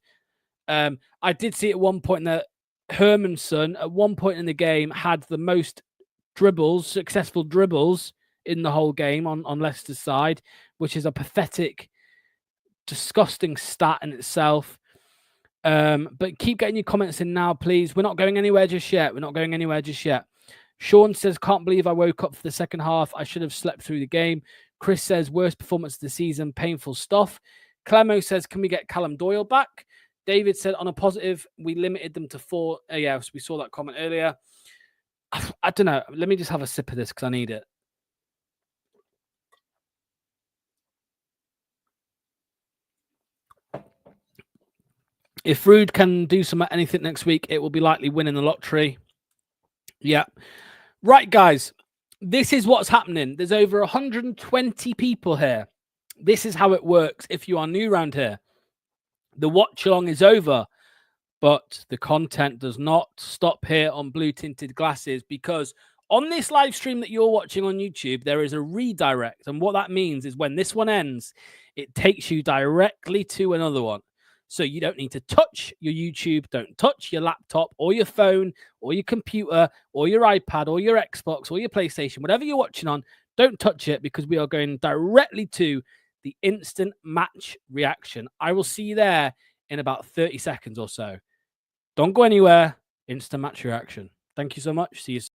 I did see at one point that Hermanson, at one point in the game, had the most successful dribbles in the whole game on Leicester's side, which is a pathetic, disgusting stat in itself. But keep getting your comments in now, please. We're not going anywhere just yet. Sean says, "Can't believe I woke up for the second half. I should have slept through the game." Chris says, "Worst performance of the season. Painful stuff." Clemo says, "Can we get Callum Doyle back?" David said, "On a positive, we limited them to 4. Yes, we saw that comment earlier. I don't know. Let me just have a sip of this because I need it. If Ruud can do anything next week, it will be likely winning the lottery. Yeah. Right, guys. This is what's happening. There's over 120 people here. This is how it works if you are new around here. The watch-along is over, but the content does not stop here on Blue Tinted Glasses, because on this live stream that you're watching on YouTube, there is a redirect. And what that means is when this one ends, it takes you directly to another one. So you don't need to touch your YouTube, don't touch your laptop or your phone or your computer or your iPad or your Xbox or your PlayStation, whatever you're watching on, don't touch it, because we are going directly to the instant match reaction. I will see you there in about 30 seconds or so. Don't go anywhere. Instant match reaction. Thank you so much. See you soon.